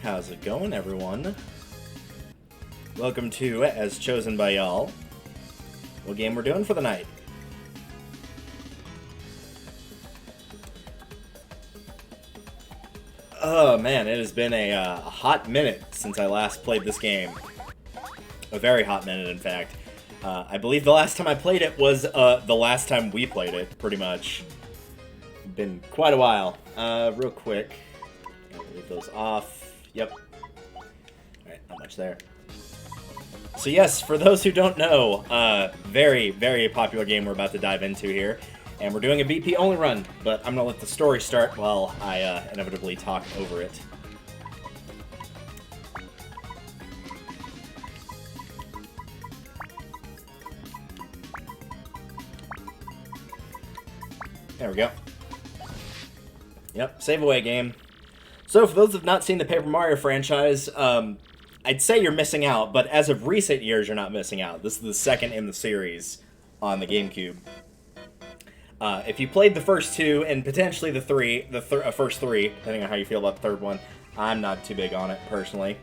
How's it going, everyone? Welcome to As Chosen by Y'all. What game we're doing for the night? Oh man, it has been a hot minute since I last played this game. A very hot minute, in fact. I believe the last time I played it was the last time we played it, pretty much. Been quite a while. Real quick. Leave those off. Yep. Alright, not much there. So yes, for those who don't know, very, very popular game we're about to dive into here. And we're doing a BP only run, but I'm gonna let the story start while I inevitably talk over it. There we go. Yep, save away game. So for those who have not seen the Paper Mario franchise, I'd say you're missing out, but as of recent years, you're not missing out. This is the second in the series on the Gamecube. If you played the first two, and potentially the first three, depending on how you feel about the third one, I'm not too big on it, personally.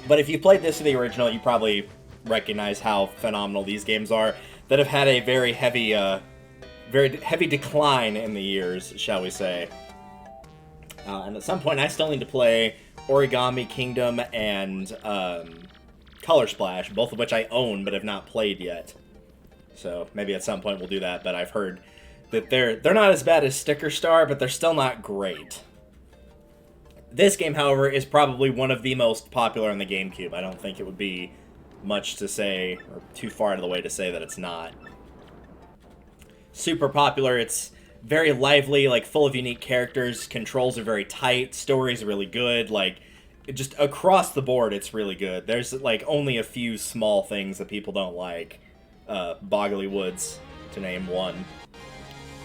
But if you played this or the original, you probably recognize how phenomenal these games are, that have had a very heavy decline in the years, shall we say. And at some point, I still need to play Origami Kingdom and Color Splash, both of which I own but have not played yet. So maybe at some point we'll do that, but I've heard that they're not as bad as Sticker Star, but they're still not great. This game, however, is probably one of the most popular on the GameCube. I don't think it would be much to say, or too far out of the way to say that it's not. Super popular, it's very lively, like full of unique characters, controls are very tight, story's really good, like just across the board it's really good. There's like only a few small things that people don't like. Boggly Woods, to name one.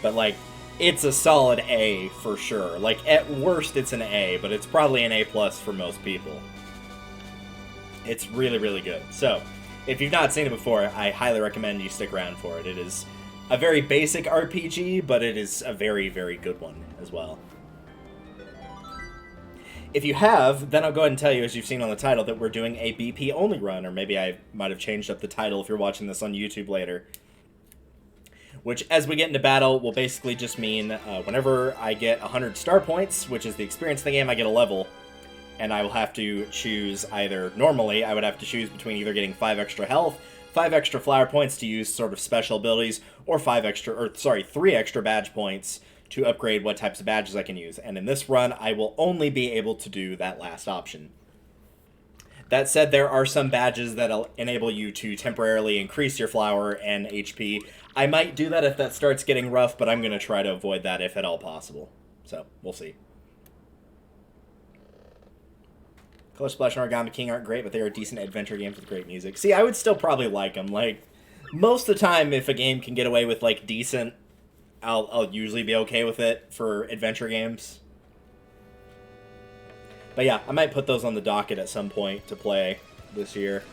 But like, it's a solid A for sure. Like at worst it's an A, but it's probably an A+ for most people. It's really, really good. So, if you've not seen it before, I highly recommend you stick around for it. It is a very basic RPG, but it is a very, very good one as well. If you have, then I'll go ahead and tell you, as you've seen on the title, that we're doing a BP only run, or maybe I might have changed up the title if you're watching this on YouTube later. Which, as we get into battle, will basically just mean whenever I get 100 star points, which is the experience of the game, I get a level. And I will have to choose either, normally, I would have to choose between either getting 5 extra health, 5 extra flower points to use sort of special abilities, or 3 extra badge points to upgrade what types of badges I can use. And in this run, I will only be able to do that last option. That said, there are some badges that'll enable you to temporarily increase your flower and HP. I might do that if that starts getting rough, but I'm going to try to avoid that if at all possible. So, we'll see. Color Splash and Origami King aren't great, but they are decent adventure games with great music. See, I would still probably like them. Like, most of the time, if a game can get away with, like, decent, I'll usually be okay with it for adventure games. But yeah, I might put those on the docket at some point to play this year.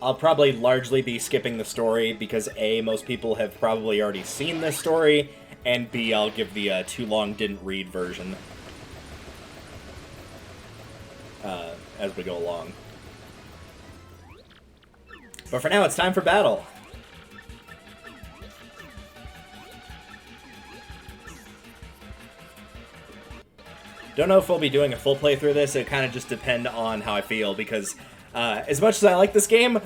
I'll probably largely be skipping the story because A, most people have probably already seen this story, and B, I'll give the too long didn't read version as we go along. But for now, it's time for battle. Don't know if we'll be doing a full playthrough of this. It kind of just depends on how I feel, because as much as I like this game,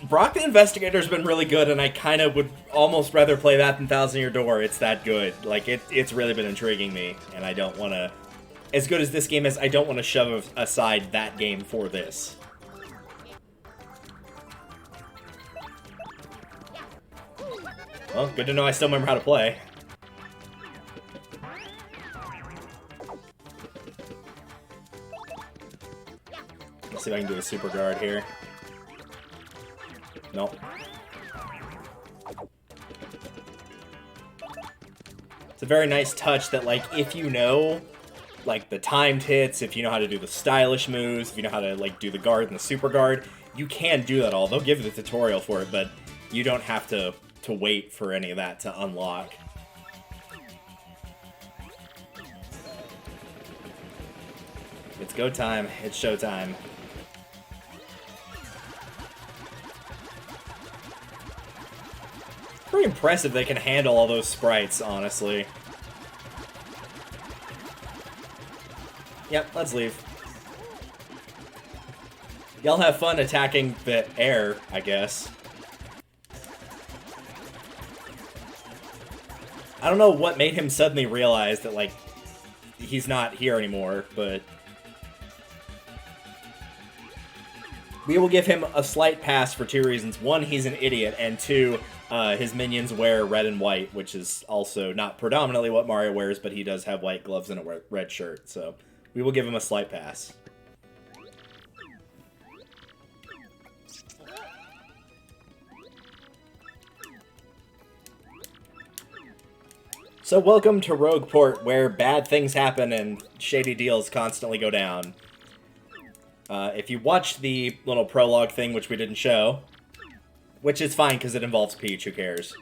Brock the Investigator's been really good, and I kind of would almost rather play that than Thousand Year Door. It's that good. Like, it's really been intriguing me, and I don't want to... As good as this game is, I don't want to shove aside that game for this. Well, good to know I still remember how to play. Let's see if I can do a super guard here. Nope. It's a very nice touch that, like, if you know, like, the timed hits, if you know how to do the stylish moves, if you know how to, like, do the guard and the super guard, you can do that all. They'll give you the tutorial for it, but you don't have to to wait for any of that to unlock. It's go time. It's show time. Pretty impressive they can handle all those sprites, honestly. Yep, let's leave. Y'all have fun attacking the air, I guess. I don't know what made him suddenly realize that, like, he's not here anymore, but... we will give him a slight pass for two reasons. One, he's an idiot, and two, his minions wear red and white, which is also not predominantly what Mario wears, but he does have white gloves and a red shirt, so we will give him a slight pass. So welcome to Rogueport, where bad things happen and shady deals constantly go down. If you watched the little prologue thing, which we didn't show, which is fine because it involves Peach, who cares,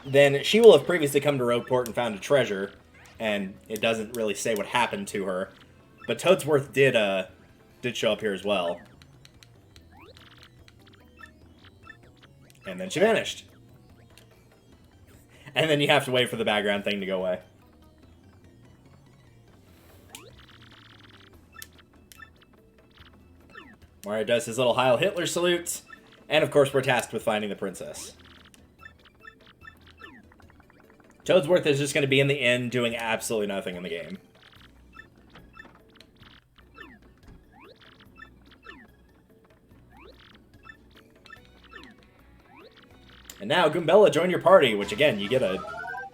then she will have previously come to Rogueport and found a treasure, and it doesn't really say what happened to her. But Toadsworth did show up here as well. And then she vanished. And then you have to wait for the background thing to go away. Mario does his little Heil Hitler salutes. And of course we're tasked with finding the princess. Toadsworth is just going to be in the inn doing absolutely nothing in the game. And now, Goombella, join your party, which again, you get a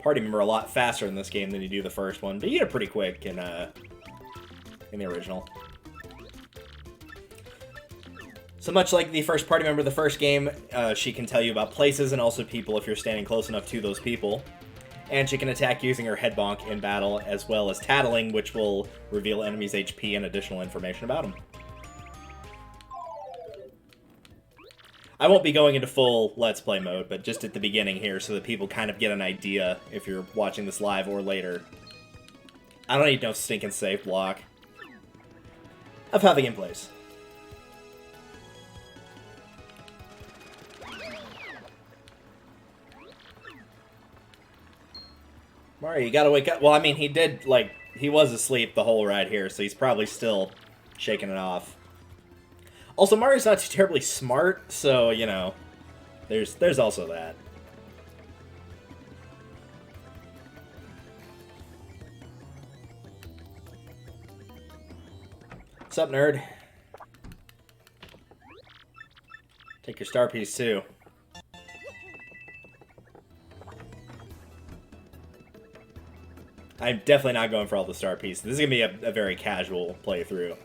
party member a lot faster in this game than you do the first one, but you get it pretty quick in the original. So much like the first party member of the first game, she can tell you about places and also people if you're standing close enough to those people. And she can attack using her head bonk in battle, as well as tattling, which will reveal enemies' HP and additional information about them. I won't be going into full Let's Play mode, but just at the beginning here so that people kind of get an idea if you're watching this live or later. I don't need no stinking save block of how the game plays. Mario, you gotta wake up. Well, I mean, he was asleep the whole ride here, so he's probably still shaking it off. Also, Mario's not too terribly smart, so, you know, there's also that. What's up, nerd? Take your star piece, too. I'm definitely not going for all the star pieces. This is going to be a very casual playthrough.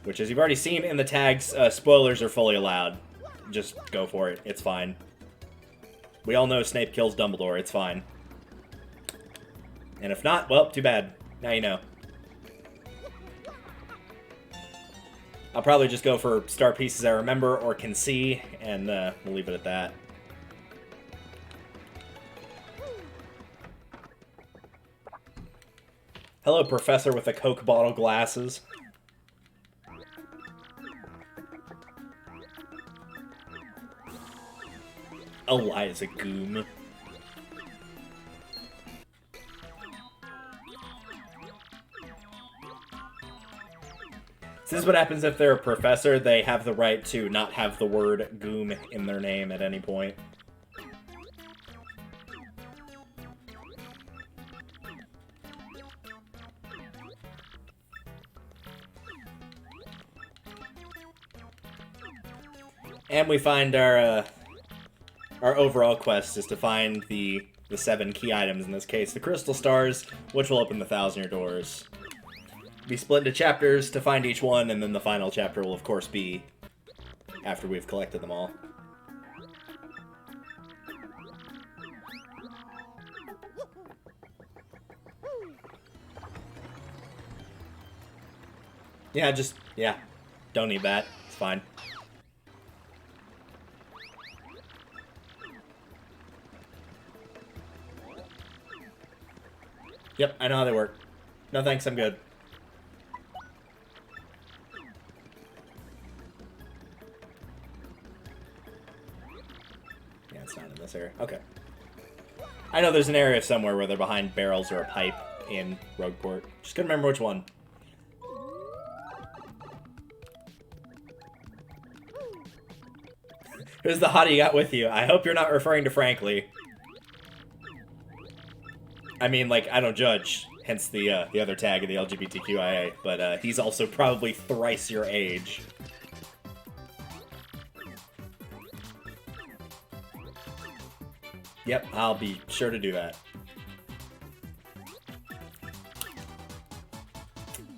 Which, as you've already seen in the tags, spoilers are fully allowed. Just go for it. It's fine. We all know Snape kills Dumbledore. It's fine. And if not, well, too bad. Now you know. I'll probably just go for star pieces I remember or can see, and we'll leave it at that. Hello, Professor with the Coke bottle glasses. Eliza Goom. This is what happens if they're a professor. They have the right to not have the word Goom in their name at any point. And we find our overall quest is to find the 7 key items, in this case the crystal stars, which will open the 1,000-year doors. Be split into chapters to find each one, and then the final chapter will of course be after we've collected them all. Yeah, don't need that. It's fine. Yep, I know how they work. No thanks, I'm good. Yeah, it's not in this area. Okay. I know there's an area somewhere where they're behind barrels or a pipe in Rogueport. Just couldn't remember which one. Who's the hottie you got with you? I hope you're not referring to Frankly. I mean, like, I don't judge, hence the other tag of the LGBTQIA, but he's also probably thrice your age. Yep, I'll be sure to do that.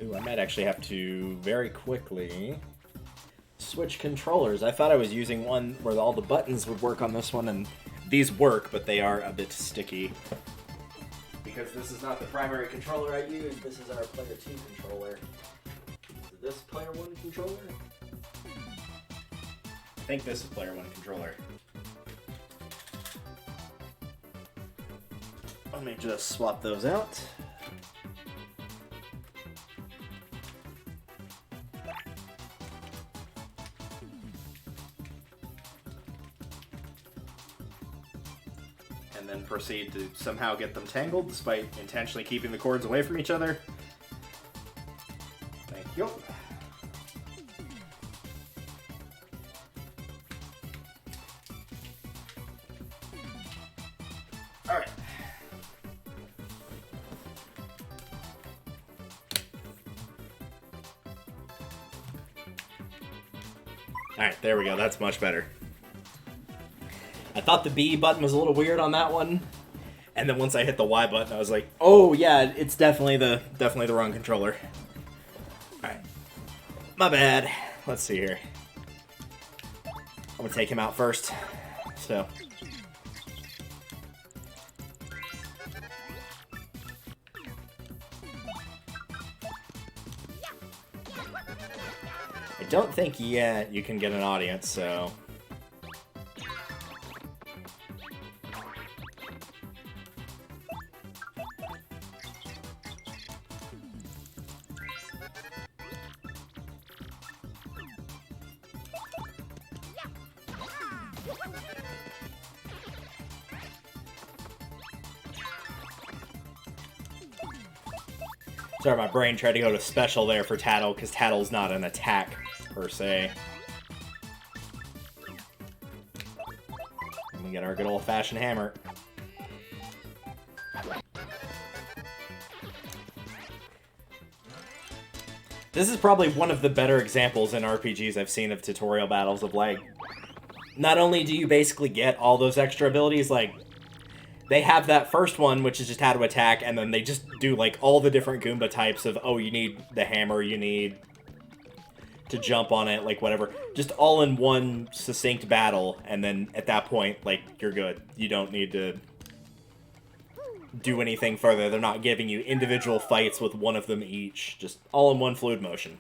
Ooh, I might actually have to very quickly switch controllers. I thought I was using one where all the buttons would work on this one, and these work, but they are a bit sticky. Because this is not the primary controller I use, this is our player 2 controller. Is this player 1 controller? I think this is player 1 controller. Let me just swap those out. And then proceed to somehow get them tangled, despite intentionally keeping the cords away from each other. Thank you. Alright. Alright, there we go. That's much better. I thought the B button was a little weird on that one, and then once I hit the Y button, I was like, "Oh yeah, it's definitely the wrong controller." All right, my bad. Let's see here. I'm gonna take him out first. So, I don't think yet you can get an audience. So. Sorry, my brain tried to go to special there for Tattle, because Tattle's not an attack, per se. And we get our good old-fashioned hammer. This is probably one of the better examples in RPGs I've seen of tutorial battles of, like, not only do you basically get all those extra abilities, like, they have that first one, which is just how to attack, and then they just do, like, all the different Goomba types of, oh, you need the hammer, you need to jump on it, like, whatever. Just all in one succinct battle, and then at that point, like, you're good. You don't need to do anything further. They're not giving you individual fights with one of them each. Just all in one fluid motion.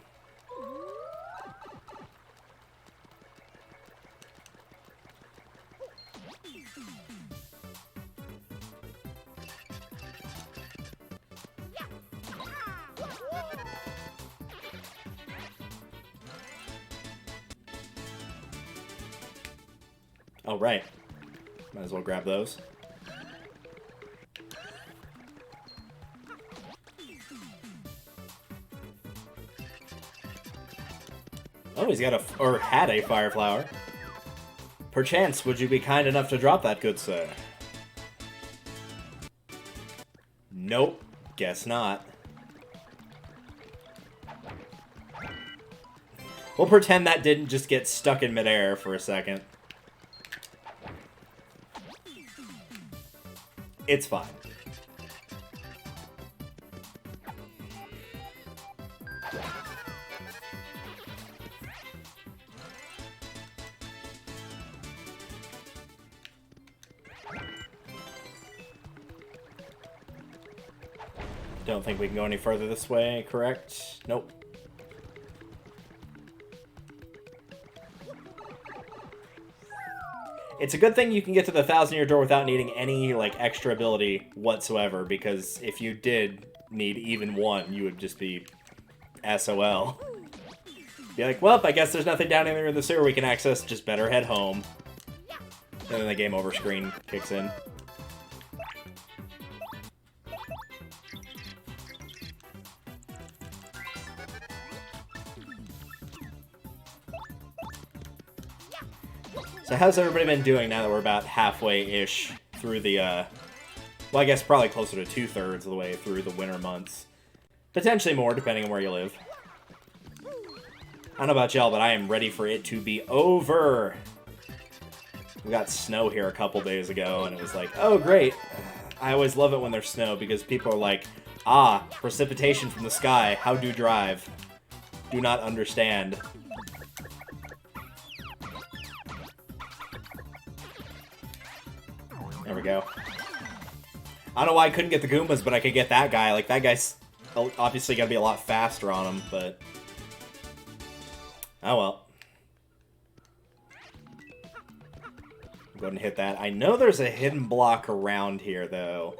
Oh, right. Might as well grab those. Oh, he's got or had a fire flower. Perchance, would you be kind enough to drop that, good sir? Nope. Guess not. We'll pretend that didn't just get stuck in midair for a second. It's fine. Don't think we can go any further this way, correct? Nope. It's a good thing you can get to the 1,000-year door without needing any, like, extra ability whatsoever, because if you did need even one, you would just be SOL. Be like, well, I guess there's nothing down there in the sewer we can access, just better head home. And then the game over screen kicks in. So how's everybody been doing now that we're about halfway-ish through the, well, I guess probably closer to 2/3 of the way through the winter months. Potentially more, depending on where you live. I don't know about y'all, but I am ready for it to be over. We got snow here a couple days ago, and it was like, oh, great. I always love it when there's snow, because people are like, ah, precipitation from the sky, how do drive? Do not understand. There we go. I don't know why I couldn't get the Goombas, but I could get that guy. Like, that guy's obviously gotta be a lot faster on him, but... oh well. Go ahead and hit that. I know there's a hidden block around here, though.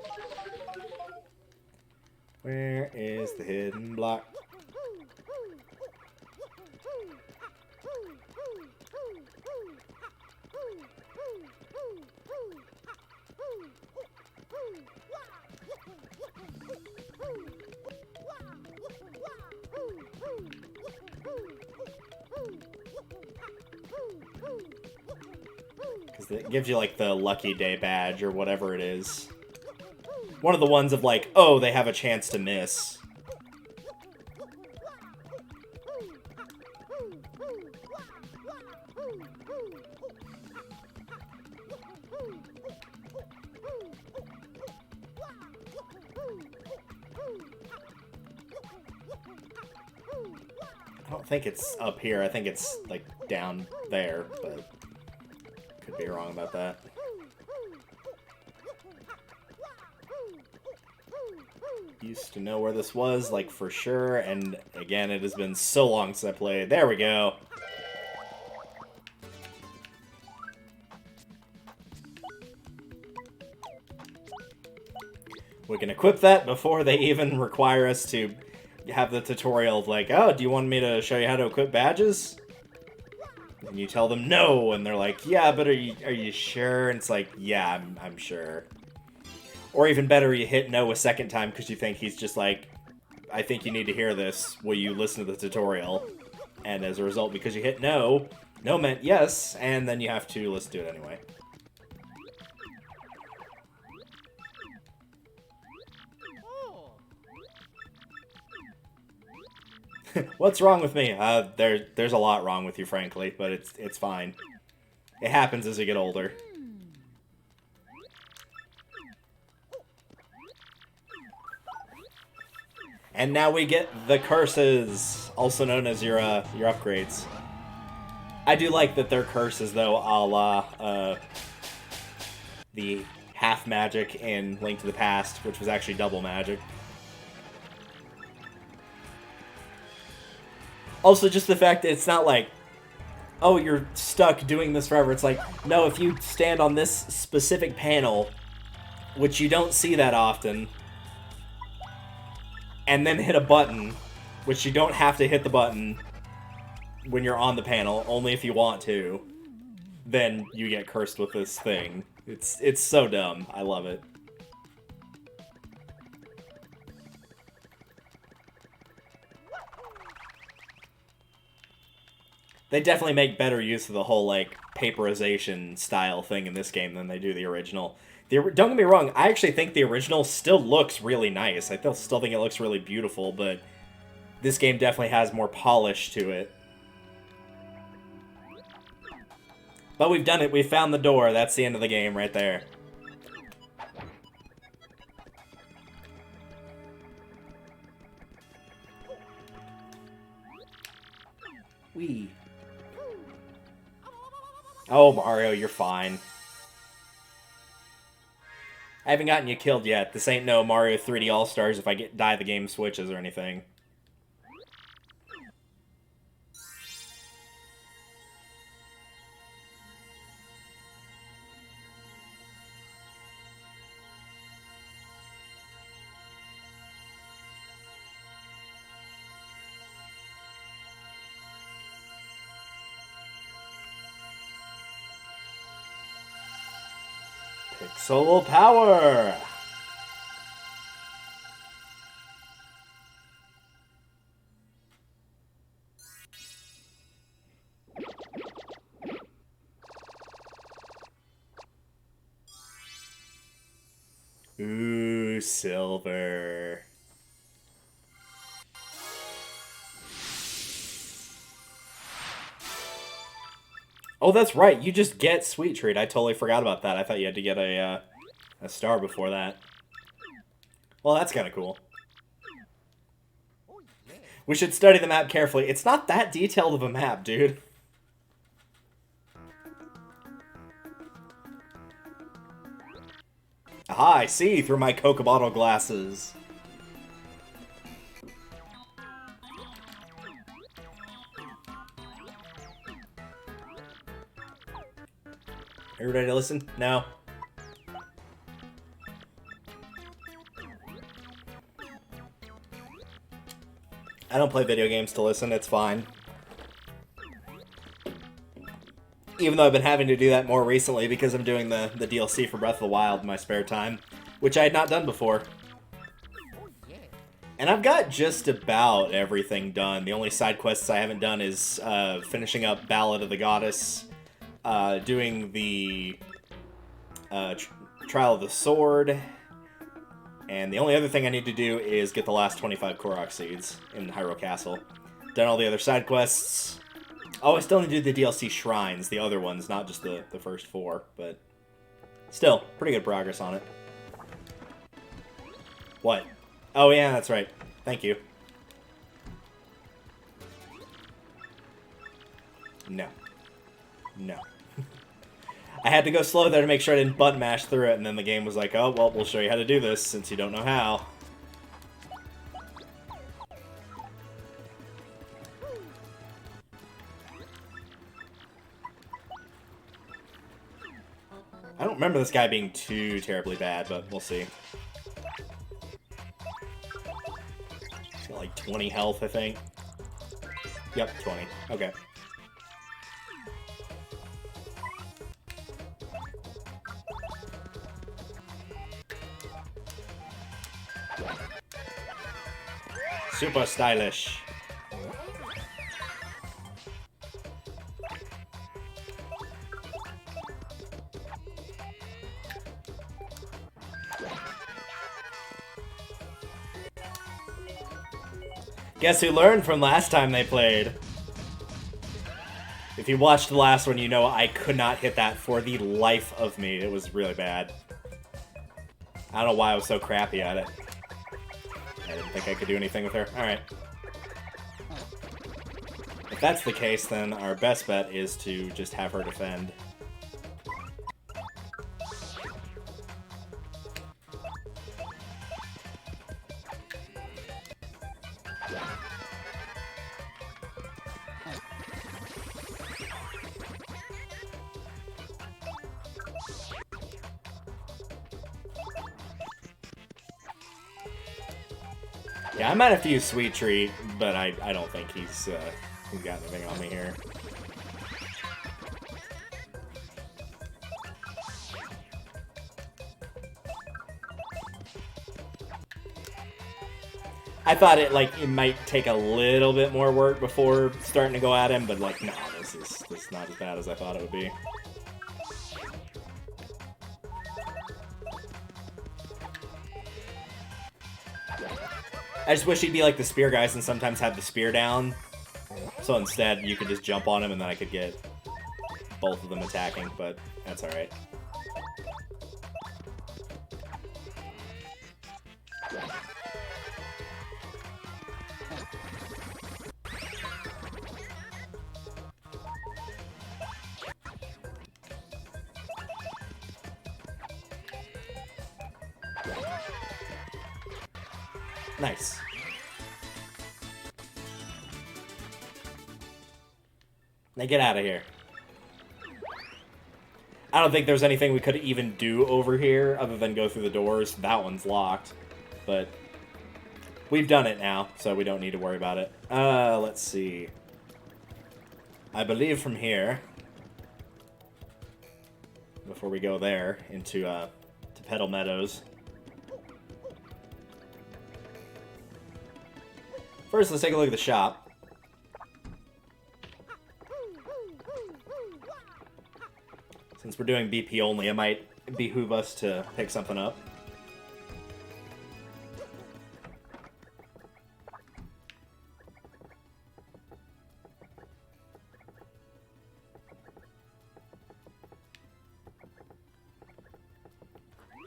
Where is the hidden block? Because it gives you, like, the Lucky Day badge or whatever it is. One of the ones of, like, oh, they have a chance to miss. I don't think it's up here. I think it's, like, down there, but could be wrong about that. Used to know where this was, like, for sure, and again, it has been so long since I played. There we go! We can equip that before they even require us to have the tutorial of like, oh, do you want me to show you how to equip badges? And you tell them no, and they're like, yeah, but are you sure? And it's like, yeah, I'm sure. Or even better, you hit no a second time because you think he's just like, I think you need to hear this. Will you listen to the tutorial? And as a result, because you hit no, no meant yes, and then you have to listen to it anyway. What's wrong with me? There's a lot wrong with you, frankly, but it's fine. It happens as you get older. And now we get the curses, also known as your upgrades. I do like that they're curses, though, a la the half magic in Link to the Past, which was actually double magic. Also, just the fact that it's not like, oh, you're stuck doing this forever. It's like, no, if you stand on this specific panel, which you don't see that often, and then hit a button, which you don't have to hit the button when you're on the panel, only if you want to, then you get cursed with this thing. It's so dumb. I love it. They definitely make better use of the whole, like, paperization style thing in this game than they do the original. Don't get me wrong, I actually think the original still looks really nice. I still think it looks really beautiful, but this game definitely has more polish to it. But we've done it. We found the door. That's the end of the game right there. Whee. Oh, Mario, you're fine. I haven't gotten you killed yet. This ain't no Mario 3D All-Stars if I die the game switches or anything. Pixel power! Ooh, silver. Oh, that's right. You just get Sweet Treat. I totally forgot about that. I thought you had to get a star before that. Well, that's kind of cool. We should study the map carefully. It's not that detailed of a map, dude. Aha, I see through my Coca bottle glasses. Are you ready to listen? No. I don't play video games to listen, it's fine. Even though I've been having to do that more recently because I'm doing the DLC for Breath of the Wild in my spare time, which I had not done before. And I've got just about everything done. The only side quests I haven't done is finishing up Ballad of the Goddess, doing the Trial of the Sword, and the only other thing I need to do is get the last 25 Korok Seeds in Hyrule Castle. Done all the other side quests. Oh, I still need to do the DLC Shrines, the other ones, not just the first 4, but still, pretty good progress on it. What? Oh yeah, that's right. Thank you. No. No. I had to go slow there to make sure I didn't button mash through it, and then the game was like, oh, well, we'll show you how to do this, since you don't know how. I don't remember this guy being too terribly bad, but we'll see. He's got like 20 health, I think. Yep, 20. Okay. Super stylish. Guess who learned from last time they played? If you watched the last one, you know I could not hit that for the life of me. It was really bad. I don't know why I was so crappy at it. I didn't think I could do anything with her. Alright. If that's the case, then our best bet is to just have her defend. Yeah, I might have to use Sweet Treat, but I don't think he's got anything on me here. I thought it might take a little bit more work before starting to go at him, but like, no, this is not as bad as I thought it would be. I just wish he'd be like the spear guys and sometimes have the spear down. So instead, you could just jump on him and then I could get both of them attacking, but that's alright. Nice. Now get out of here. I don't think there's anything we could even do over here other than go through the doors. That one's locked. But we've done it now, so we don't need to worry about it. Let's see. I believe from here... before we go there into to Petal Meadows. First, let's take a look at the shop. Since we're doing BP only, it might behoove us to pick something up.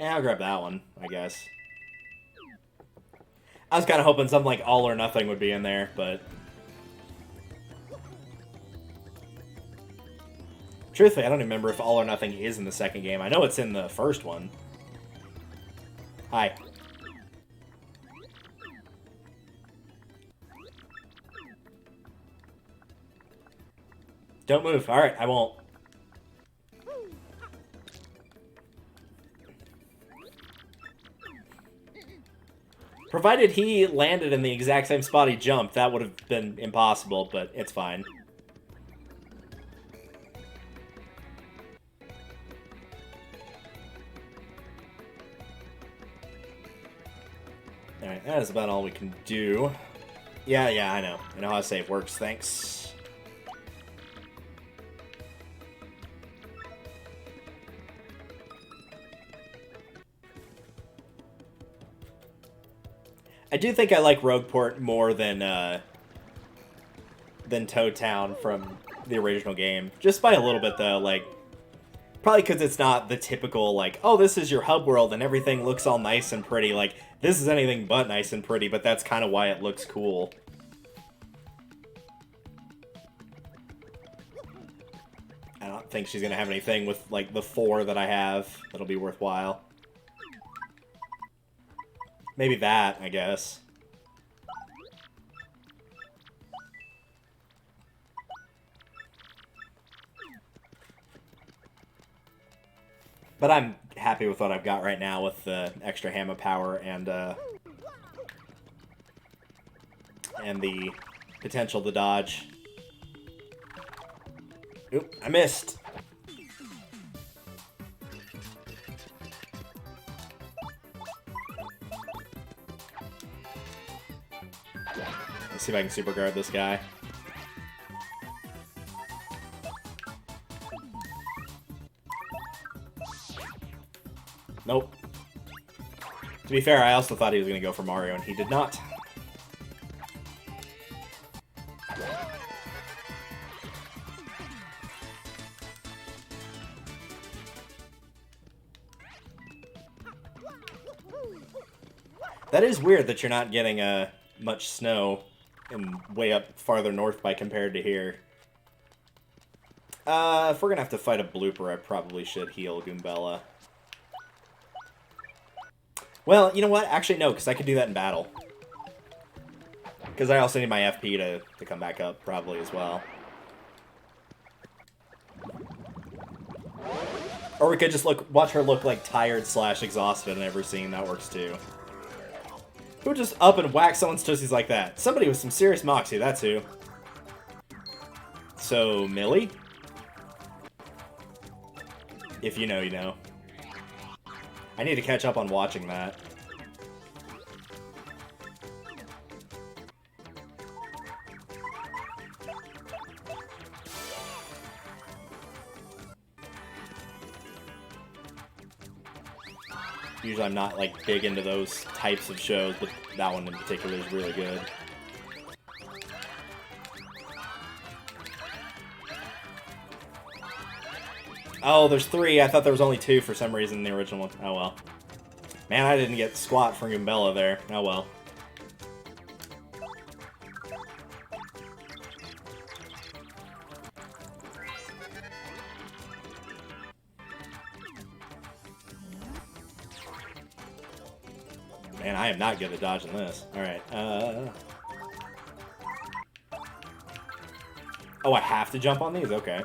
Yeah, I'll grab that one, I guess. I was kind of hoping something like All or Nothing would be in there, but... Truthfully, I don't even remember if All or Nothing is in the second game. I know it's in the first one. Hi. Don't move. Alright, I won't. Provided he landed in the exact same spot he jumped, that would have been impossible, but it's fine. Alright, that is about all we can do. Yeah, I know. I know how save works, thanks. I do think I like Rogueport more than Toad Town from the original game. Just by a little bit, though. Like, probably because it's not the typical, like, oh, this is your hub world and everything looks all nice and pretty. Like, this is anything but nice and pretty, but that's kind of why it looks cool. I don't think she's going to have anything with, like, the 4 that I have that'll be worthwhile. Maybe that, I guess. But I'm happy with what I've got right now with the extra hammer power and the potential to dodge. Oop, I missed. Let's see if I can super guard this guy. Nope. To be fair, I also thought he was going to go for Mario, and he did not. That is weird that you're not getting much snow and way up farther north by compared to here. If we're going to have to fight a blooper, I probably should heal Goombella. Well, you know what? Actually, no, because I could do that in battle. Because I also need my FP to come back up, probably, as well. Or we could just watch her look, like, tired / exhausted in every scene. That works, too. Who would just up and whack someone's tussies like that? Somebody with some serious moxie, that's who. So, Millie? If you know, you know. I need to catch up on watching that. Usually I'm not, like, big into those types of shows, but that one in particular is really good. Oh, there's 3. I thought there was only 2 for some reason in the original one. Oh, well. Man, I didn't get squat for Goombella there. Oh, well. Man, I am not good at dodging this. Alright, Oh, I have to jump on these? Okay.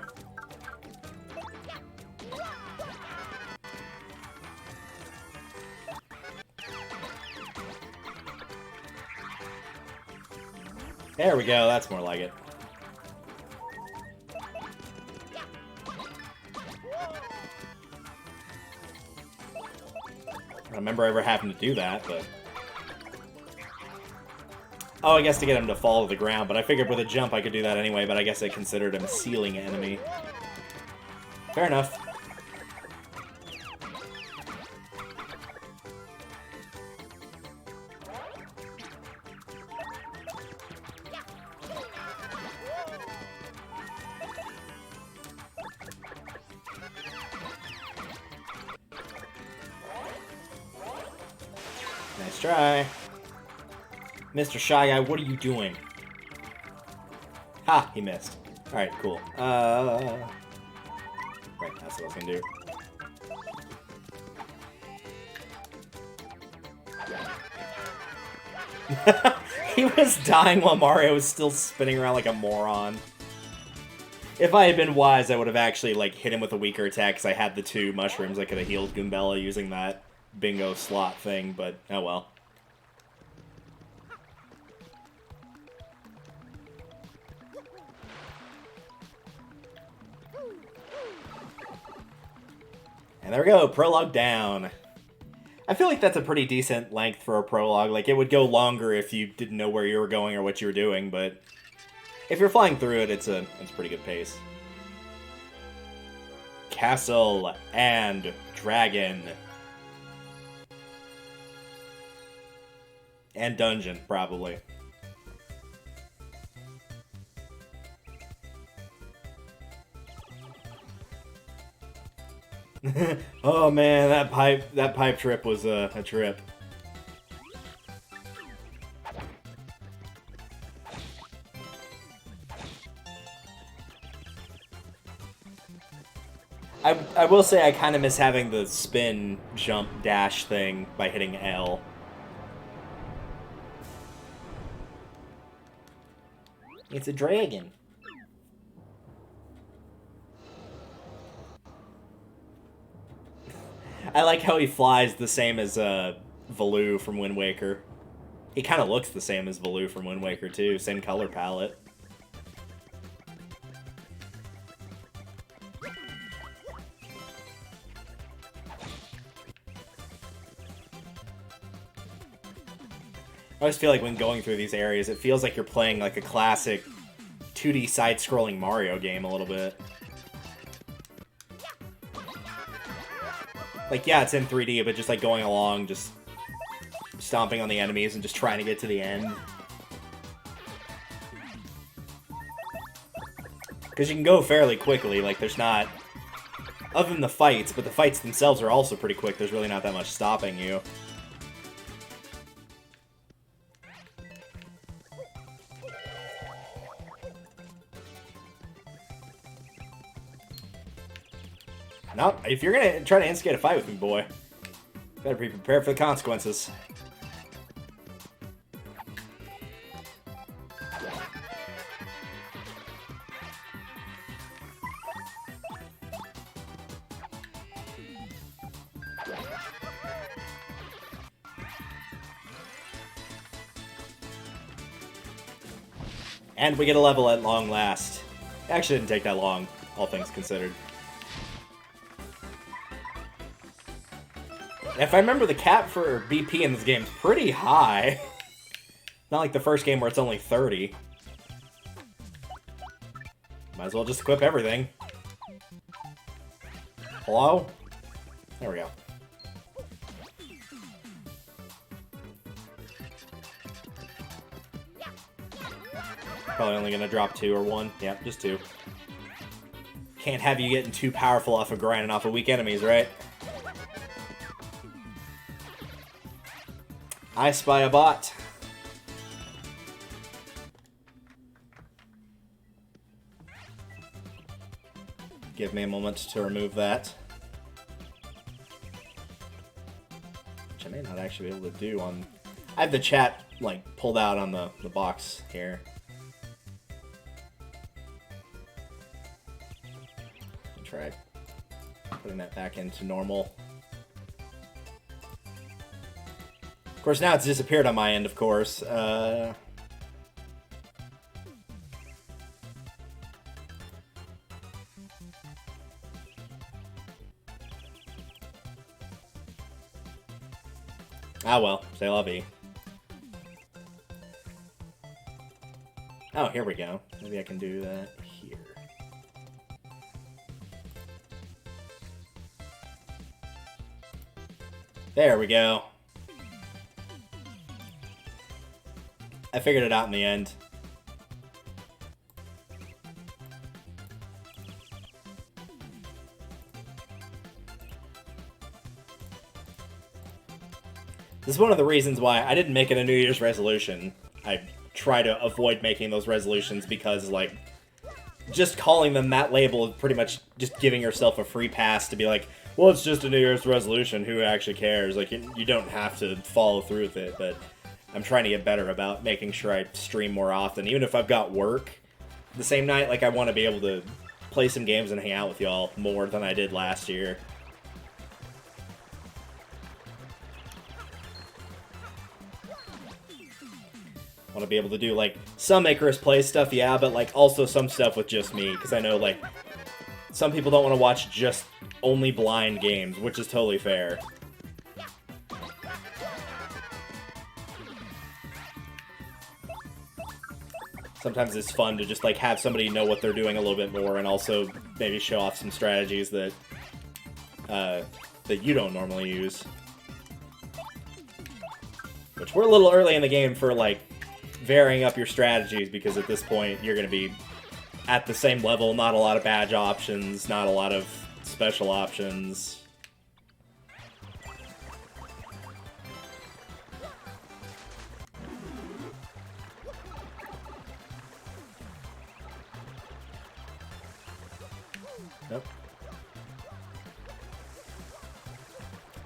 There we go, that's more like it. remember ever having to do that, but... Oh, I guess to get him to fall to the ground, but I figured with a jump I could do that anyway, but I guess I considered him a ceiling enemy. Fair enough. Nice try. Mr. Shy Guy, what are you doing? Ha! He missed. Alright, cool. Right, that's what I was gonna do. He was dying while Mario was still spinning around like a moron. If I had been wise, I would have actually, like, hit him with a weaker attack, because I had the 2 mushrooms. I could have healed Goombella using that bingo slot thing, but oh well. And there we go, prologue down. I feel like that's a pretty decent length for a prologue. Like, it would go longer if you didn't know where you were going or what you were doing, but if you're flying through it, it's a pretty good pace. Castle and Dragon. And Dungeon, probably. Oh man, that pipe trip was a trip. I will say I kind of miss having the spin, jump, dash thing by hitting L. It's a dragon. I like how he flies the same as Valoo from Wind Waker. He kind of looks the same as Valoo from Wind Waker too, same color palette. I always feel like when going through these areas, it feels like you're playing like a classic 2D side-scrolling Mario game a little bit. Like, yeah, it's in 3D, but just like going along, just stomping on the enemies and just trying to get to the end. Because you can go fairly quickly, like there's not... Other than the fights, but the fights themselves are also pretty quick, there's really not that much stopping you. No, if you're gonna try to instigate a fight with me, boy, better be prepared for the consequences. And we get a level at long last. It actually didn't take that long, all things considered. If I remember, the cap for BP in this game is pretty high. Not like the first game where it's only 30. Might as well just equip everything. Hello? There we go. Probably only gonna drop 2 or 1. Yep, just 2. Can't have you getting too powerful off of grinding off of weak enemies, right? I spy a bot. Give me a moment to remove that. Which I may not actually be able to do on... I have the chat, like, pulled out on the box here. Try putting that back into normal. Of course, now it's disappeared on my end, of course. Ah well, c'est la vie. Oh, here we go. Maybe I can do that here. There we go. I figured it out in the end. This is one of the reasons why I didn't make it a New Year's resolution. I try to avoid making those resolutions because, like, just calling them that label is pretty much just giving yourself a free pass to be like, well, it's just a New Year's resolution, who actually cares? Like, you don't have to follow through with it, but I'm trying to get better about making sure I stream more often. Even if I've got work the same night, like, I want to be able to play some games and hang out with y'all more than I did last year. I want to be able to do, like, some Icarus Play stuff, yeah, but, like, also some stuff with just me, because I know, like, some people don't want to watch just only blind games, which is totally fair. Sometimes it's fun to just, like, have somebody know what they're doing a little bit more, and also maybe show off some strategies that, that you don't normally use. Which we're a little early in the game for, like, varying up your strategies, because at this point you're going to be at the same level, not a lot of badge options, not a lot of special options. Nope.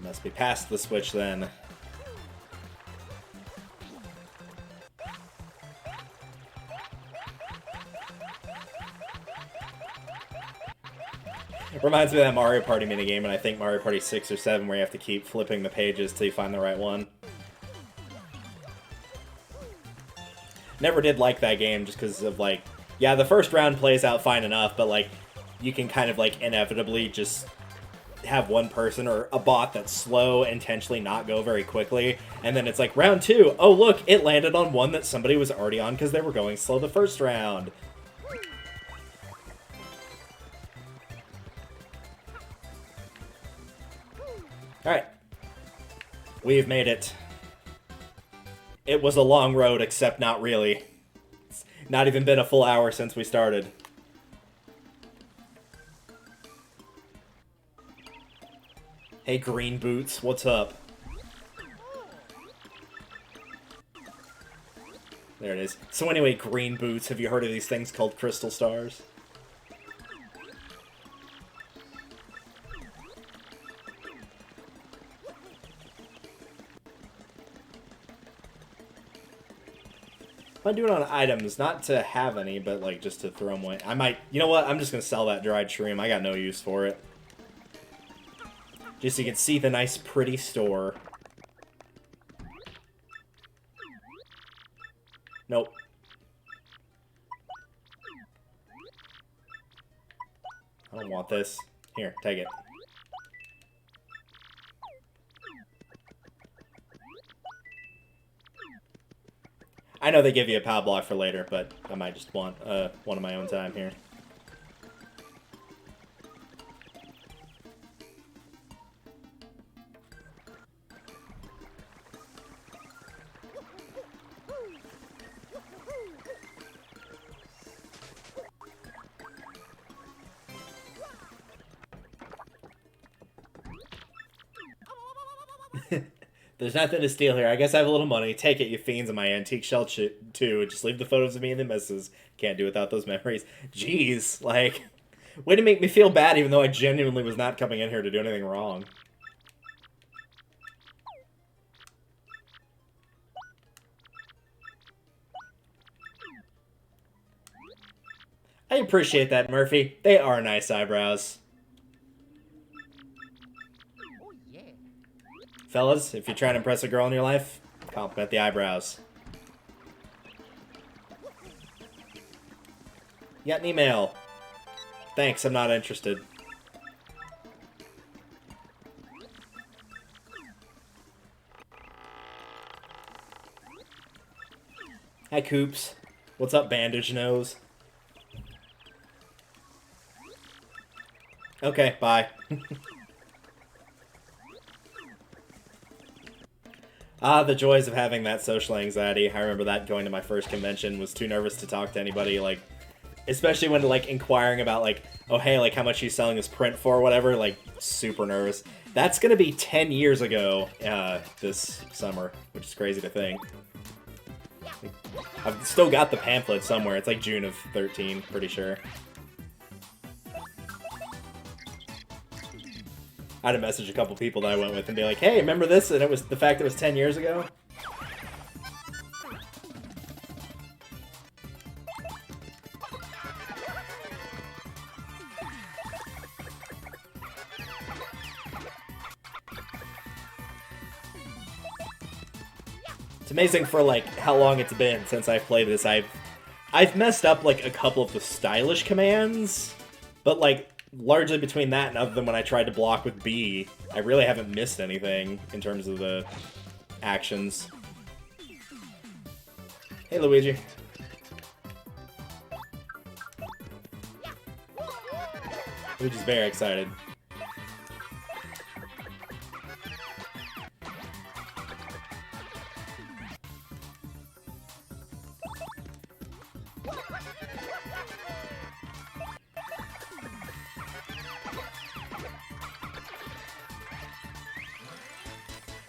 Must be past the switch then. Reminds me of that Mario Party minigame, and I think Mario Party 6 or 7, where you have to keep flipping the pages till you find the right one. Never did like that game, just because of, like, yeah, the first round plays out fine enough, but, like, you can kind of, like, inevitably just have one person or a bot that's slow intentionally not go very quickly, and then it's like, round 2, oh look, it landed on one that somebody was already on because they were going slow the first round. Alright. We've made it. It was a long road, except not really. It's not even been a full hour since we started. Hey, Green Boots, what's up? There it is. So anyway, Green Boots, have you heard of these things called crystal stars? I'm doing it on items, not to have any, but, like, just to throw them away. I might... You know what? I'm just gonna sell that dried shroom. I got no use for it. Just so you can see the nice, pretty store. Nope. I don't want this. Here, take it. I know they give you a power block for later, but I might just want one of my own time here. There's nothing to steal here. I guess I have a little money. Take it, you fiends, in my antique shell too. Just leave the photos of me and the misses. Can't do without those memories. Jeez, like, way to make me feel bad, even though I genuinely was not coming in here to do anything wrong. I appreciate that, Murphy. They are nice eyebrows. Fellas, if you're trying to impress a girl in your life, compliment the eyebrows. You got an email. Thanks, I'm not interested. Hi, Coops. What's up, Bandage Nose? Okay, bye. Ah, the joys of having that social anxiety. I remember that going to my first convention, was too nervous to talk to anybody, like, especially when, like, inquiring about, like, oh, hey, like, how much he's selling this print for, or whatever, like, super nervous. That's gonna be 10 years ago, this summer, which is crazy to think. I've still got the pamphlet somewhere. It's like June of 13, pretty sure. I had to message a couple people that I went with and be like, hey, remember this? And it was the fact that it was 10 years ago. It's amazing for, like, how long it's been since I've played this. I've messed up, like, a couple of the stylish commands, but, like, largely between that and other than when I tried to block with B, I really haven't missed anything in terms of the actions. Hey, Luigi. Luigi's very excited.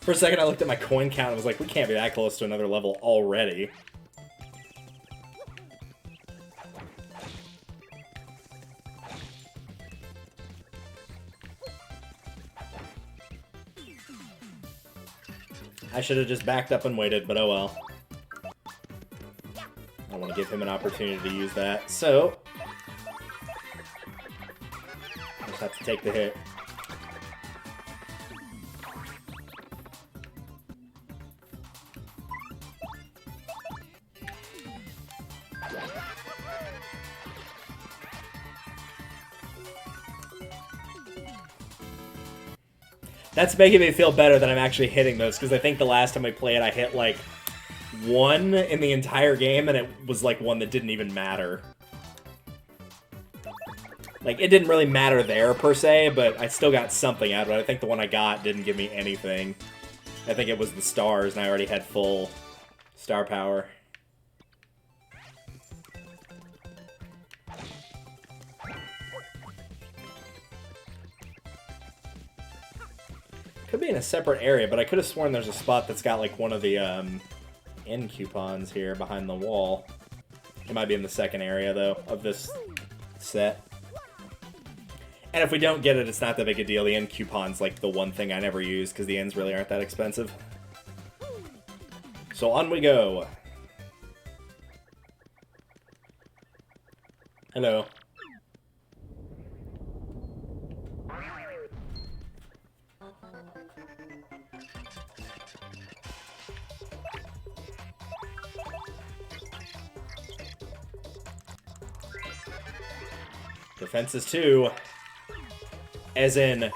For a second, I looked at my coin count and was like, we can't be that close to another level already. I should have just backed up and waited, but oh well. I want to give him an opportunity to use that, so I just have to take the hit. That's making me feel better that I'm actually hitting those, because I think the last time I played, I hit, like, 1 in the entire game, and it was, like, one that didn't even matter. Like, it didn't really matter there, per se, but I still got something out of it. I think the one I got didn't give me anything. I think it was the stars, and I already had full star power. Could be in a separate area, but I could have sworn there's a spot that's got, like, one of the, end coupons here behind the wall. It might be in the second area, though, of this set. And if we don't get it, it's not that big a deal. The end coupon's, like, the one thing I never use, because the ends really aren't that expensive. So on we go. Hello. Defenses 2. As in,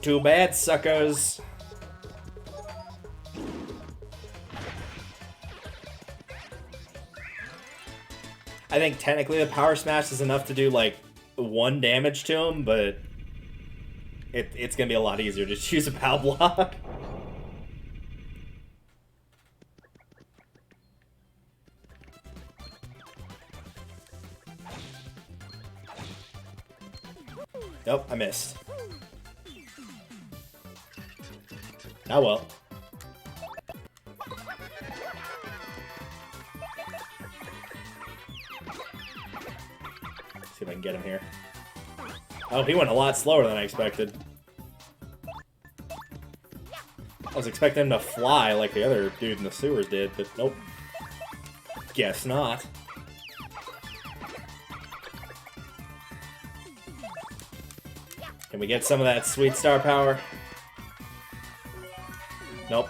too bad, suckers. I think technically the power smash is enough to do, like, 1 damage to him, but it's gonna be a lot easier to just use a pow block. Nope, I missed. Oh well. See if I can get him here. Oh, he went a lot slower than I expected. I was expecting him to fly like the other dude in the sewers did, but nope. Guess not. Can we get some of that sweet star power? Nope.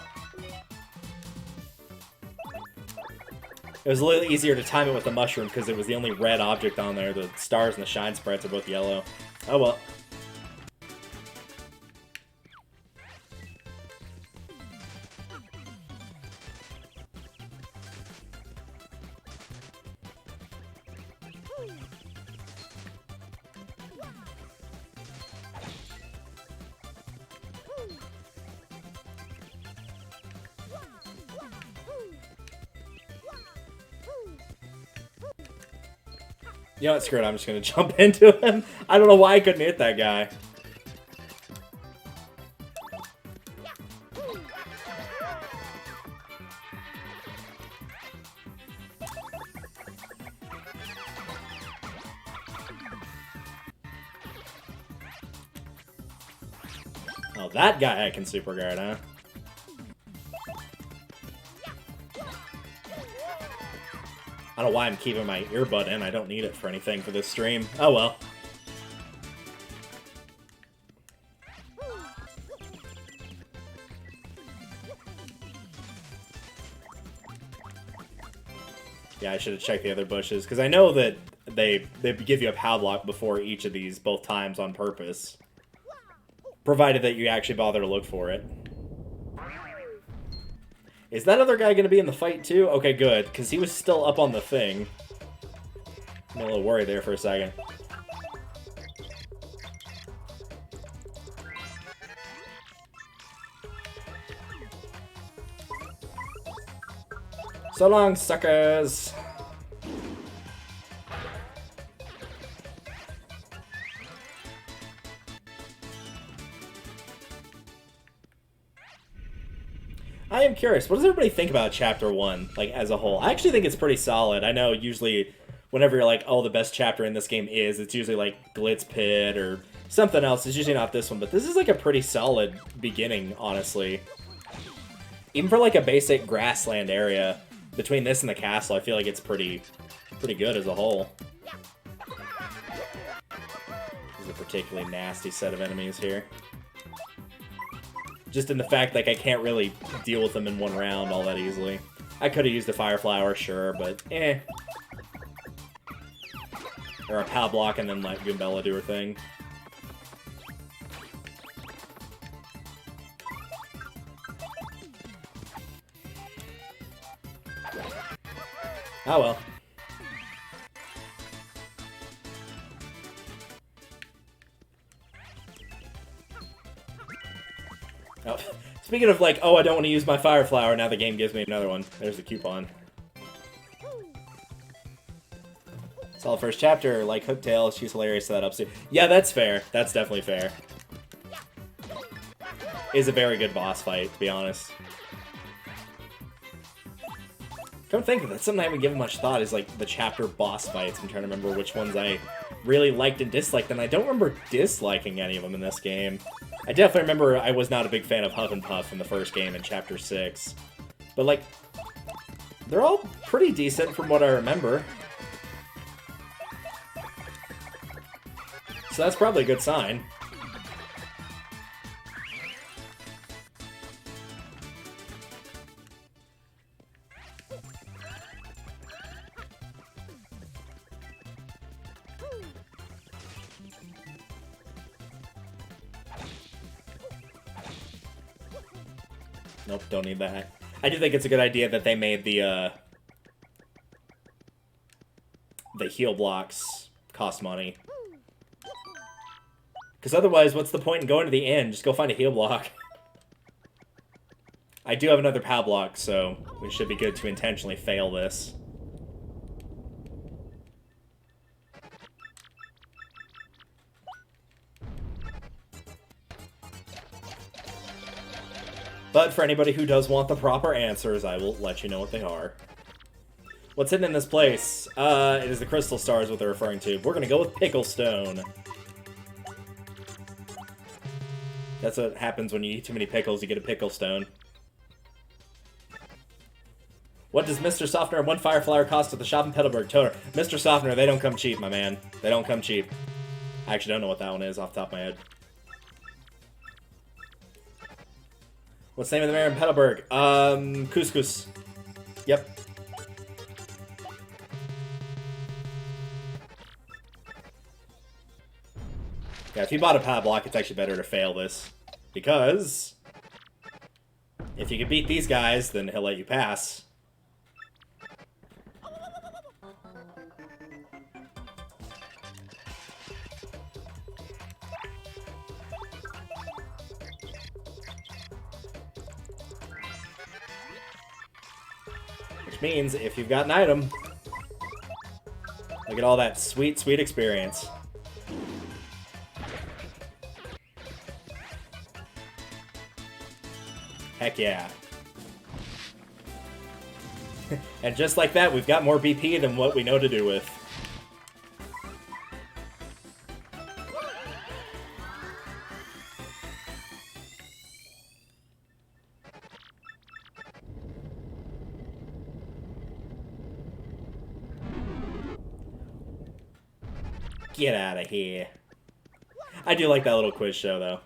It was a little easier to time it with the mushroom because it was the only red object on there. The stars and the shine sprites are both yellow. Oh well. You know what, screw it, I'm just gonna jump into him. I don't know why I couldn't hit that guy. Oh, that guy I can super guard, huh? I don't know why I'm keeping my earbud in. I don't need it for anything for this stream. Oh well. Yeah, I should have checked the other bushes, because I know that they give you a power block before each of these, both times on purpose. Provided that you actually bother to look for it. Is that other guy going to be in the fight too? Okay, good, because he was still up on the thing. I'm a little worried there for a second. So long, suckers! I am curious, what does everybody think about Chapter 1, like, as a whole? I actually think it's pretty solid. I know usually whenever you're like, oh, the best chapter in this game is, it's usually like Glitz Pit or something else. It's usually not this one, but this is like a pretty solid beginning, honestly. Even for like a basic grassland area, between this and the castle, I feel like it's pretty good as a whole. This is a particularly nasty set of enemies here. Just in the fact, like, I can't really deal with them in one round all that easily. I could have used a Fire Flower, sure, but eh. Or a Pow Block and then let Goombella do her thing. Oh well. Oh, speaking of like, oh, I don't want to use my Fire Flower, now the game gives me another one. There's the coupon. Solid first chapter, like Hooktail, she's hilarious to that upsuit. Yeah, that's fair. That's definitely fair. Is a very good boss fight, to be honest. Come think of it, that's something I haven't given much thought, is like the chapter boss fights. I'm trying to remember which ones I really liked and disliked, and I don't remember disliking any of them in this game. I definitely remember I was not a big fan of Huff and Puff in the first game in Chapter 6. But, like, they're all pretty decent from what I remember. So that's probably a good sign. Nope, don't need that. I do think it's a good idea that they made the heal blocks cost money. Because otherwise, what's the point in going to the inn? Just go find a heal block. I do have another POW block, so we should be good to intentionally fail this. But for anybody who does want the proper answers, I will let you know what they are. What's hidden in this place? It is the Crystal Star is what they're referring to. We're gonna go with Pickle Stone. That's what happens when you eat too many pickles, you get a Pickle Stone. What does Mr. Softener and one Fire Flower cost at the shop in Petalburg? Toter. Mr. Softener, they don't come cheap, my man. They don't come cheap. I actually don't know what that one is off the top of my head. What's the name of the mayor in Petalburg? Couscous. Yep. Yeah, if you bought a POW block, it's actually better to fail this. Because if you can beat these guys, then he'll let you pass. Which means if you've got an item, look at all that sweet, sweet experience. Heck yeah. And just like that, we've got more BP than what we know to do with. Get out of here. I do like that little quiz show, though.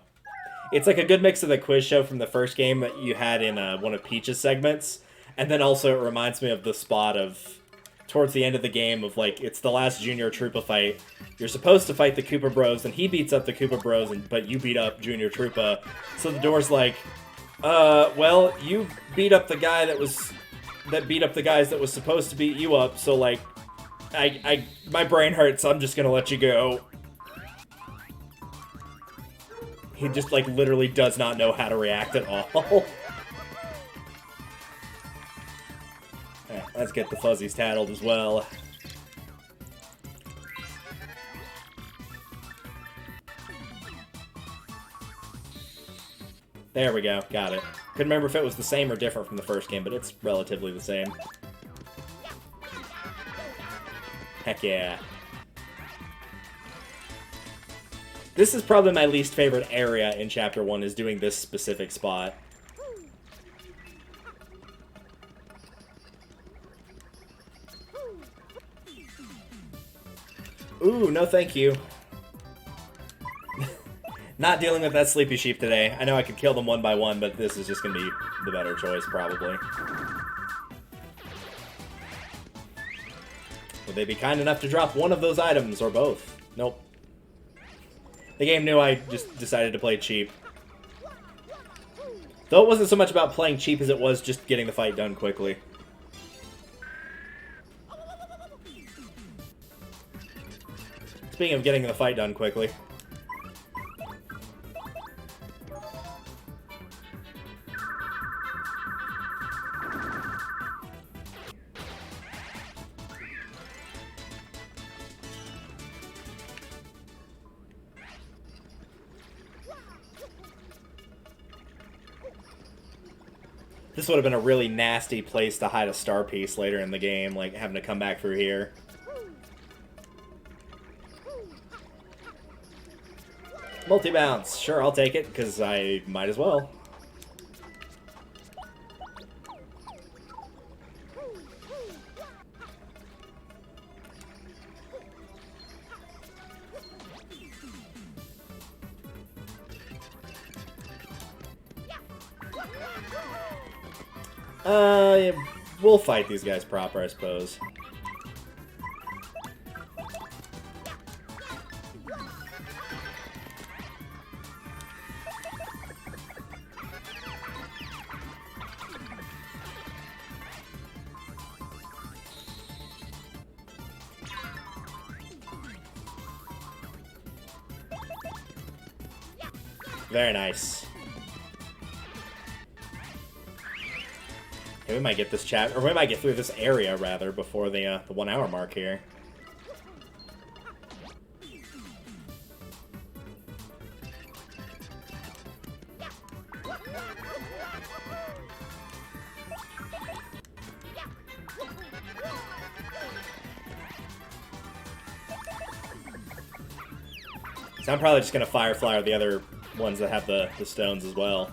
It's like a good mix of the quiz show from the first game that you had in one of Peach's segments, and then also it reminds me of the spot of, towards the end of the game, of like, it's the last Junior Troopa fight. You're supposed to fight the Koopa Bros, and he beats up the Koopa Bros, but you beat up Junior Troopa. So the door's like, well, you beat up the guy that beat up the guys that was supposed to beat you up, so like, my brain hurts, I'm just gonna let you go. He just, like, literally does not know how to react at all. Alright, let's get the fuzzies tattled as well. There we go, got it. Couldn't remember if it was the same or different from the first game, but it's relatively the same. Heck yeah. This is probably my least favorite area in Chapter 1, is doing this specific spot. Ooh, no thank you. Not dealing with that sleepy sheep today. I know I could kill them one by one, but this is just going to be the better choice, probably. Would they be kind enough to drop one of those items, or both? Nope. The game knew I just decided to play cheap. Though it wasn't so much about playing cheap as it was just getting the fight done quickly. Speaking of getting the fight done quickly. This would have been a really nasty place to hide a star piece later in the game, like having to come back through here. Multi-bounce. Sure, I'll take it, because I might as well. Yeah, we'll fight these guys proper, I suppose. Very nice. Okay, we might get this chat, or we might get through this area, rather, before the 1 hour mark here. So I'm probably just going to Firefly the other ones that have the stones as well.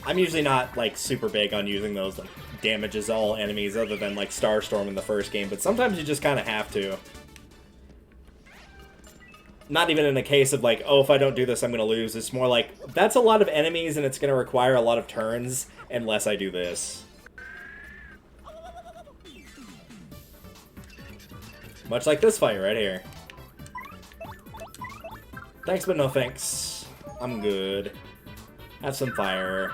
I'm usually not, like, super big on using those, like, damages all enemies other than, like, Starstorm in the first game, but sometimes you just kind of have to. Not even in a case of, like, oh, if I don't do this, I'm going to lose. It's more like, that's a lot of enemies, and it's going to require a lot of turns unless I do this. Much like this fight right here. Thanks, but no thanks. I'm good. Have some fire.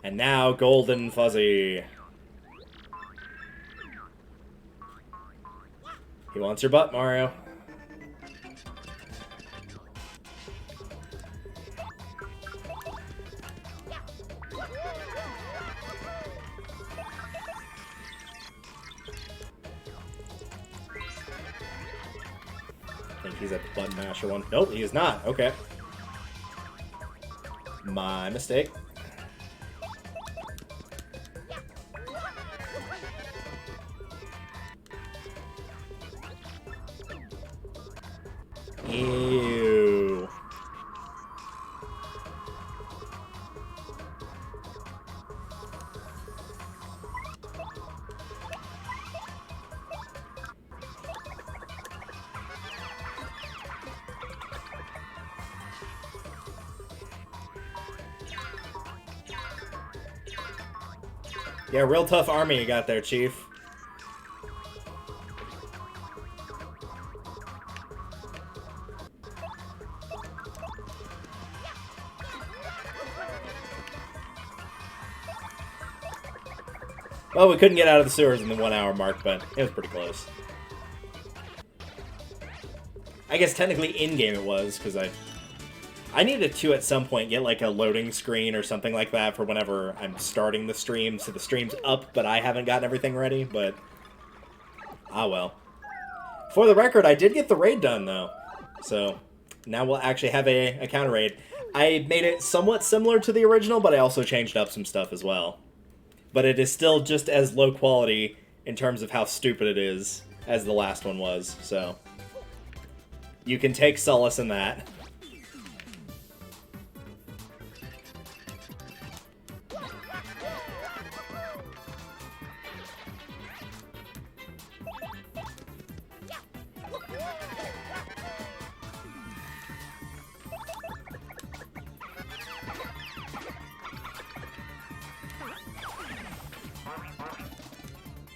And now Golden Fuzzy. He wants your butt, Mario. I think he's at the button masher one. Nope, he is not. Okay. My mistake. Ew. Yeah, real tough army you got there, Chief. Well, we couldn't get out of the sewers in the 1 hour mark, but it was pretty close. I guess technically in-game it was, because I needed to at some point get like a loading screen or something like that for whenever I'm starting the stream, so the stream's up, but I haven't gotten everything ready, but ah well. For the record, I did get the raid done, though, so now we'll actually have a counter raid. I made it somewhat similar to the original, but I also changed up some stuff as well. But it is still just as low quality in terms of how stupid it is as the last one was, so you can take solace in that.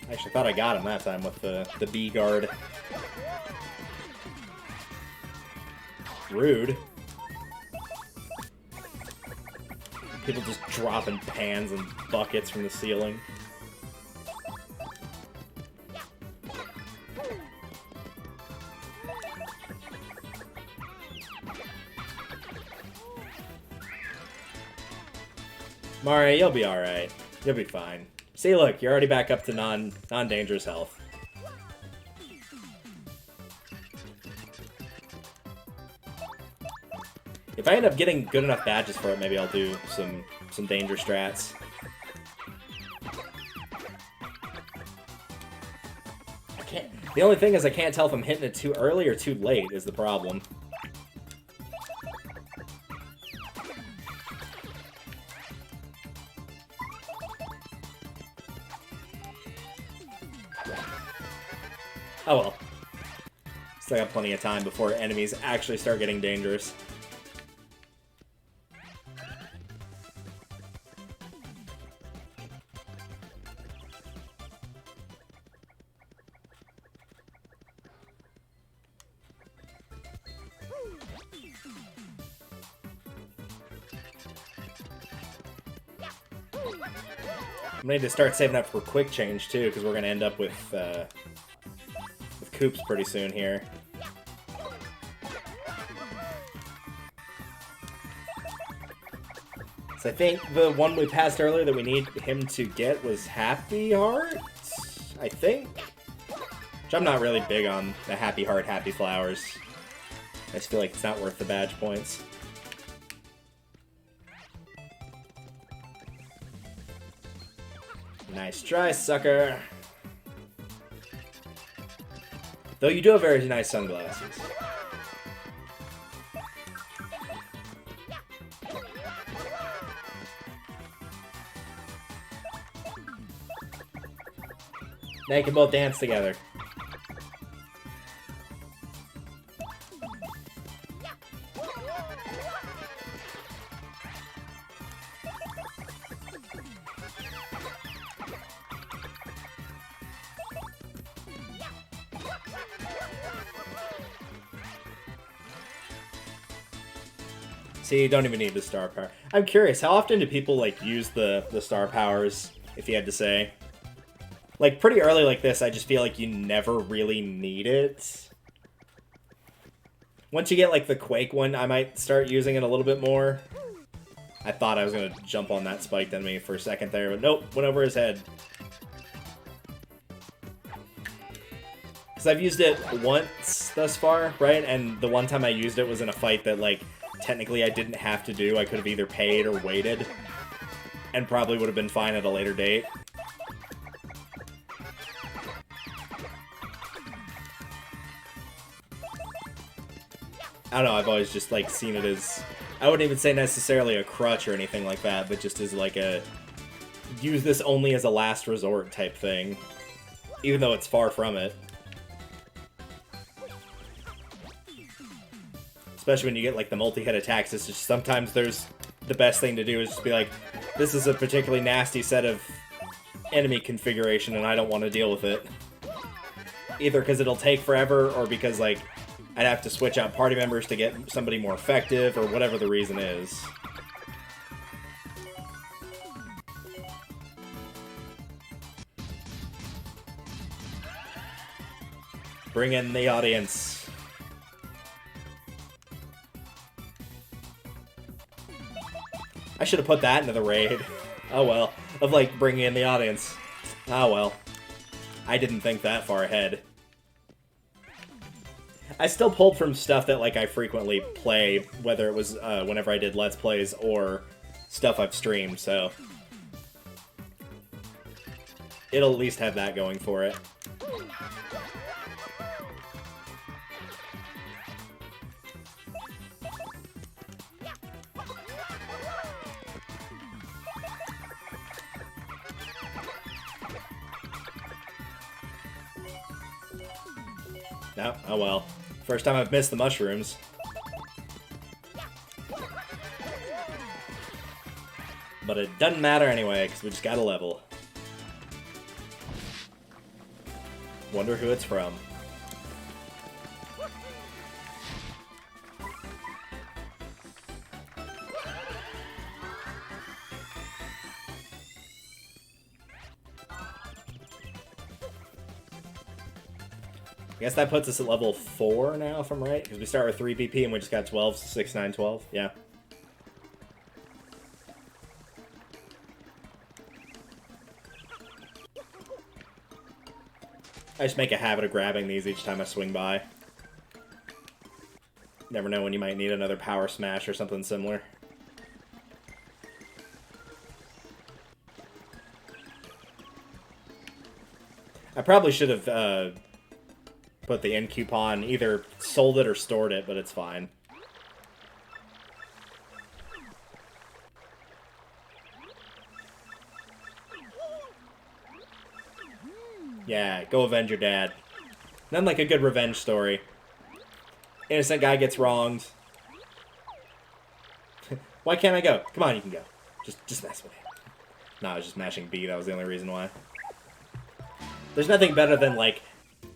I actually thought I got him that time with the B guard. Rude. People just dropping pans and buckets from the ceiling. Mario, you'll be alright. You'll be fine. See, look, you're already back up to non-dangerous health. If I end up getting good enough badges for it, maybe I'll do some danger strats. I can't. The only thing is I can't tell if I'm hitting it too early or too late is the problem. Oh well. Still got plenty of time before enemies actually start getting dangerous. I'm gonna need to start saving up for quick change too, because we're gonna end up with Coops pretty soon here. So I think the one we passed earlier that we need him to get was Happy Hearts, I think. Which I'm not really big on the Happy Heart, Happy Flowers. I just feel like it's not worth the badge points. Nice try, sucker. Though you do have very nice sunglasses. Now you can both dance together. See, you don't even need the star power. I'm curious, how often do people, like, use the star powers, if you had to say? Like, pretty early like this, I just feel like you never really need it. Once you get, like, the Quake one, I might start using it a little bit more. I thought I was going to jump on that spiked enemy for a second there, but nope, went over his head. Because I've used it once thus far, right? And the one time I used it was in a fight that, like, technically I didn't have to do. I could have either paid or waited. And probably would have been fine at a later date. I don't know, I've always just, like, seen it as... I wouldn't even say necessarily a crutch or anything like that, but just as, like, a... use this only as a last resort type thing. Even though it's far from it. Especially when you get, like, the multi-hit attacks, it's just sometimes there's... the best thing to do is just be like, this is a particularly nasty set of enemy configuration and I don't want to deal with it. Either because it'll take forever, or because, like, I'd have to switch out party members to get somebody more effective, or whatever the reason is. Bring in the audience. I should have put that into the raid. Oh well. Of, like, bringing in the audience. Oh well. I didn't think that far ahead. I still pulled from stuff that, like, I frequently play, whether it was whenever I did Let's Plays or stuff I've streamed, so... it'll at least have that going for it. No, oh well. First time I've missed the mushrooms. But it doesn't matter anyway, because we just got a level. Wonder who it's from. I guess that puts us at level 4 now, if I'm right. Because we start with 3 BP and we just got 12, so 6, 9, 12. Yeah. I just make a habit of grabbing these each time I swing by. Never know when you might need another power smash or something similar. I probably should have put the end coupon, either sold it or stored it, but it's fine. Yeah, go avenge your dad. Nothing like a good revenge story. Innocent guy gets wronged. Why can't I go? Come on, you can go. Just mess with it. No, I was just mashing B, that was the only reason why. There's nothing better than, like,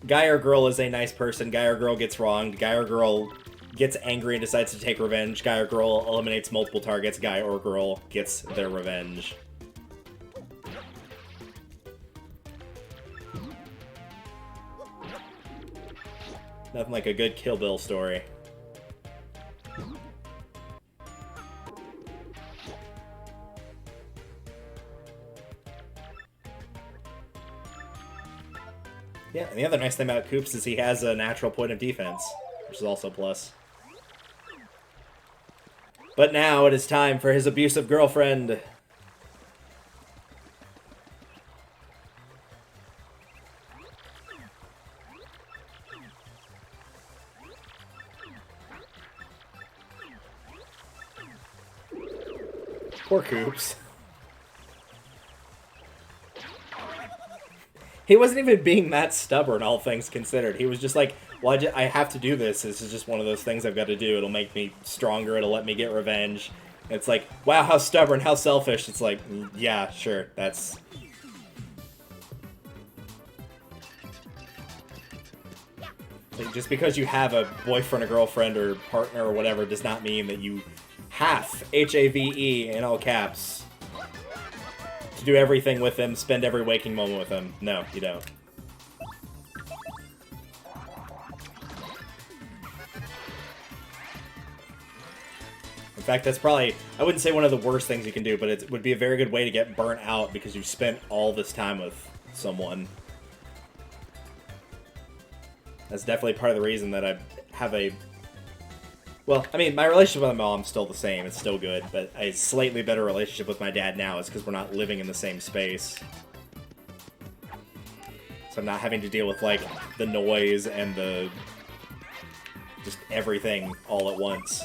guy or girl is a nice person, guy or girl gets wronged, guy or girl gets angry and decides to take revenge, guy or girl eliminates multiple targets, guy or girl gets their revenge. Nothing like a good Kill Bill story. Yeah, and the other nice thing about Koops is he has a natural point of defense, which is also a plus. But now it is time for his abusive girlfriend. Poor Koops. He wasn't even being that stubborn, all things considered. He was just like, well, I have to do this. This is just one of those things I've got to do. It'll make me stronger. It'll let me get revenge. And it's like, wow, how stubborn, how selfish. It's like, yeah, sure, that's... Like, just because you have a boyfriend or girlfriend or partner or whatever does not mean that you have, H-A-V-E, in all caps. To do everything with him, spend every waking moment with him. No, you don't. In fact, that's probably, I wouldn't say one of the worst things you can do, but it would be a very good way to get burnt out because you've spent all this time with someone. That's definitely part of the reason that I have a... Well, I mean, my relationship with my mom's still the same. It's still good, but a slightly better relationship with my dad now is because we're not living in the same space. So I'm not having to deal with, like, the noise and the... just everything all at once.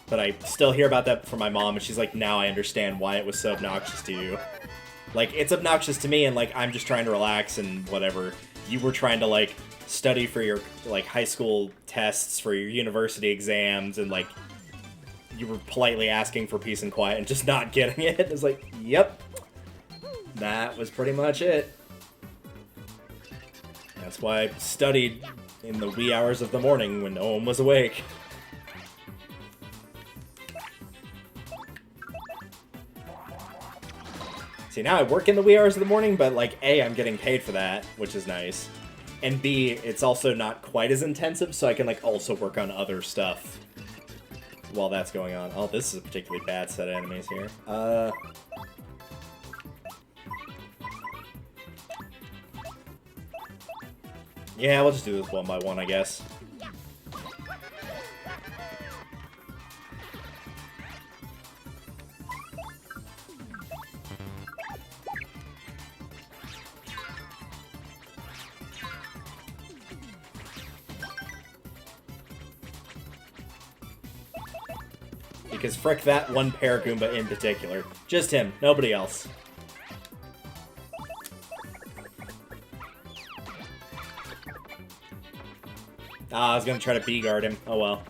But I still hear about that from my mom, and she's like, now I understand why it was so obnoxious to you. Like, it's obnoxious to me, and, like, I'm just trying to relax and whatever. You were trying to, like, study for your, like, high school tests, for your university exams, and, like, you were politely asking for peace and quiet and just not getting it. It's like, yep. That was pretty much it. That's why I studied in the wee hours of the morning when no one was awake. See, now I work in the wee hours of the morning, but, like, A, I'm getting paid for that, which is nice. And B, it's also not quite as intensive, so I can, like, also work on other stuff while that's going on. Oh, this is a particularly bad set of enemies here. Yeah, we'll just do this one by one, I guess. Because frick that one Paragoomba in particular. Just him, nobody else. Ah, I was gonna try to B-guard him. Oh well.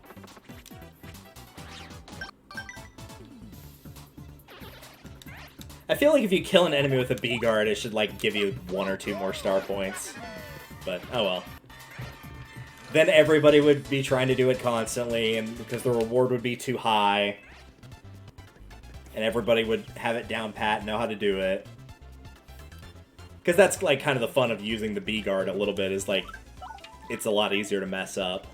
I feel like if you kill an enemy with a B-guard, it should, like, give you 1 or 2 more star points. But, oh well. Then everybody would be trying to do it constantly, and because the reward would be too high. And everybody would have it down pat, know how to do it. Because that's, like, kind of the fun of using the B-guard a little bit, is, like, it's a lot easier to mess up.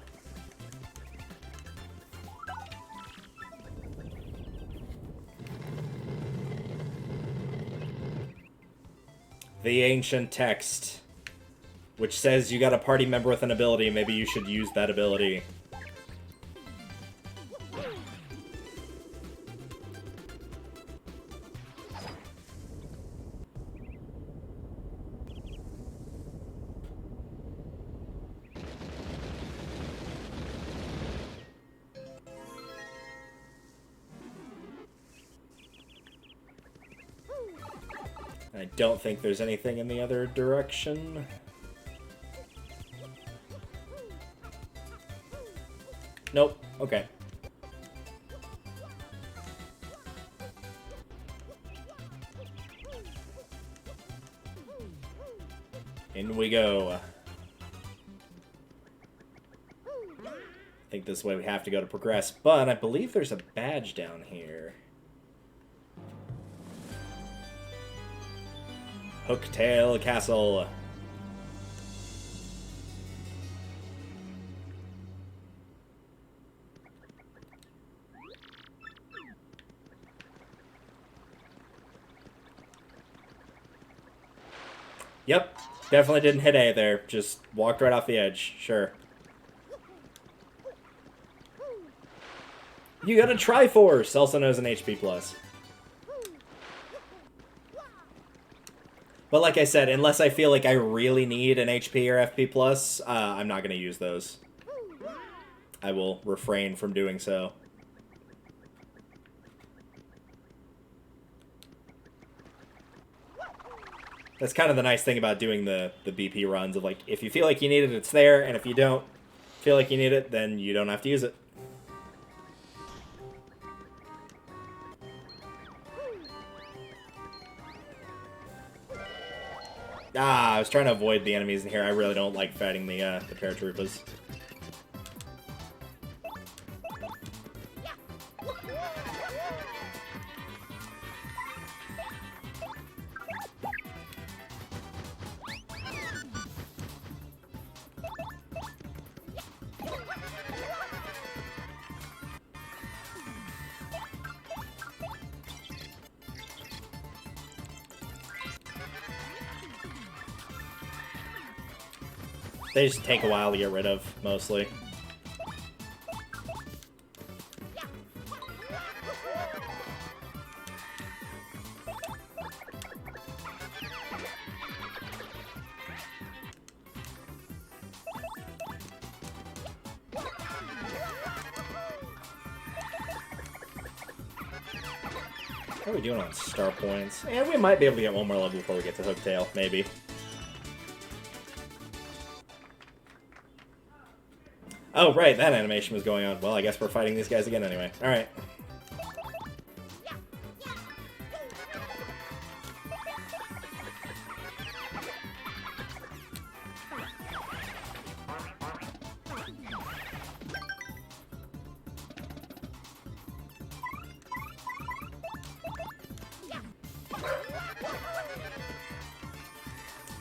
The ancient text, which says you got a party member with an ability, maybe you should use that ability. I don't think there's anything in the other direction. Nope. Okay. In we go. I think this way we have to go to progress, but I believe there's a badge down here. Hooktail Castle. Yep, definitely didn't hit A there. Just walked right off the edge. Sure. You got a Triforce, also known as an HP+. But like I said, unless I feel like I really need an HP or FP+, I'm not going to use those. I will refrain from doing so. That's kind of the nice thing about doing the BP runs, of like, if you feel like you need it, it's there, and if you don't feel like you need it, then you don't have to use it. Ah, I was trying to avoid the enemies in here. I really don't like fighting the paratroopers. They just take a while to get rid of, mostly. How are we doing on star points? Yeah, we might be able to get one more level before we get to Hooktail, maybe. Oh, right, that animation was going on. Well, I guess we're fighting these guys again anyway. Alright.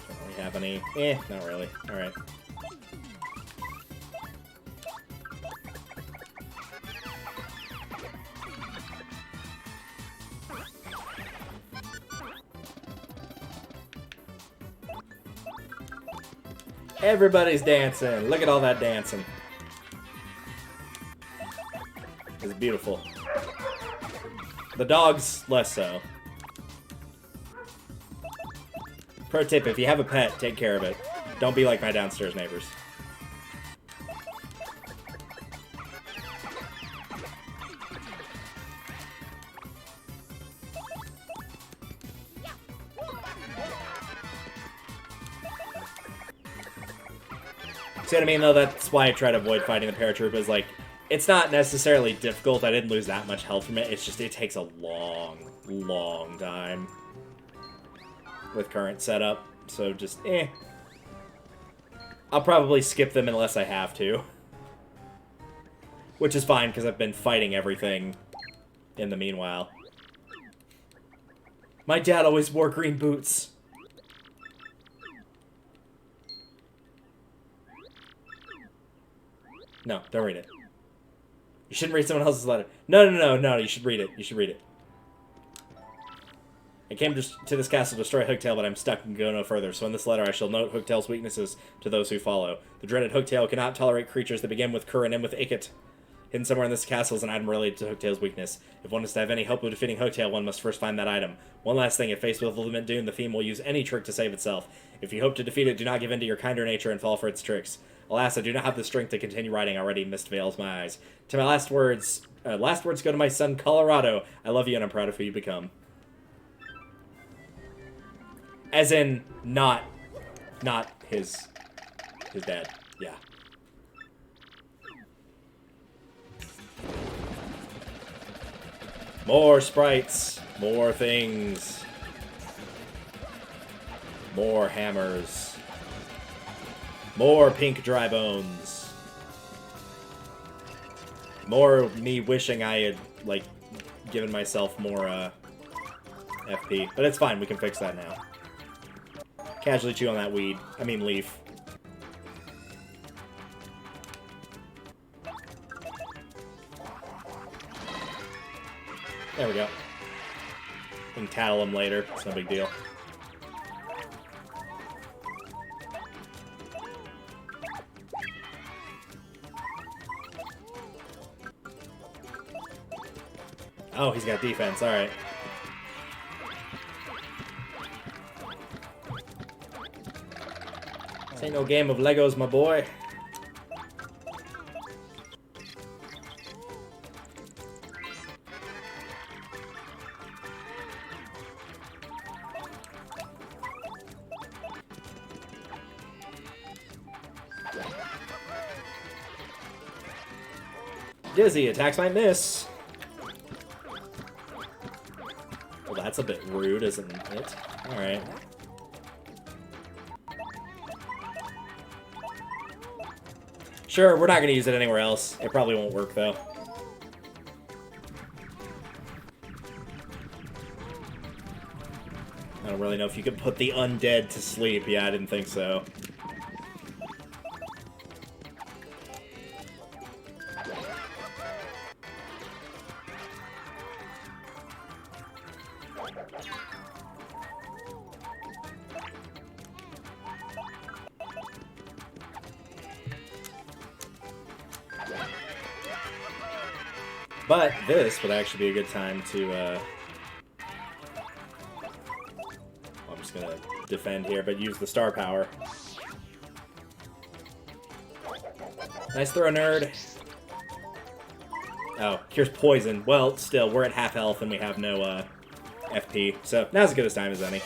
Don't really have any... not really. Alright. Everybody's dancing. Look at all that dancing. It's beautiful. The dogs, less so. Pro tip, if you have a pet, take care of it. Don't be like my downstairs neighbors. See what I mean, though? That's why I try to avoid fighting the paratroop, is like, it's not necessarily difficult. I didn't lose that much health from it. It's just, it takes a long, long time with current setup. So just, I'll probably skip them unless I have to. Which is fine, because I've been fighting everything in the meanwhile. My dad always wore green boots. No, don't read it. You shouldn't read someone else's letter. No, you should read it. You should read it. I came to this castle to destroy Hooktail, but I'm stuck and go no further. So in this letter I shall note Hooktail's weaknesses to those who follow. The dreaded Hooktail cannot tolerate creatures that begin with Cur and end with Ikit. Hidden somewhere in this castle is an item related to Hooktail's weakness. If one is to have any hope of defeating Hooktail, one must first find that item. One last thing, if faced with Limit Doom, the theme will use any trick to save itself. If you hope to defeat it, do not give in to your kinder nature and fall for its tricks. Alas, I do not have the strength to continue writing. Already mist veils my eyes. To my last words go to my son, Colorado. I love you and I'm proud of who you become. As in, not his dad. Yeah. More sprites. More things. More hammers. More pink dry bones. More of me wishing I had, like, given myself more, FP. But it's fine, we can fix that now. Casually chew on that weed. I mean leaf. There we go. We can tattle him later. It's no big deal. Oh, he's got defense. Alright. This ain't no game of Legos, my boy. Dizzy, attacks might miss. Well, that's a bit rude, isn't it? Alright. Sure, we're not going to use it anywhere else. It probably won't work, though. I don't really know if you could put the undead to sleep. Yeah, I didn't think so. But this would actually be a good time to, I'm just gonna defend here, but use the star power. Nice throw, nerd. Oh, here's poison. Well, still, we're at half health and we have no, FP, so now's as good a time as any.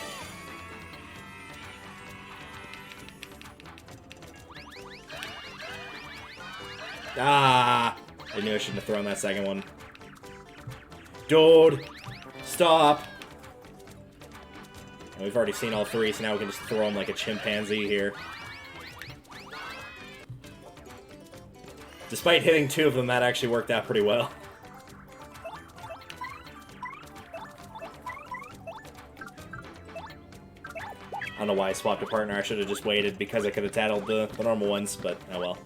Ah! I knew I shouldn't have thrown that second one. Dude! Stop! And we've already seen all three, so now we can just throw them like a chimpanzee here. Despite hitting two of them, that actually worked out pretty well. I don't know why I swapped a partner. I should have just waited because I could have tattled the normal ones, but oh well.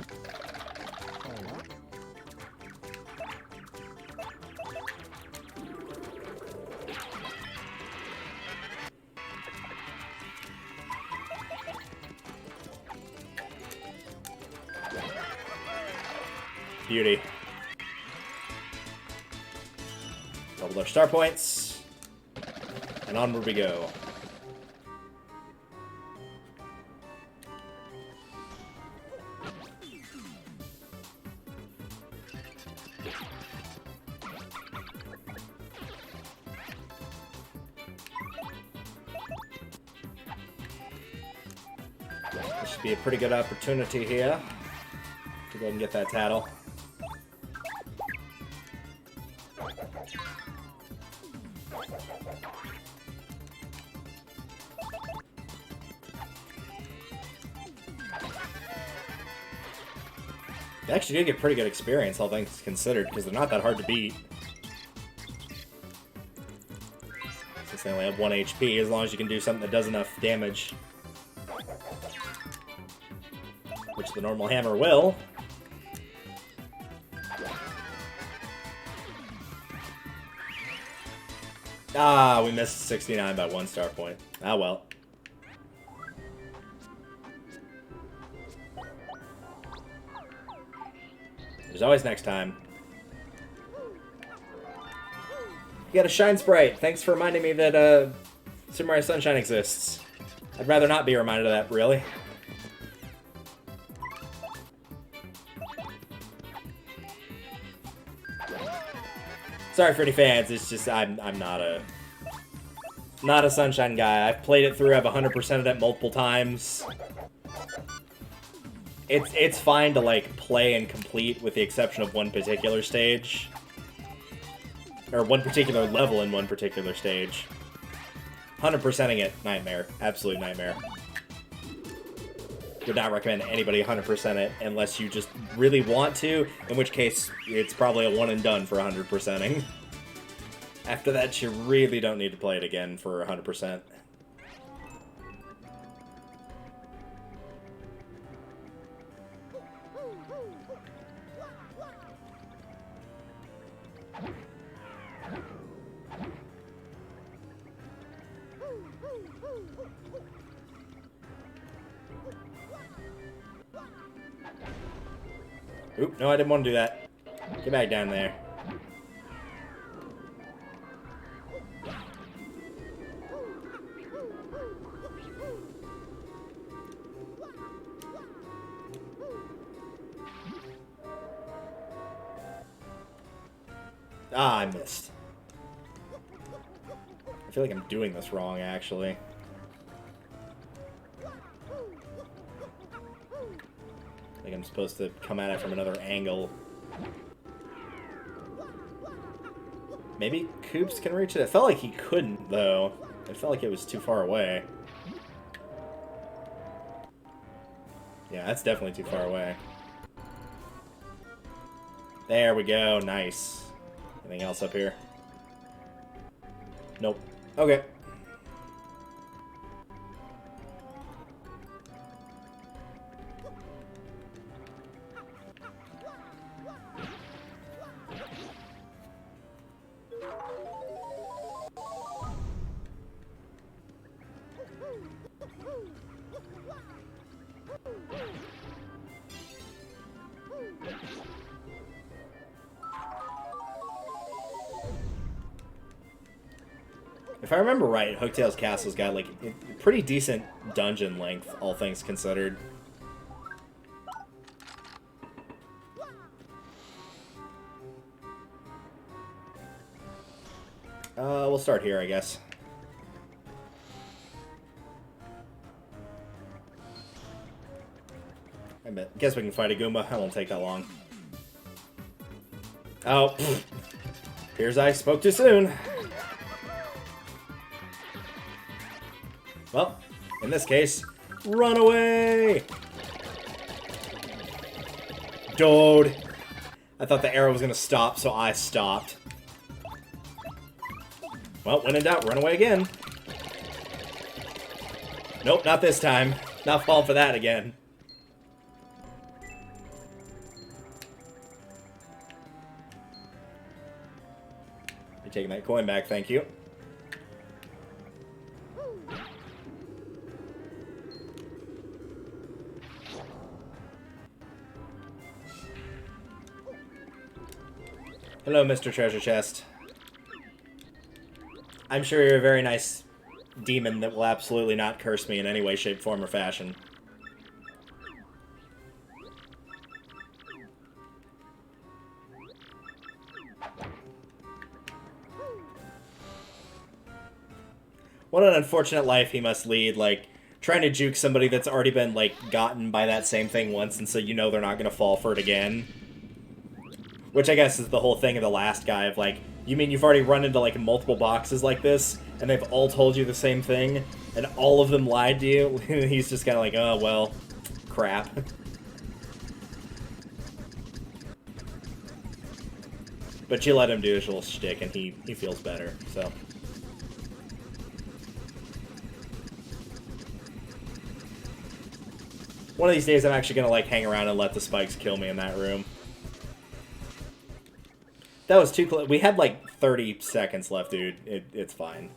Beauty. Double our star points. And onward we go. This should be a pretty good opportunity here to go ahead and get that tattle. They actually did get pretty good experience, all things considered, because they're not that hard to beat. Since they only have 1 HP, as long as you can do something that does enough damage. Which the normal hammer will. Ah, we missed 69 by 1 star point. Ah, well. There's always next time. You got a Shine Sprite. Thanks for reminding me that Super Mario Sunshine exists. I'd rather not be reminded of that, really. Sorry for any fans, it's just I'm not a Sunshine guy. I've played it through, I've 100%ed it multiple times. It's fine to like play and complete with the exception of one particular stage. Or one particular level in one particular stage. 100%ing it, nightmare. Absolute nightmare. Would not recommend anybody 100% it unless you just really want to, in which case it's probably a one and done for 100%ing. After that, you really don't need to play it again for 100%. Oop, no, I didn't want to do that. Get back down there. Ah, I missed. I feel like I'm doing this wrong, actually. Like I'm supposed to come at it from another angle. Maybe Koops can reach it? It felt like he couldn't, though. It felt like it was too far away. Yeah, that's definitely too far away. There we go. Nice. Anything else up here? Nope. Okay. If I remember right, Hooktail's Castle's got, like, a pretty decent dungeon length, all things considered. We'll start here, I guess. I guess we can fight a Goomba. That won't take that long. Oh, here's I spoke too soon. Well, in this case, run away! Dude! I thought the arrow was gonna stop, so I stopped. Well, when in doubt, run away again. Nope, not this time. Not falling for that again. You're taking that coin back, thank you. Hello, Mr. Treasure Chest. I'm sure you're a very nice demon that will absolutely not curse me in any way, shape, form, or fashion. What an unfortunate life he must lead, like, trying to juke somebody that's already been, like, gotten by that same thing once, and so you know they're not gonna fall for it again. Which I guess is the whole thing of the last guy, of like, you mean you've already run into like multiple boxes like this, and they've all told you the same thing, and all of them lied to you? He's just kind of like, oh, well, crap. But you let him do his little shtick, and he feels better, so. One of these days I'm actually gonna like hang around and let the spikes kill me in that room. That was too close. We had like 30 seconds left, dude. It's fine.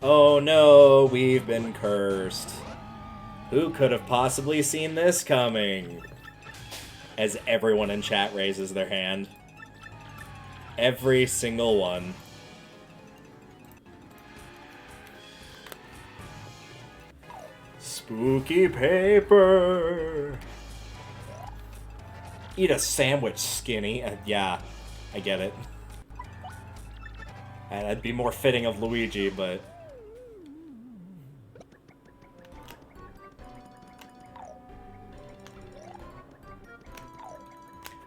Oh no, we've been cursed. Who could have possibly seen this coming? As everyone in chat raises their hand. Every single one. Spooky paper. Eat a sandwich, skinny. Yeah, I get it. And that'd be more fitting of Luigi, but...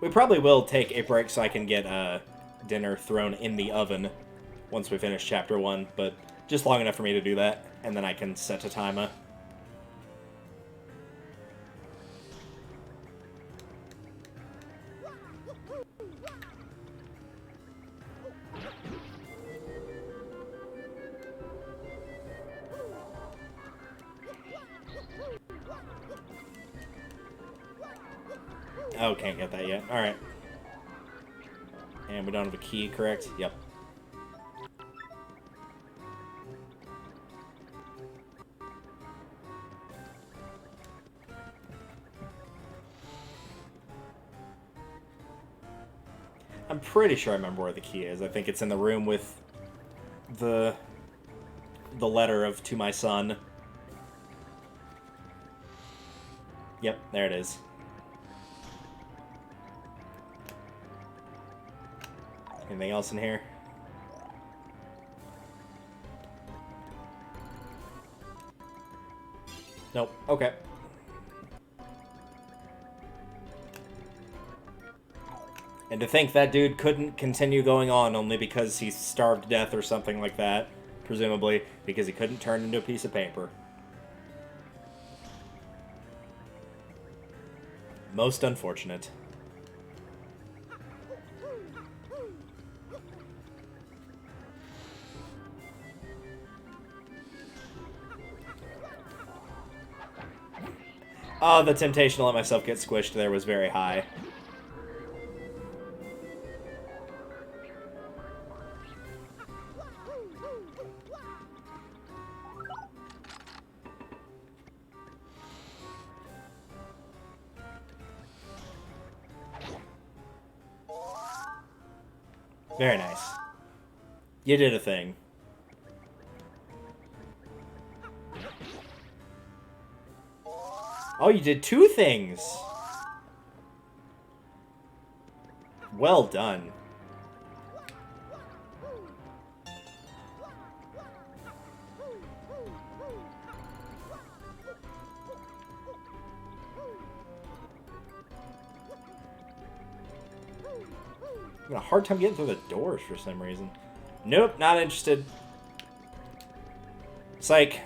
We probably will take a break so I can get dinner thrown in the oven once we finish Chapter 1, but just long enough for me to do that, and then I can set a timer. Oh, can't get that yet. Alright. And we don't have a key, correct? Yep. I'm pretty sure I remember where the key is. I think it's in the room with the letter of "To my son." Yep, there it is. Anything else in here? Nope. Okay. And to think that dude couldn't continue going on only because he starved to death or something like that, presumably, because he couldn't turn into a piece of paper. Most unfortunate. Oh, the temptation to let myself get squished there was very high. Very nice. You did a thing. Oh, you did 2 things! Well done. I'm having a hard time getting through the doors for some reason. Nope, not interested. Psych.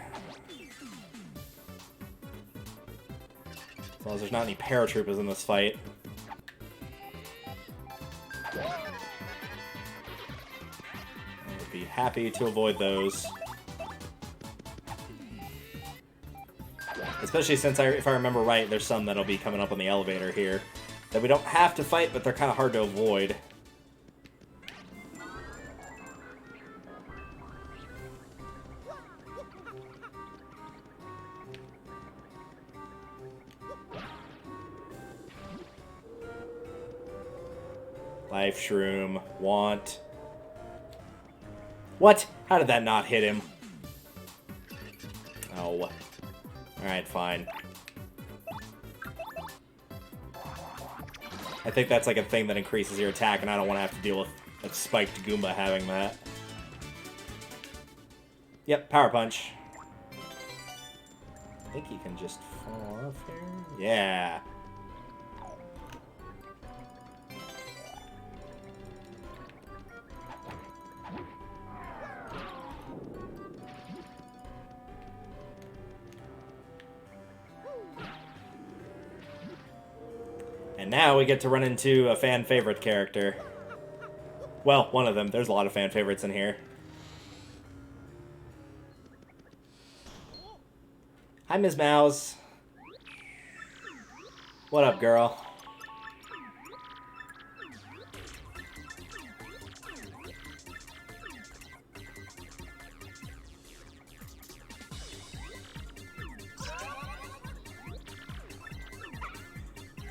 As long as there's not any paratroopers in this fight. I would be happy to avoid those. Especially since, if I remember right, there's some that'll be coming up on the elevator here that we don't have to fight, but they're kind of hard to avoid. Life shroom. Want. What? How did that not hit him? Oh. Alright, fine. I think that's like a thing that increases your attack, and I don't want to have to deal with a spiked Goomba having that. Yep, Power Punch. I think he can just fall off here. Yeah. And now we get to run into a fan favorite character. Well, one of them. There's a lot of fan favorites in here. Hi, Ms. Mouse. What up, girl?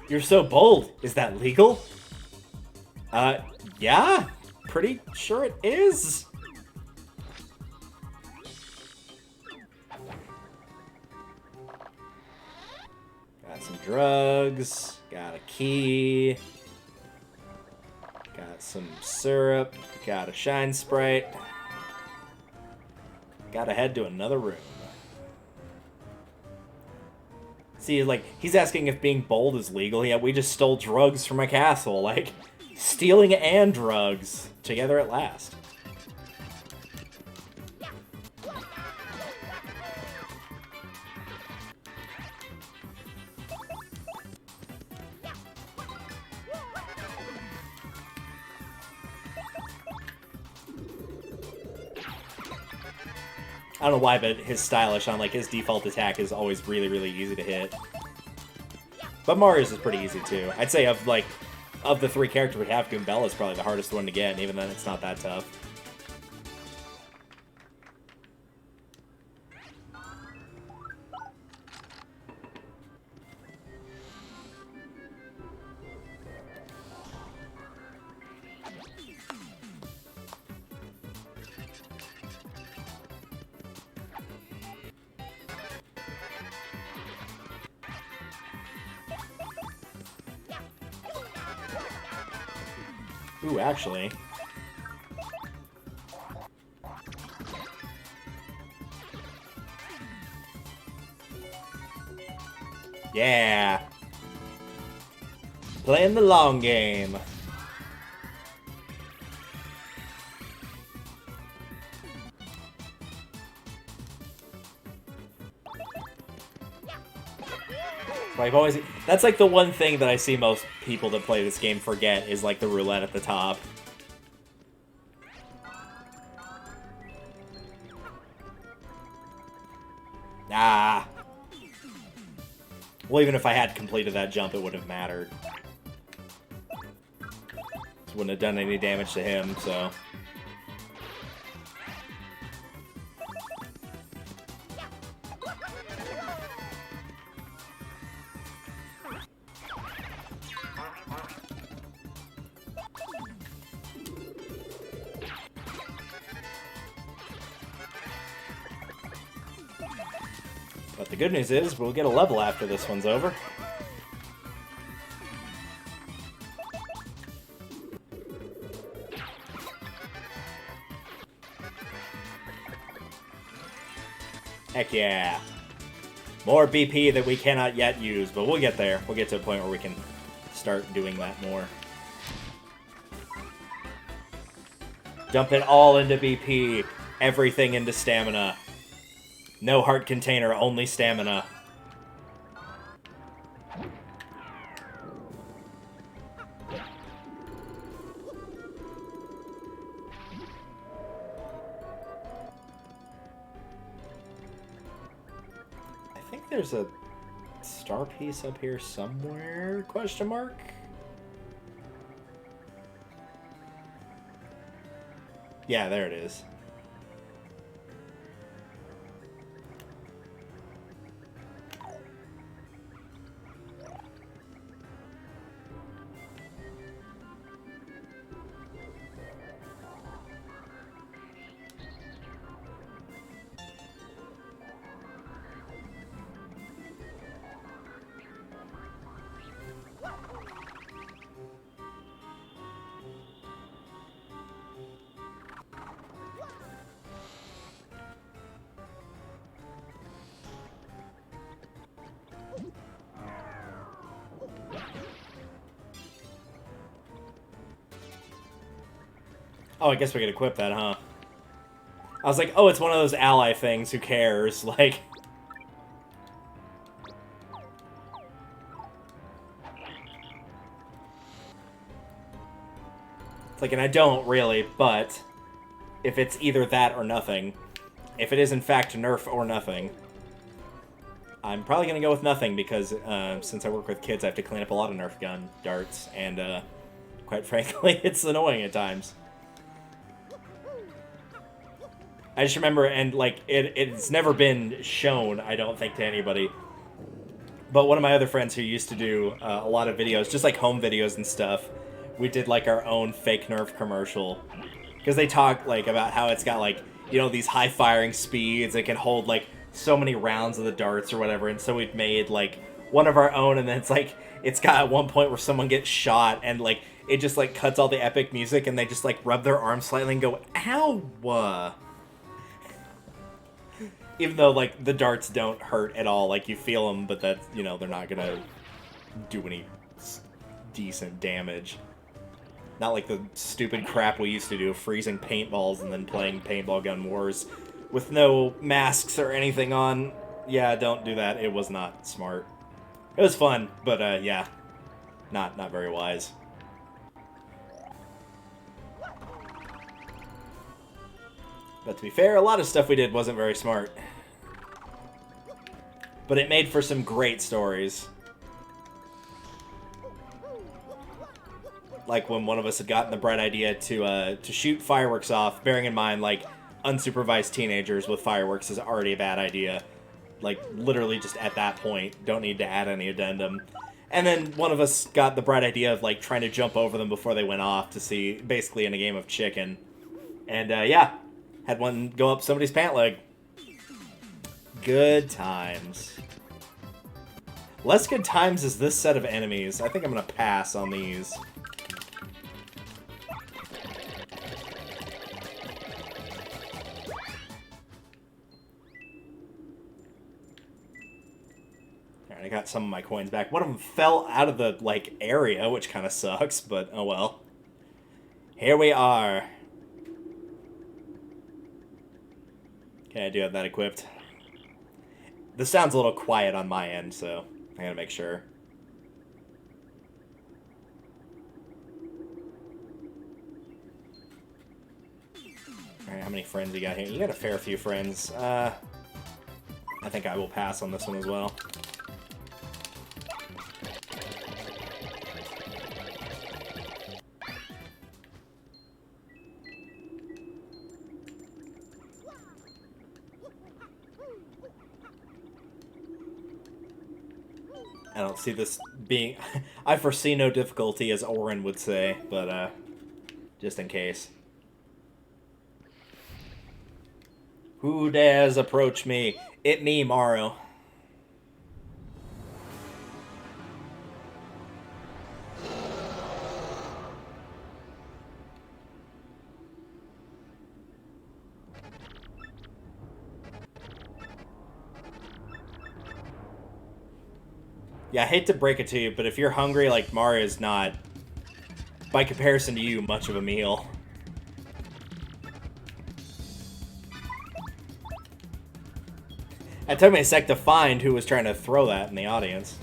You're so bold. Is that legal? Yeah. Pretty sure it is. Got some drugs. Got a key. Got some syrup. Got a shine sprite. Gotta head to another room. See, like, he's asking if being bold is legal, yet we just stole drugs from a castle. Like, stealing and drugs together at last. I don't know why, but his stylish on, like, his default attack is always really, really easy to hit. But Mario's is pretty easy, too. I'd say of the 3 characters we have, Goombella's probably the hardest one to get, and even then it's not that tough. Ooh, actually. Yeah. Playing the long game. I've always... That's like the one thing that I see most people that play this game forget is like the roulette at the top. Ah. Well, even if I had completed that jump, it wouldn't have mattered. It wouldn't have done any damage to him, so... But the good news is, we'll get a level after this one's over. Heck yeah. More BP that we cannot yet use, but we'll get there. We'll get to a point where we can start doing that more. Dump it all into BP. Everything into stamina. No heart container, only stamina. I think there's a star piece up here somewhere? Question mark? Yeah, there it is. Oh, I guess we could equip that, huh? I was like, oh, it's one of those ally things, who cares? Like... It's like, and I don't, really, but... If it's either that or nothing... If it is, in fact, nerf or nothing... I'm probably gonna go with nothing, because, since I work with kids, I have to clean up a lot of nerf gun darts, and, quite frankly, it's annoying at times. I just remember, and, like, it's never been shown, I don't think, to anybody. But one of my other friends who used to do a lot of videos, just, like, home videos and stuff, we did, like, our own fake Nerf commercial. Because they talk, like, about how it's got, like, you know, these high-firing speeds, it can hold, like, so many rounds of the darts or whatever, and so we'd made, like, one of our own, and then it's, like, it's got at one point where someone gets shot, and, like, it just, like, cuts all the epic music, and they just, like, rub their arm slightly and go, ow! Even though, like, the darts don't hurt at all, like, you feel them, but that's, you know, they're not gonna do any decent damage. Not like the stupid crap we used to do, freezing paintballs and then playing paintball gun wars with no masks or anything on. Yeah, don't do that. It was not smart. It was fun, but, yeah, not very wise. But to be fair, a lot of stuff we did wasn't very smart. But it made for some great stories. Like when one of us had gotten the bright idea to shoot fireworks off, bearing in mind, like, unsupervised teenagers with fireworks is already a bad idea. Like, literally just at that point, don't need to add any addendum. And then one of us got the bright idea of, like, trying to jump over them before they went off to see, basically in a game of chicken. And, yeah. Had one go up somebody's pant leg. Good times. Less good times is this set of enemies. I think I'm gonna pass on these. Alright, I got some of my coins back. One of them fell out of the, like, area, which kind of sucks, but oh well. Here we are. Okay, I do have that equipped. This sounds a little quiet on my end, so I gotta make sure. Alright, how many friends you got here? You got a fair few friends. I think I will pass on this one as well. I don't see this being... I foresee no difficulty, as Orin would say, but, just in case. Who dares approach me? It me, Morrow. Yeah, I hate to break it to you, but if you're hungry, like, Mario's not, by comparison to you, much of a meal. It took me a sec to find who was trying to throw that in the audience.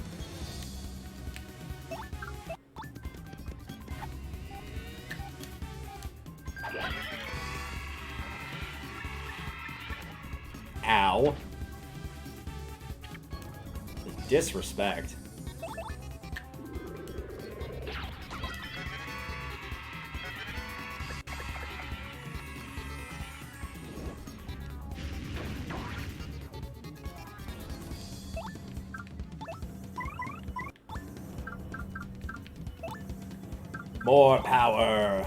Ow. The disrespect. More power.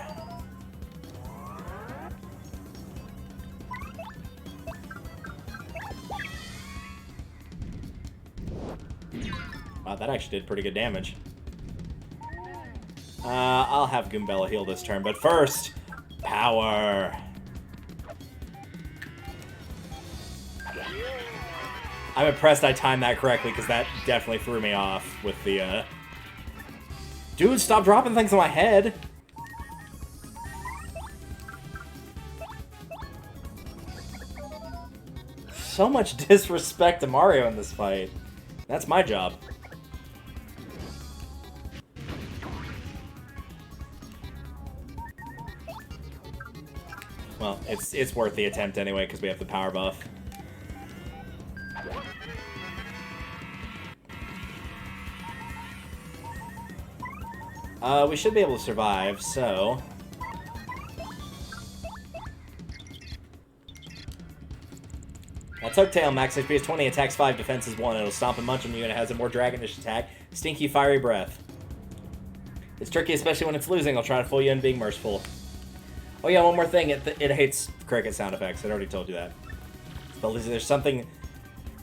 Wow, that actually did pretty good damage. I'll have Goombella heal this turn, but first, power. I'm impressed I timed that correctly, because that definitely threw me off with the, Dude, stop dropping things on my head! So much disrespect to Mario in this fight. That's my job. Well, it's worth the attempt anyway, because we have the power buff. We should be able to survive, so... Tugtail, max HP is 20, attacks 5, defense is 1. It'll stomp and munch on you, and it has a more dragonish attack. Stinky, fiery breath. It's tricky, especially when it's losing. I'll try to fool you into being merciful. Oh yeah, one more thing. It hates cricket sound effects. I already told you that. But there's something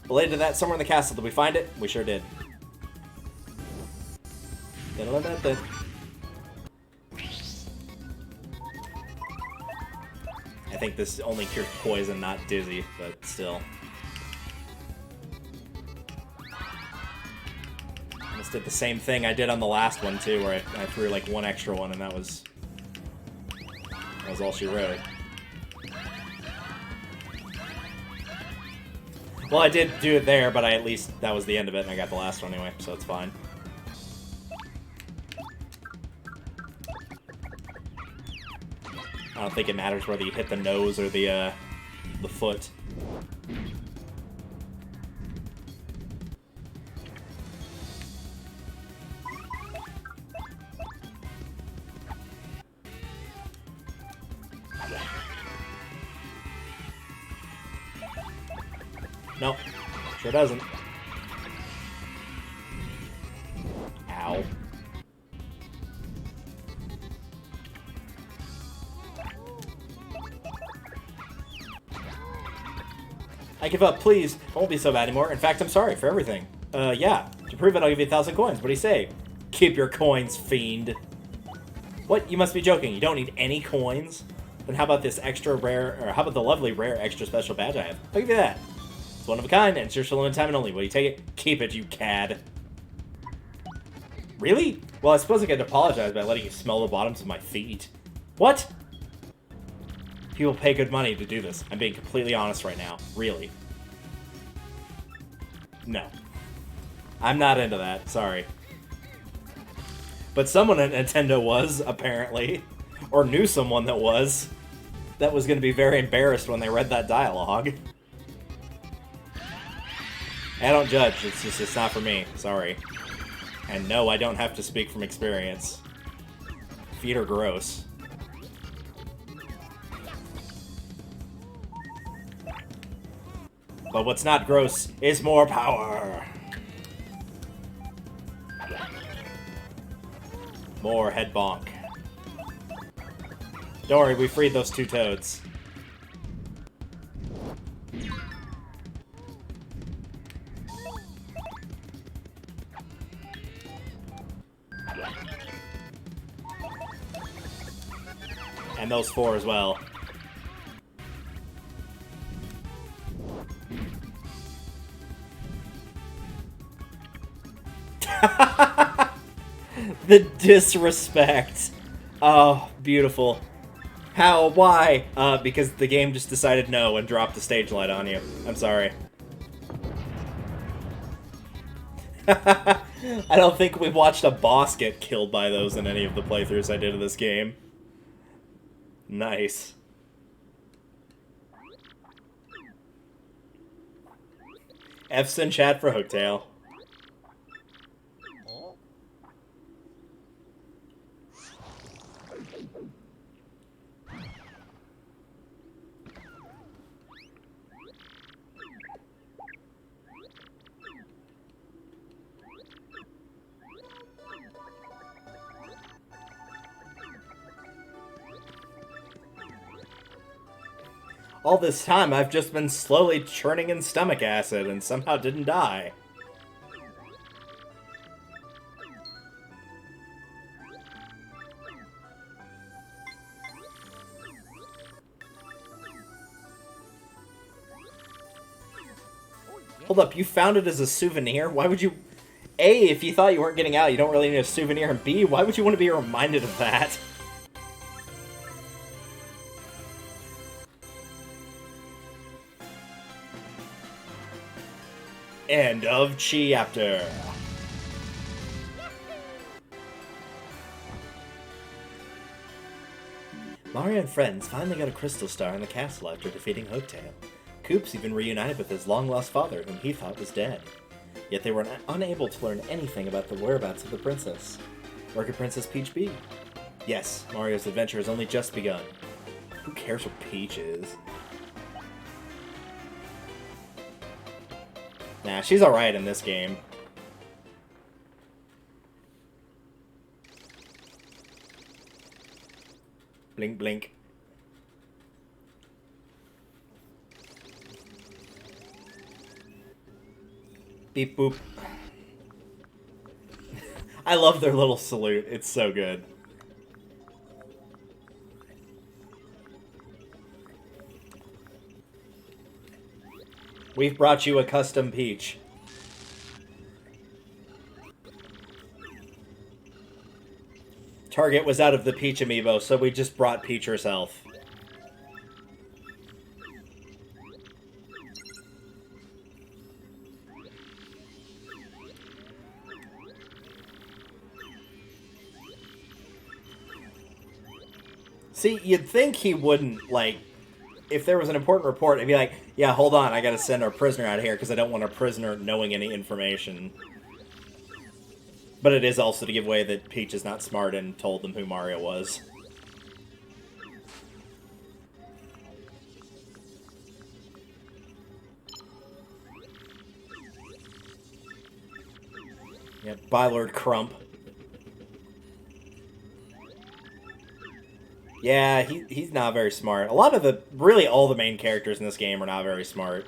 related to that somewhere in the castle. Did we find it? We sure did. I think this only cures poison, not dizzy, but still. Almost did the same thing I did on the last one, too, where I threw, like, one extra one, and that was all she wrote. Well, I did do it there, but at least that was the end of it, and I got the last one anyway, so it's fine. I don't think it matters whether you hit the nose or the foot. Nope, sure doesn't. Ow. I give up, please. I won't be so bad anymore. In fact, I'm sorry for everything. Yeah. To prove it, I'll give you 1,000 coins. What do you say? Keep your coins, fiend. What? You must be joking. You don't need any coins? Then how about this extra rare, or how about the lovely rare extra special badge I have? I'll give you that. It's one of a kind, and it's yours for limited time and only. Will you take it? Keep it, you cad. Really? Well, I suppose I could apologize by letting you smell the bottoms of my feet. What? People pay good money to do this. I'm being completely honest right now. Really. No. I'm not into that. Sorry. But someone at Nintendo was, apparently. Or knew someone that was. That was going to be very embarrassed when they read that dialogue. I don't judge. It's just, it's not for me. Sorry. And no, I don't have to speak from experience. Feet are gross. But what's not gross is more power. More head bonk. Don't worry, we freed those two toads. And those four as well. The disrespect. Oh, beautiful. How? Why? Because the game just decided no and dropped the stage light on you. I'm sorry. I don't think we've watched a boss get killed by those in any of the playthroughs I did of this game. Nice. F's in chat for Hooktail. All this time, I've just been slowly churning in stomach acid and somehow didn't die. Hold up, you found it as a souvenir? Why would you... A, if you thought you weren't getting out, you don't really need a souvenir, and B, why would you want to be reminded of that? End of chapter. Mario and friends finally got a crystal star in the castle after defeating Hooktail. Koops even reunited with his long-lost father, whom he thought was dead. Yet they were unable to learn anything about the whereabouts of the princess. Where could Princess Peach be? Yes, Mario's adventure has only just begun. Who cares what Peach is? Nah, she's alright in this game. Blink, blink. Beep, boop. I love their little salute. It's so good. We've brought you a custom Peach. Target was out of the Peach amiibo, so we just brought Peach herself. See, you'd think he wouldn't, like, if there was an important report, it'd be like, yeah, hold on, I gotta send our prisoner out of here because I don't want our prisoner knowing any information. But it is also to give away that Peach is not smart and told them who Mario was. Yeah, Bylord Crump. Yeah, he's not very smart. A lot of the... Really, all the main characters in this game are not very smart.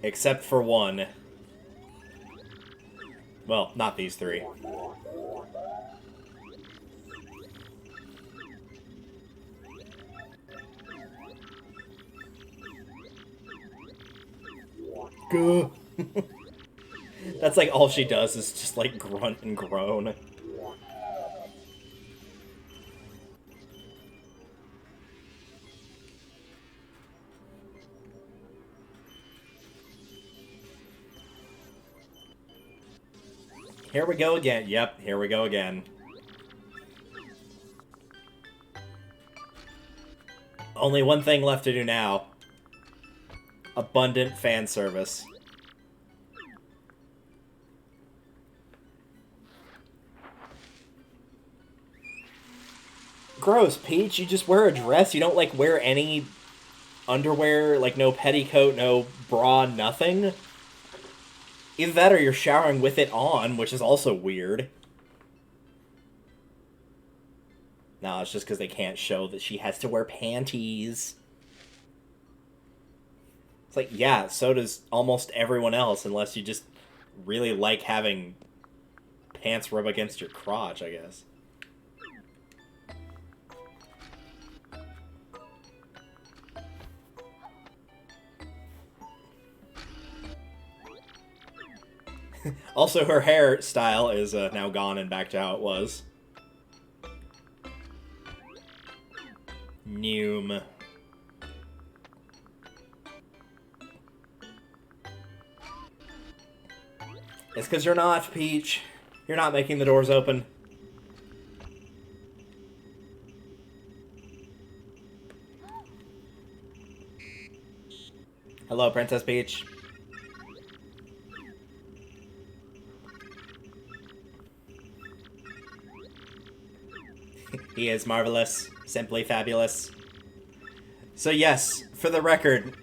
Except for one. Well, not these three. Gah. That's like all she does is just like grunt and groan. Here we go again. Yep, here we go again. Only one thing left to do now. Abundant fan service. Gross, Peach. You just wear a dress. You don't, like, wear any underwear, like, no petticoat, no bra, nothing. Either that or you're showering with it on, which is also weird. No, it's just because they can't show that she has to wear panties. It's like, yeah, so does almost everyone else, unless you just really like having pants rub against your crotch, I guess. Also, her hairstyle is now gone and back to how it was. Noom. It's because you're not, Peach. You're not making the doors open. Hello, Princess Peach. He is marvelous. Simply fabulous. So yes, for the record,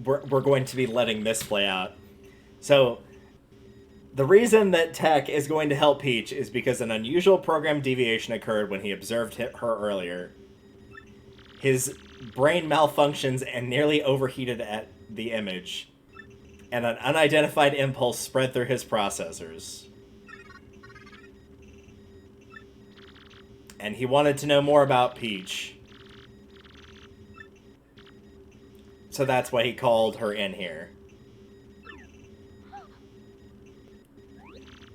we're going to be letting this play out. So, the reason that Tech is going to help Peach is because an unusual program deviation occurred when he observed her earlier. His brain malfunctions and nearly overheated at the image, and an unidentified impulse spread through his processors. And he wanted to know more about Peach. So that's why he called her in here.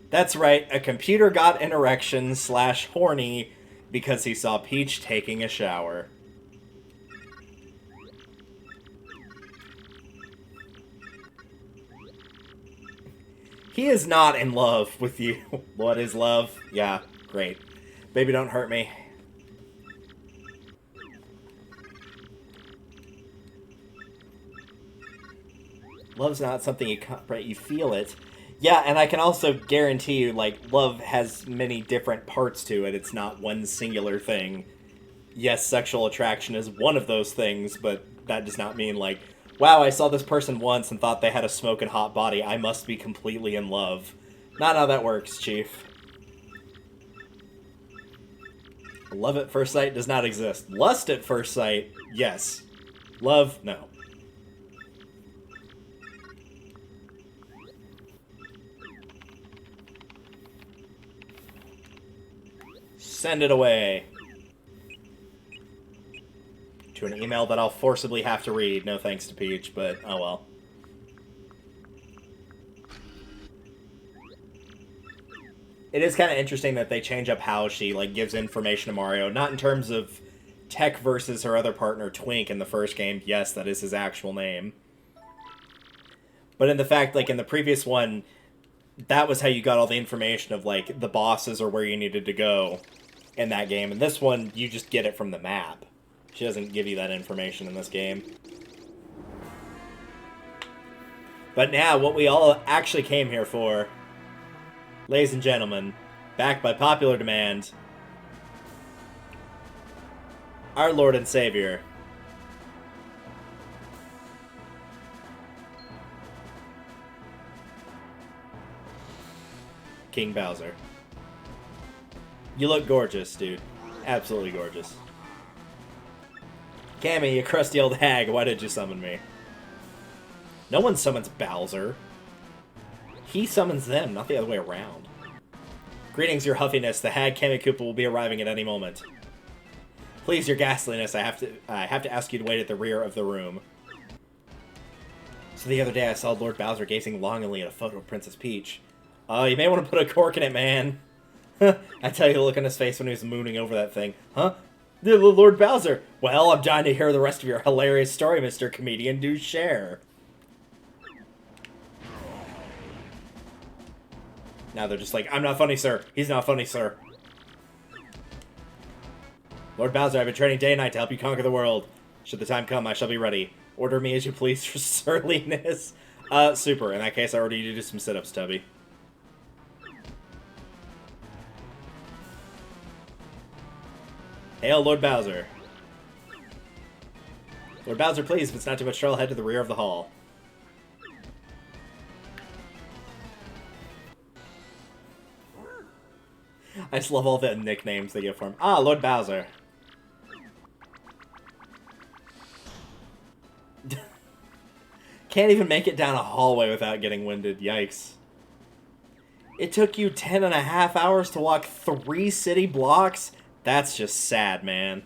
That's right, a computer got an erection / horny because he saw Peach taking a shower. He is not in love with you. What is love? Yeah, great. Baby, don't hurt me. Love's not something you feel it. Yeah, and I can also guarantee you, like, love has many different parts to it. It's not one singular thing. Yes, sexual attraction is one of those things, but that does not mean, like, wow, I saw this person once and thought they had a smoking hot body. I must be completely in love. Not how that works, Chief. Love at first sight does not exist. Lust at first sight, yes. Love, no. Send it away. To an email that I'll forcibly have to read. No thanks to Peach, but oh well. It is kind of interesting that they change up how she, like, gives information to Mario. Not in terms of Tech versus her other partner, Twink, in the first game. Yes, that is his actual name. But in the fact, like, in the previous one, that was how you got all the information of, like, the bosses or where you needed to go in that game. In this one, you just get it from the map. She doesn't give you that information in this game. But now, what we all actually came here for, ladies and gentlemen, backed by popular demand, our Lord and Savior, King Bowser. You look gorgeous, dude. Absolutely gorgeous. Cammy, you crusty old hag, why did you summon me? No one summons Bowser. He summons them, not the other way around. Greetings, your huffiness. The hag Gamecube will be arriving at any moment. Please, your ghastliness, I have to ask you to wait at the rear of the room. So the other day I saw Lord Bowser gazing longingly at a photo of Princess Peach. You may want to put a cork in it, man. I tell you the look on his face when he was mooning over that thing. Huh? The Lord Bowser. Well, I'm dying to hear the rest of your hilarious story, Mr. Comedian. Do share. Now they're just like, I'm not funny, sir. He's not funny, sir. Lord Bowser, I've been training day and night to help you conquer the world. Should the time come, I shall be ready. Order me as you please for surliness. Super. In that case, I order you to do some sit-ups, Tubby. Hail, Lord Bowser. Lord Bowser, please, if it's not too much trouble, head to the rear of the hall. I just love all the nicknames they give for him. Ah, Lord Bowser. Can't even make it down a hallway without getting winded. Yikes. It took you 10.5 hours to walk 3 city blocks? That's just sad, man.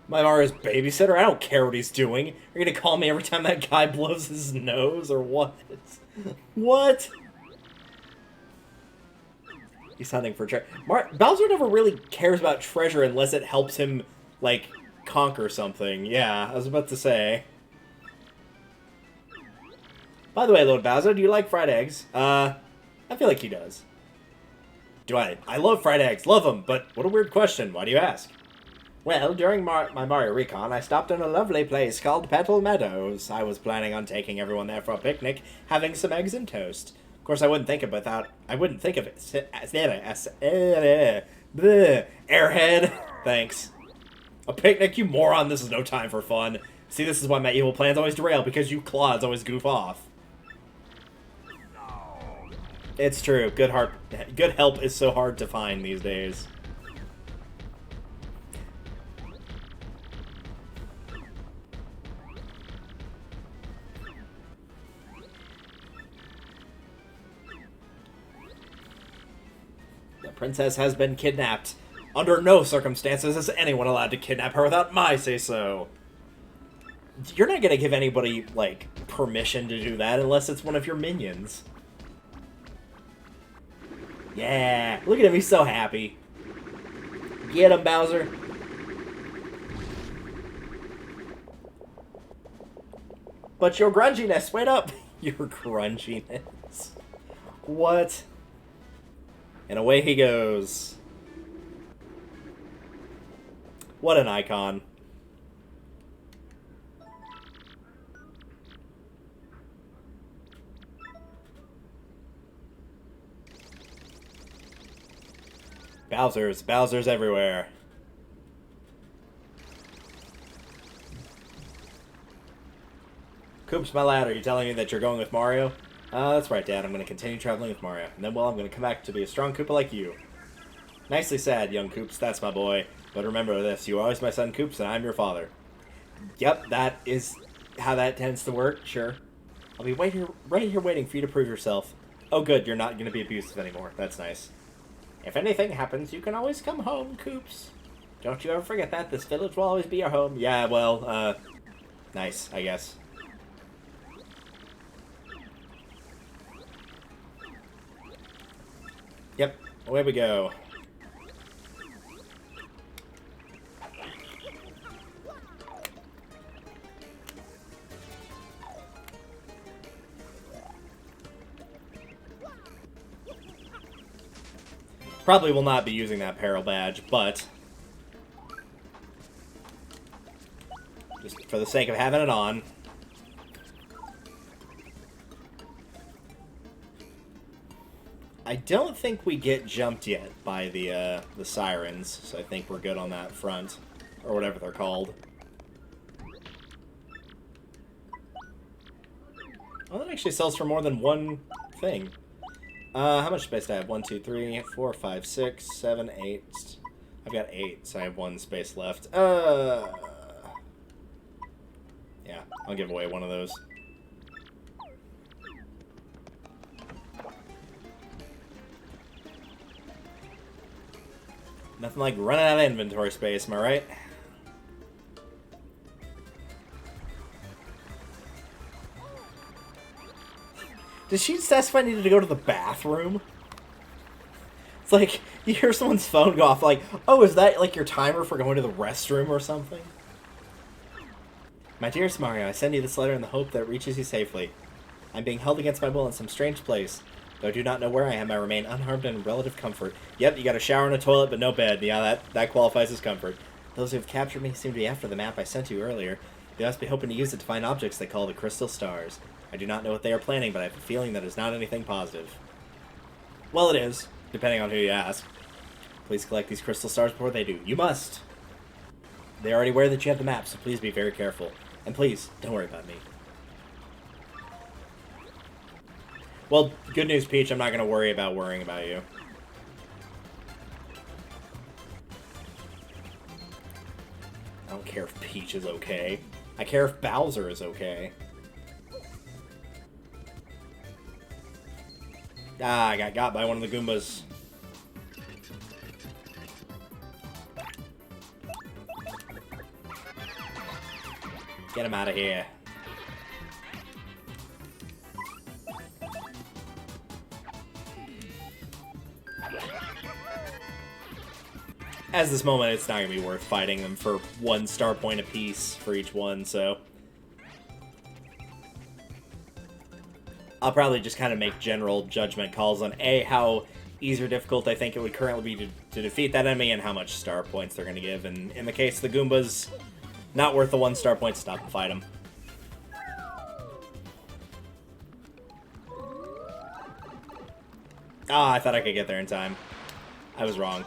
My Mario's babysitter? I don't care what he's doing. You're gonna call me every time that guy blows his nose, or what? What? He's hunting for treasure. Bowser never really cares about treasure unless it helps him, like, conquer something. Yeah, I was about to say. By the way, Lord Bowser, do you like fried eggs? I feel like he does. Do I? I love fried eggs. Love them, but what a weird question. Why do you ask? Well, during my Mario Recon, I stopped in a lovely place called Petal Meadows. I was planning on taking everyone there for a picnic, having some eggs and toast. Of course, I wouldn't think of it. Airhead. Thanks. A picnic, you moron. This is no time for fun. See, this is why my evil plans always derail, because you clods always goof off. It's true. Good help is so hard to find these days. The princess has been kidnapped. Under no circumstances is anyone allowed to kidnap her without my say-so. You're not gonna give anybody, like, permission to do that unless it's one of your minions. Yeah, look at him, he's so happy. Get him, Bowser. But your grunginess, wait up. Your grunginess. What? And away he goes. What an icon. Bowser's everywhere. Koops, my lad, are you telling me that you're going with Mario? That's right, Dad. I'm going to continue traveling with Mario. And then, well, I'm going to come back to be a strong Koopa like you. Nicely said, young Koops. That's my boy. But remember this. You are always my son, Koops, and I'm your father. Yep, that is how that tends to work. Sure. I'll be right here waiting for you to prove yourself. Oh, good. You're not going to be abusive anymore. That's nice. If anything happens, you can always come home, Koops. Don't you ever forget that. This village will always be your home. Yeah, well, nice, I guess. Yep, away we go. Probably will not be using that peril badge, but just for the sake of having it on. I don't think we get jumped yet by the sirens, so I think we're good on that front, or whatever they're called. Oh, that actually sells for more than one thing. How much space do I have? 1, 2, 3, 4, 5, 6, 7, 8. I've got 8, so I have 1 space left. Yeah, I'll give away one of those. Nothing like running out of inventory space, am I right? Did she specify I needed to go to the bathroom? It's like, you hear someone's phone go off, like, oh, is that like your timer for going to the restroom or something? My dearest Mario, I send you this letter in the hope that it reaches you safely. I'm being held against my will in some strange place. Though I do not know where I am, I remain unharmed and in relative comfort. Yep, you got a shower and a toilet, but no bed. Yeah, that qualifies as comfort. Those who have captured me seem to be after the map I sent you earlier. They must be hoping to use it to find objects they call the Crystal Stars. I do not know what they are planning, but I have a feeling that it's not anything positive. Well, it is, depending on who you ask. Please collect these Crystal Stars before they do. You must! They are already aware that you have the map, so please be very careful. And please, don't worry about me. Well, good news, Peach, I'm not going to worry about worrying about you. I don't care if Peach is okay. I care if Bowser is okay. Ah, I got by one of the Goombas. Get him out of here. As this moment, it's not going to be worth fighting them for 1 star point apiece for each one, so... I'll probably just kind of make general judgment calls on A, how easy or difficult I think it would currently be to defeat that enemy, and how much star points they're going to give. And in the case of the Goombas, not worth the 1 star point, stop and fight them. Ah, I thought I could get there in time. I was wrong.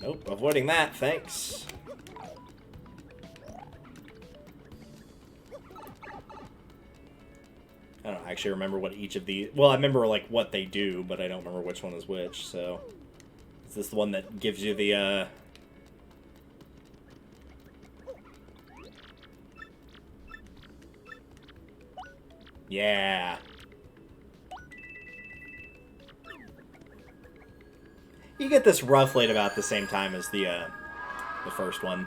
Nope, avoiding that, thanks. I don't actually remember what each of the... Well, I remember, like, what they do, but I don't remember which one is which, so... Is this the one that gives you the, Yeah. You get this roughly at about the same time as the first one.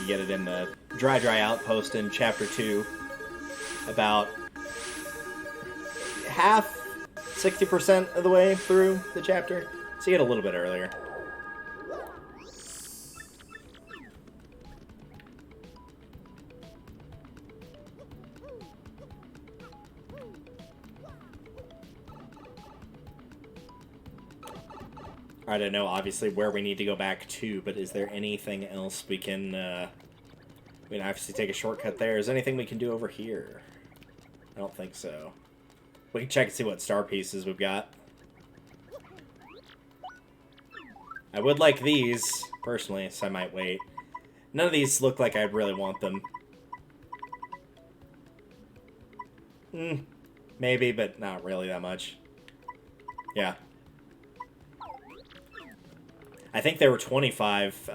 You get it in the Dry Outpost in Chapter 2. About half, 60% of the way through the chapter. So you get a little bit earlier. I don't know, obviously, where we need to go back to, but is there anything else we can, we can obviously take a shortcut there. Is there anything we can do over here? I don't think so. We can check and see what star pieces we've got. I would like these, personally, so I might wait. None of these look like I'd really want them. Maybe, but not really that much. Yeah. I think there were 25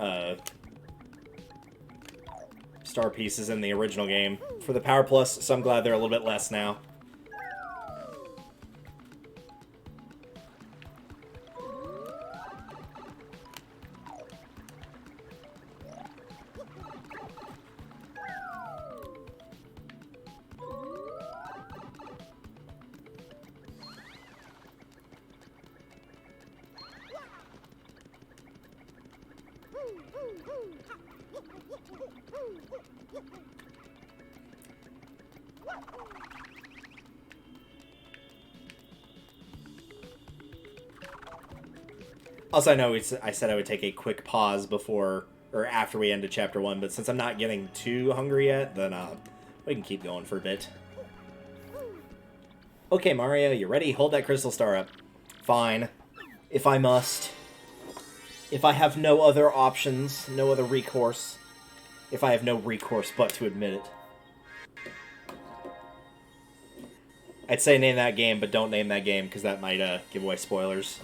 star pieces in the original game for the Power Plus, so I'm glad they're a little bit less now. Also, I know I said I would take a quick pause before or after we ended Chapter 1, but since I'm not getting too hungry yet, then we can keep going for a bit. Okay, Mario, you ready? Hold that crystal star up. Fine. If I must. If I have no other options, no other recourse. If I have no recourse but to admit it. I'd say name that game, but don't name that game, because that might give away spoilers.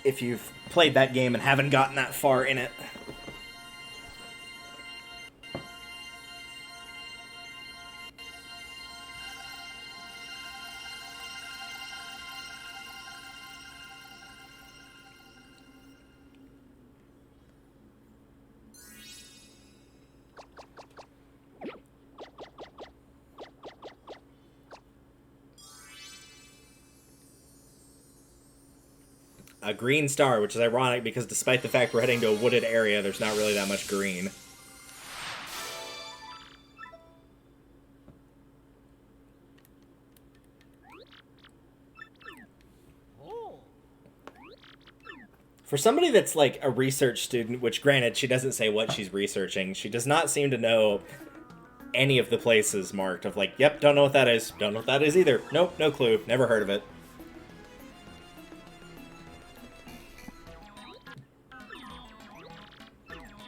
If you've played that game and haven't gotten that far in it. A green star, which is ironic because despite the fact we're heading to a wooded area, there's not really that much green. For somebody that's like a research student, which granted, she doesn't say what she's researching, she does not seem to know any of the places marked of like, yep, don't know what that is. Don't know what that is either. Nope, no clue. Never heard of it.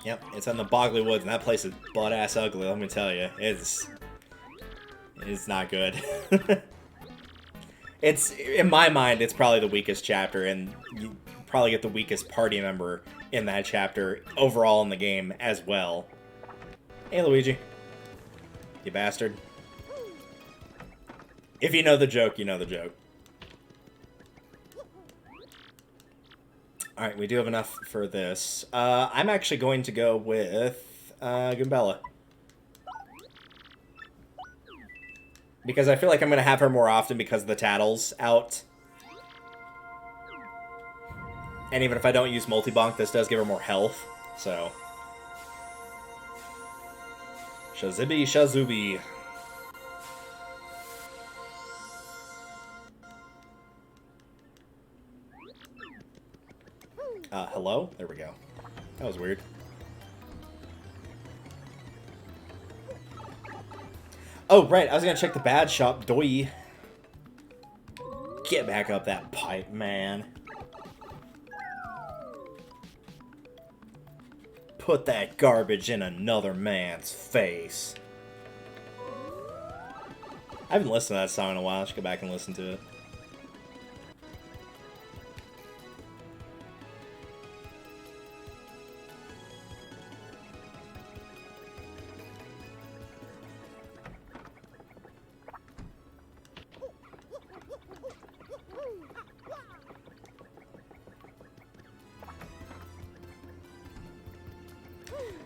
Yep, it's in the Bogley Woods, and that place is butt-ass ugly, let me tell you. It's not good. It's, in my mind, it's probably the weakest chapter, and you probably get the weakest party member in that chapter overall in the game as well. Hey, Luigi. You bastard. If you know the joke, you know the joke. Alright, we do have enough for this. I'm actually going to go with Goombella. Because I feel like I'm going to have her more often because the Tattle's out. And even if I don't use multi-bonk, this does give her more health. So. Shazibby Shazubi. Hello? There we go. That was weird. Oh, right. I was going to check the bad shop. Doi. Get back up that pipe, man. Put that garbage in another man's face. I haven't listened to that song in a while. I should go back and listen to it.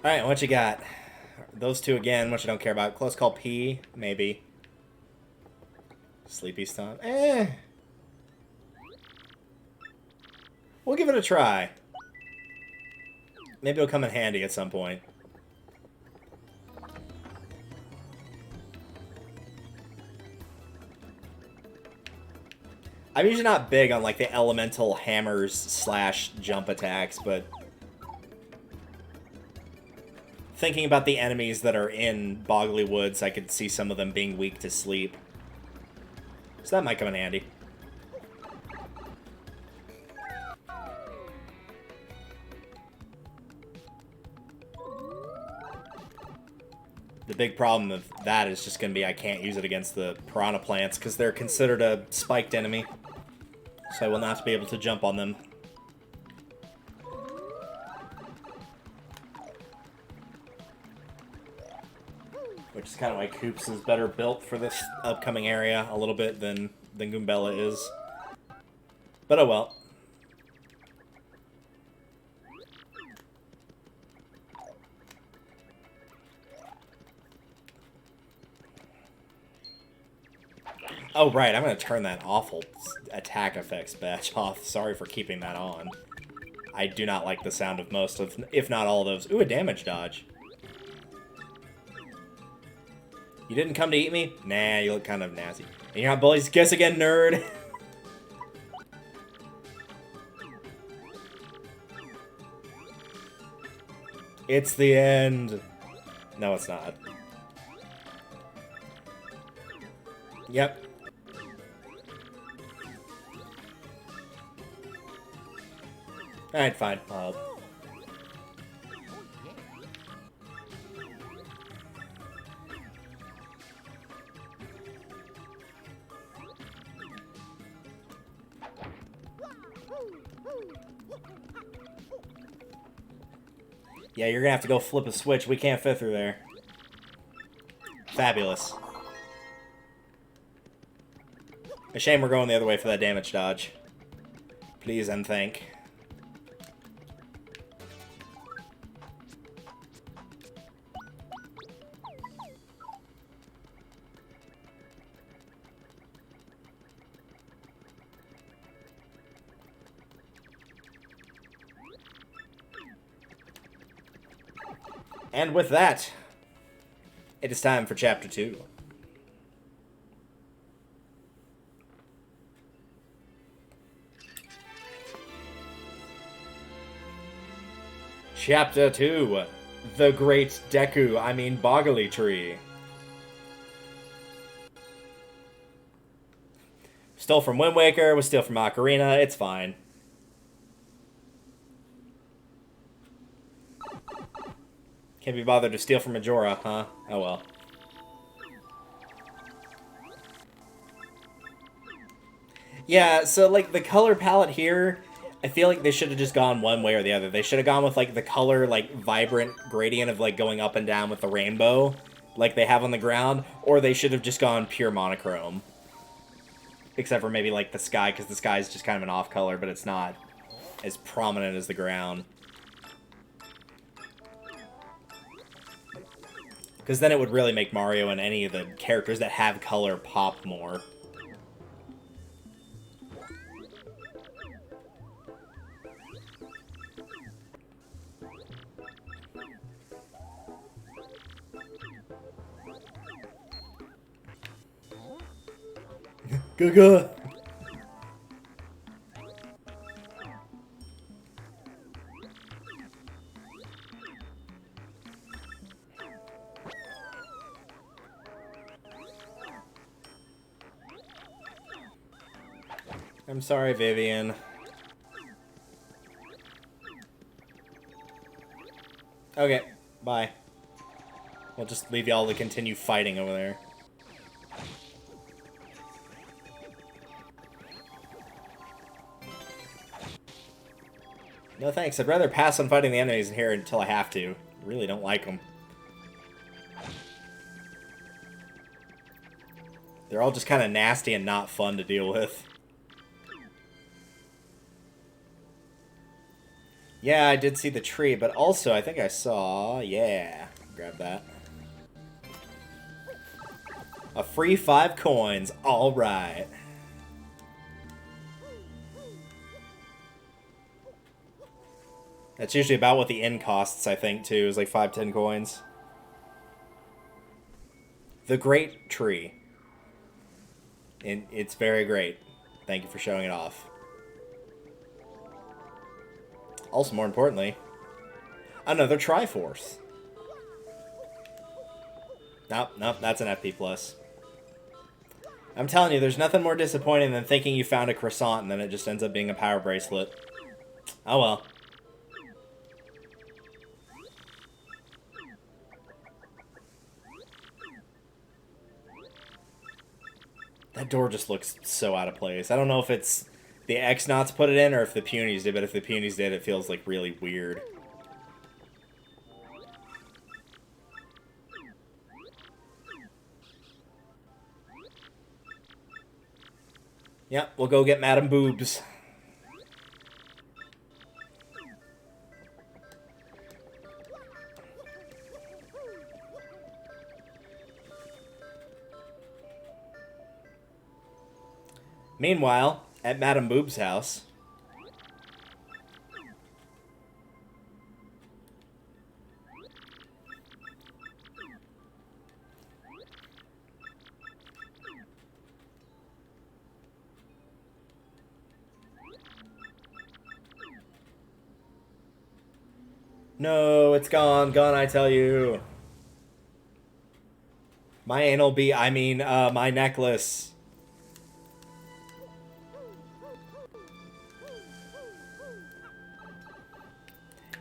Alright, what you got? Those two again, which I don't care about. Close call P, maybe. Sleepy Stomp. We'll give it a try. Maybe it'll come in handy at some point. I'm usually not big on like the elemental hammers slash jump attacks, but thinking about the enemies that are in Boggly Woods, I could see some of them being weak to sleep. So that might come in handy. The big problem of that is just going to be I can't use it against the piranha plants because they're considered a spiked enemy. So I will not be able to jump on them. Which is kind of why Koops is better built for this upcoming area a little bit than Goombella is. But oh well. Oh right, I'm going to turn that awful attack effects badge off. Sorry for keeping that on. I do not like the sound of most of, if not all of those. Ooh, a damage dodge. You didn't come to eat me? Nah, you look kind of nasty. And you're not bullies? Guess again, nerd! It's the end. No, it's not. Yep. Alright, fine. Yeah, you're gonna have to go flip a switch. We can't fit through there. Fabulous. A shame we're going the other way for that damage dodge. Please and thank. And with that, it is time for Chapter 2. Chapter 2. The Great Boggly Tree. Stole from Wind Waker, we steal from Ocarina, it's fine. Can't be bothered to steal from Majora, huh? Oh well. Yeah, so like the color palette here, I feel like they should have just gone one way or the other. They should have gone with like the color, like vibrant gradient of like going up and down with the rainbow. like they have on the ground, or they should have just gone pure monochrome. Except for maybe like the sky, because the sky is just kind of an off color, but it's not as prominent as the ground. Because then it would really make Mario and any of the characters that have color pop more. Gaga! I'm sorry, Vivian. Okay, bye. We'll just leave y'all to continue fighting over there. No thanks, I'd rather pass on fighting the enemies in here until I have to. Really don't like them. They're all just kind of nasty and not fun to deal with. Yeah, I did see the tree, but also I think I saw... Yeah, grab that. A free 5 coins, alright. That's usually about what the inn costs, I think, too, is like 5-10 coins. The Great Tree. And it's very great. Thank you for showing it off. Also, more importantly, another Triforce. Nope, that's an FP+. I'm telling you, there's nothing more disappointing than thinking you found a croissant and then it just ends up being a power bracelet. Oh well. That door just looks so out of place. I don't know if it's the X-Nauts put it in or if the Punies did, but if the Punies did, it feels like really weird. Yep, we'll go get Madam Boobs. Meanwhile, at Madam Boob's house... No, it's gone. Gone, I tell you. My anal bead, my necklace.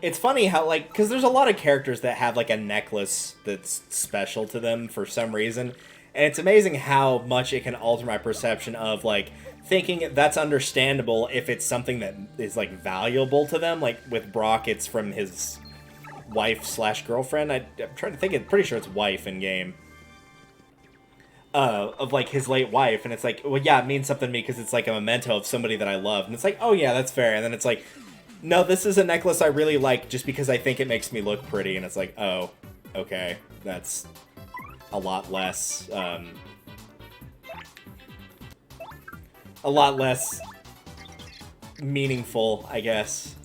It's funny how, like, because there's a lot of characters that have, like, a necklace that's special to them for some reason. And it's amazing how much it can alter my perception of, like, thinking that's understandable if it's something that is, like, valuable to them. Like, with Brock, it's from his wife/girlfriend. I'm trying to think, I'm pretty sure it's wife in game. Of, like, his late wife. And it's like, well, yeah, it means something to me because it's, like, a memento of somebody that I love. And it's like, oh, yeah, that's fair. And then it's like... No, this is a necklace I really like just because I think it makes me look pretty, and it's like, oh, okay, that's a lot less, meaningful, I guess.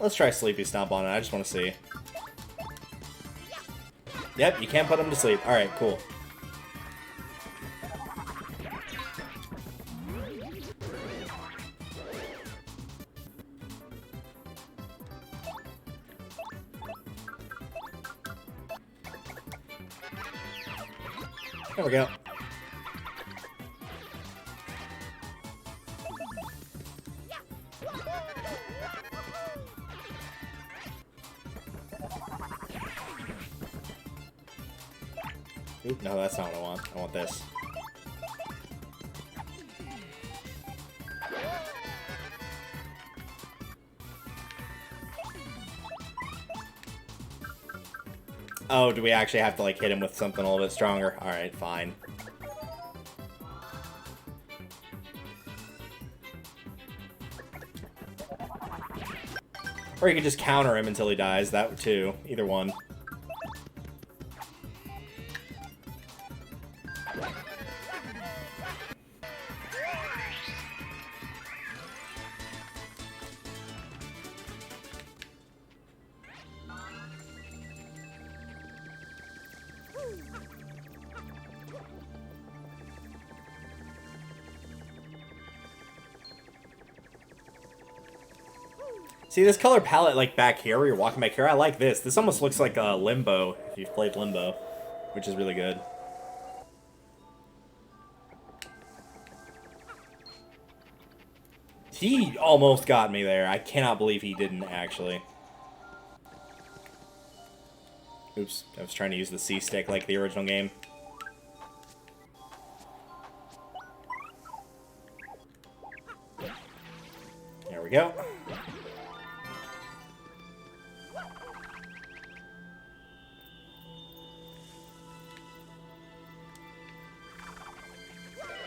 Let's try Sleepy Stomp on it, I just want to see. Yep, you can't put him to sleep. Alright, cool. There we go. Oop, no, that's not what I want. I want this. Oh, do we actually have to, like, hit him with something a little bit stronger? Alright, fine. Or you could just counter him until he dies. That too. Either one. See, this color palette, like, back here, where you're walking back here, I like this. This almost looks like Limbo, if you've played Limbo, which is really good. He almost got me there. I cannot believe he didn't, actually. Oops, I was trying to use the C-stick like the original game. There we go.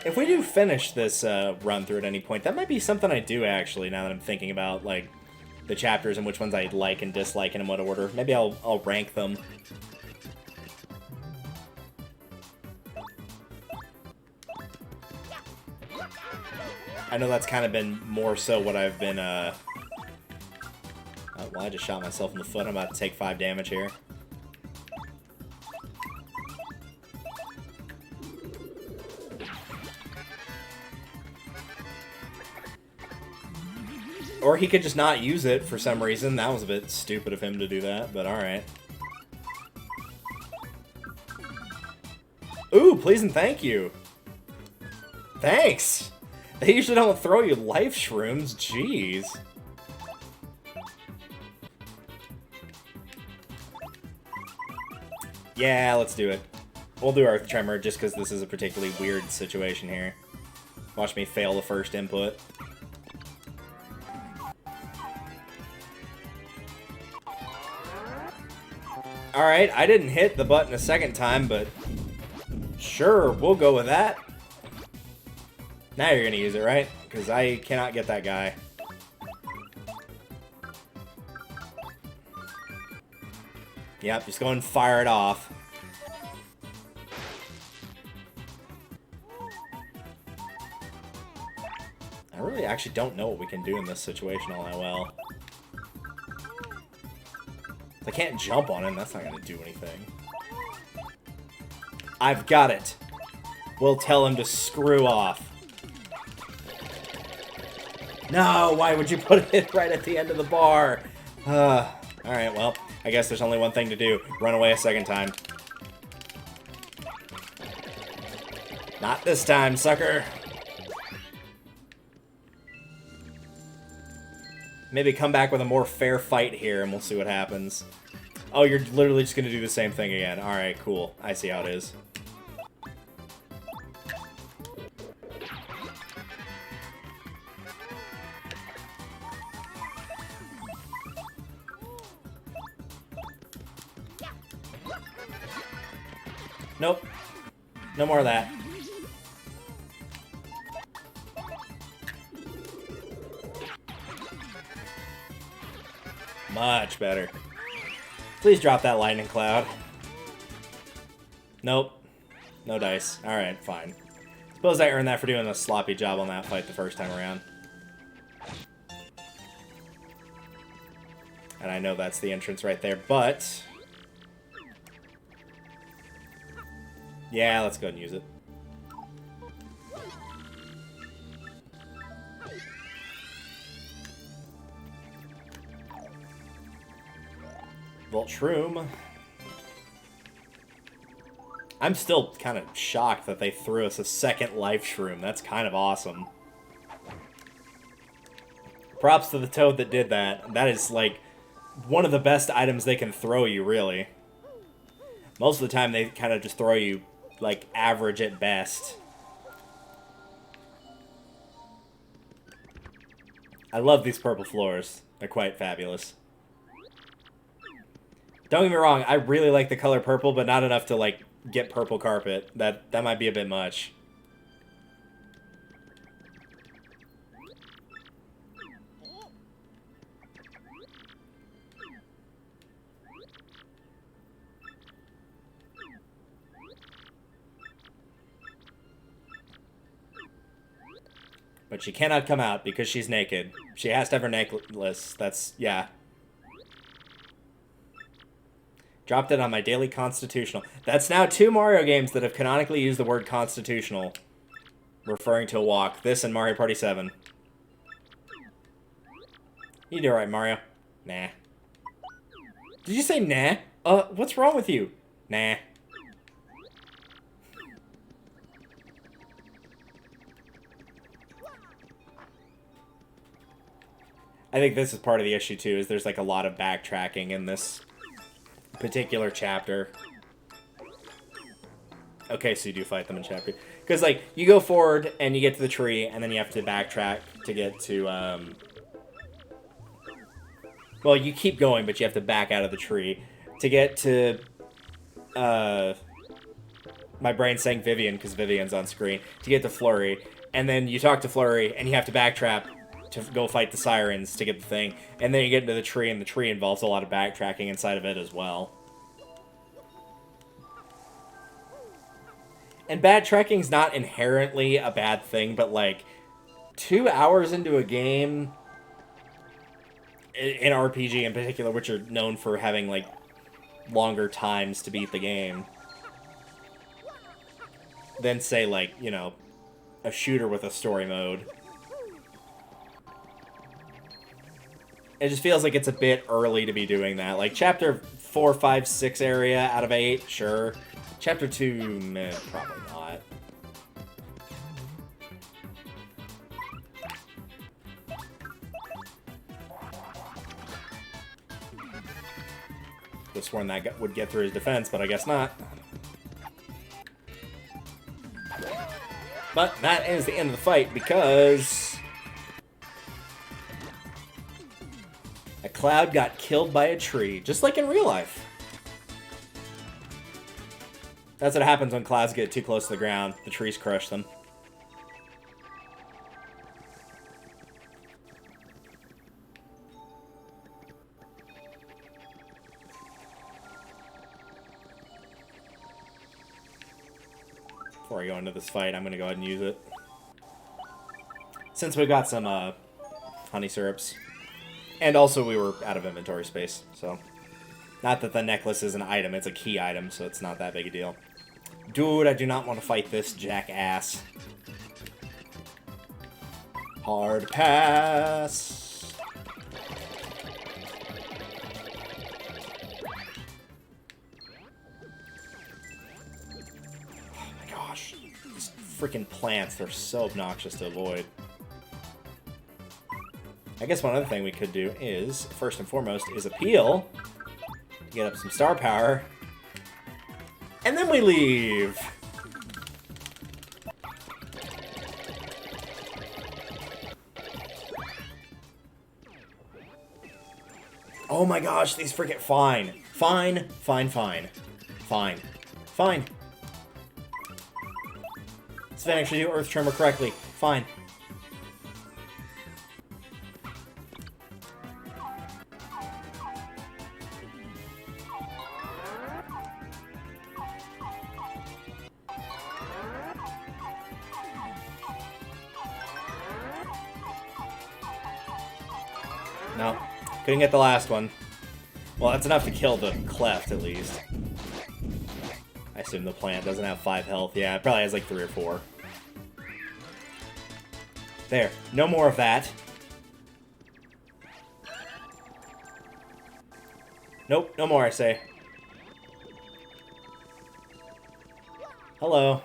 If we do finish this run through at any point, that might be something I do, actually, now that I'm thinking about, like, the chapters and which ones I like and dislike and in what order. Maybe I'll rank them. I know that's kind of been more so what I've been, oh, well, I just shot myself in the foot. I'm about to take 5 damage here. Or he could just not use it for some reason. That was a bit stupid of him to do that, but alright. Ooh, please and thank you. Thanks! They usually don't throw you life shrooms. Jeez. Yeah, let's do it. We'll do Earth Tremor just because this is a particularly weird situation here. Watch me fail the first input. Alright, I didn't hit the button a second time, but sure, we'll go with that. Now you're gonna use it, right? Because I cannot get that guy. Yep, just go and fire it off. I really actually don't know what we can do in this situation all that well. I can't jump on him, that's not gonna do anything. I've got it. We'll tell him to screw off. No, why would you put it right at the end of the bar? Alright, well, I guess there's only one thing to do. Run away a second time. Not this time, sucker. Maybe come back with a more fair fight here and we'll see what happens. Oh, you're literally just gonna do the same thing again. Alright, cool. I see how it is. Nope. No more of that. Much better. Please drop that lightning cloud. Nope. No dice. Alright, fine. Suppose I earned that for doing a sloppy job on that fight the first time around. And I know that's the entrance right there, but... yeah, let's go ahead and use it. Volt Shroom. I'm still kind of shocked that they threw us a second life shroom. That's kind of awesome. Props to the toad that did that. That is, like, one of the best items they can throw you, really. Most of the time, they kind of just throw you, like, average at best. I love these purple floors. They're quite fabulous. Don't get me wrong, I really like the color purple, but not enough to, like, get purple carpet. That might be a bit much. But she cannot come out because she's naked. She has to have her necklace. That's, yeah. Dropped it on my daily constitutional. That's now 2 Mario games that have canonically used the word constitutional, referring to a walk. This and Mario Party 7. You do alright, Mario. Nah. Did you say nah? What's wrong with you? Nah. I think this is part of the issue, too, is there's, like, a lot of backtracking in this particular chapter. Okay, so you do fight them in chapter. Because, like, you go forward, and you get to the tree, and then you have to backtrack to get to, well, you keep going, but you have to back out of the tree to get to, my brain's saying Vivian, because Vivian's on screen, to get to Flurry. And then you talk to Flurry, and you have to backtrack to go fight the sirens to get the thing. And then you get into the tree, and the tree involves a lot of backtracking inside of it as well. And backtracking's not inherently a bad thing, but, like, 2 hours into a game, in RPG in particular, which are known for having, like, longer times to beat the game, than, say, like, you know, a shooter with a story mode. It just feels like it's a bit early to be doing that. Like, Chapter 4, 5, 6 area out of 8, sure. Chapter 2, meh, probably not. Could have sworn that would get through his defense, but I guess not. But that is the end of the fight, because a cloud got killed by a tree, just like in real life. That's what happens when clouds get too close to the ground. The trees crush them. Before I go into this fight, I'm going to go ahead and use it. Since we got some honey syrups. And also we were out of inventory space, so... Not that the necklace is an item, it's a key item, so it's not that big a deal. Dude, I do not want to fight this jackass. Hard pass. Oh my gosh. These freaking plants, they're so obnoxious to avoid. I guess one other thing we could do is, first and foremost, is appeal. Get up some star power. And then we leave. Oh my gosh, these freaking... Fine. Fine, fine, fine. Fine. Fine. This didn't actually do Earth Tremor correctly. Fine. No. Couldn't get the last one. Well, that's enough to kill the cleft, at least. I assume the plant doesn't have 5 health. Yeah, it probably has like 3 or 4. There. No more of that. Nope, no more, I say. Hello.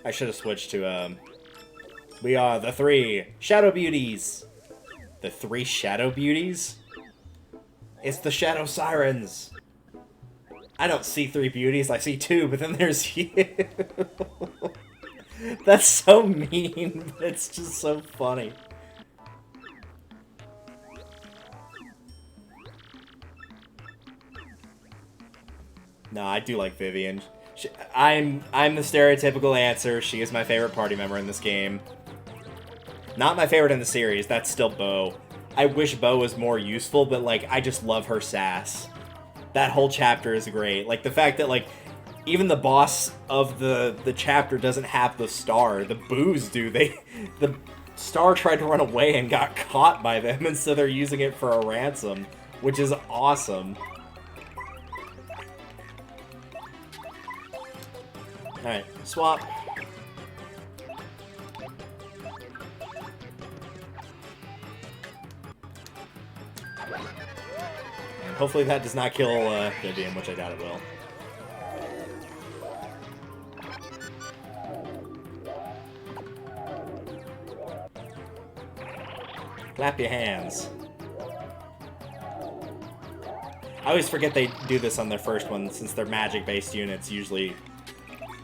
I should have switched to, we are the 3 Shadow Beauties. The 3 Shadow Beauties? It's the Shadow Sirens. I don't see 3 beauties, I see 2, but then there's you. That's so mean, but it's just so funny. No, I do like Vivian. I'm the stereotypical answer. She is my favorite party member in this game. Not my favorite in the series. That's still Bo. I wish Bo was more useful, but, like, I just love her sass. That whole chapter is great. Like, the fact that, like, even the boss of the chapter doesn't have the star. The boos do. The star tried to run away and got caught by them, and so they're using it for a ransom, which is awesome. Alright, swap. And hopefully that does not kill Vivian, which I doubt it will. Clap your hands. I always forget they do this on their first one, since they're magic-based units. Usually,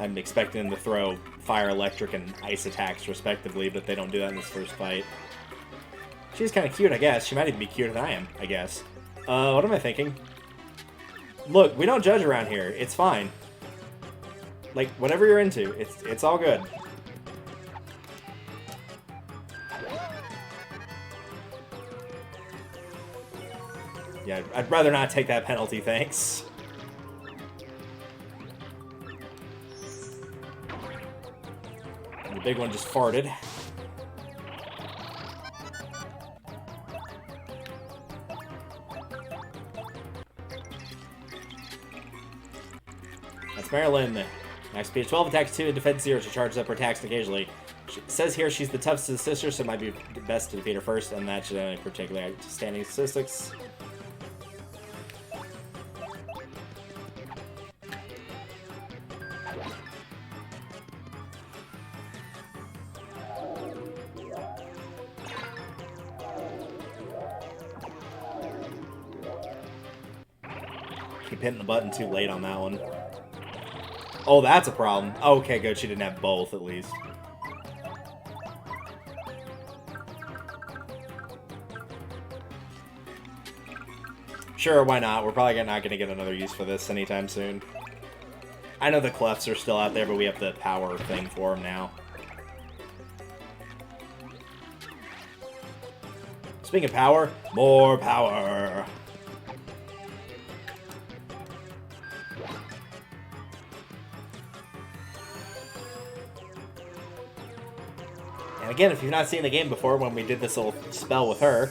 I'm expecting them to throw fire, electric, and ice attacks, respectively, but they don't do that in this first fight. She's kind of cute, I guess. She might even be cuter than I am, I guess. What am I thinking? Look, we don't judge around here. It's fine. Like, whatever you're into, it's all good. Yeah, I'd rather not take that penalty, thanks. And the big one just farted. That's Marilyn. Max speed 12, attacks 2, and defense 0. She charges up her attacks occasionally. She says here she's the toughest of the sisters, so it might be best to defeat her first, and that should only particularly standing statistics. Keep hitting the button too late on that one. Oh, that's a problem. Okay, good. She didn't have both, at least. Sure, why not? We're probably not going to get another use for this anytime soon. I know the clefts are still out there, but we have the power thing for them now. Speaking of power, more power! And again, if you've not seen the game before, when we did this little spell with her,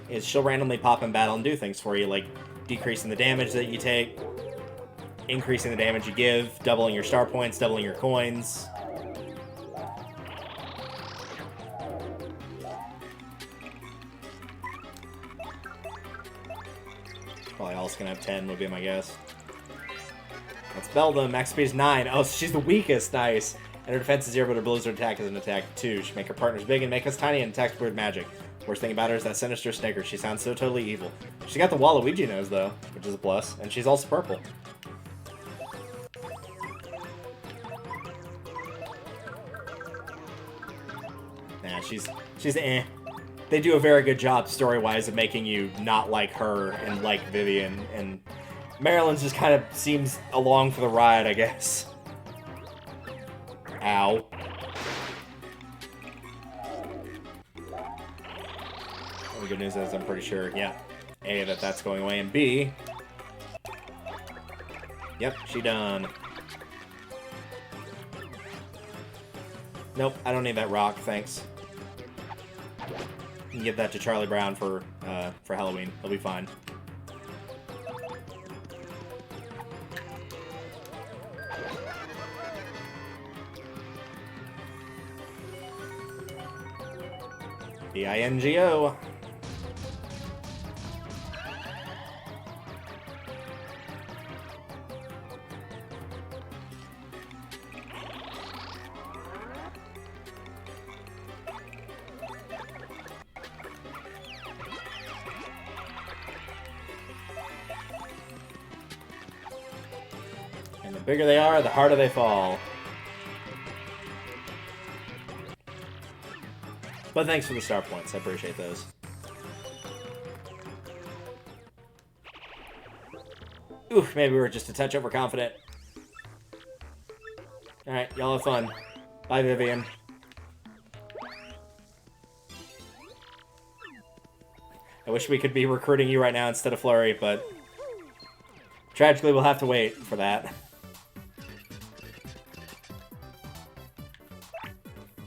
is she'll randomly pop in battle and do things for you, like decreasing the damage that you take, increasing the damage you give, doubling your star points, doubling your coins. Probably all gonna have 10 would be my guess. Let's spell them. Max speed is 9. Oh, so she's the weakest. Nice. And her defense is 0, but her blizzard attack is an attack 2. She make her partners big and make us tiny and attacks weird magic. Worst thing about her is that sinister snicker. She sounds so totally evil. She got the Waluigi nose, though, which is a plus. And she's also purple. Nah, she's eh. They do a very good job story-wise of making you not like her and like Vivian. And Marilyn's just kind of seems along for the ride, I guess. Ow. The good news is I'm pretty sure, yeah, A, that's going away, and B, yep, she done. Nope, I don't need that rock, thanks. You can give that to Charlie Brown for Halloween. He'll be fine. B-I-N-G-O. And the bigger they are, the harder they fall. But thanks for the star points. I appreciate those. Oof, maybe we were just a touch overconfident. Alright, y'all have fun. Bye, Vivian. I wish we could be recruiting you right now instead of Flurry, but tragically we'll have to wait for that.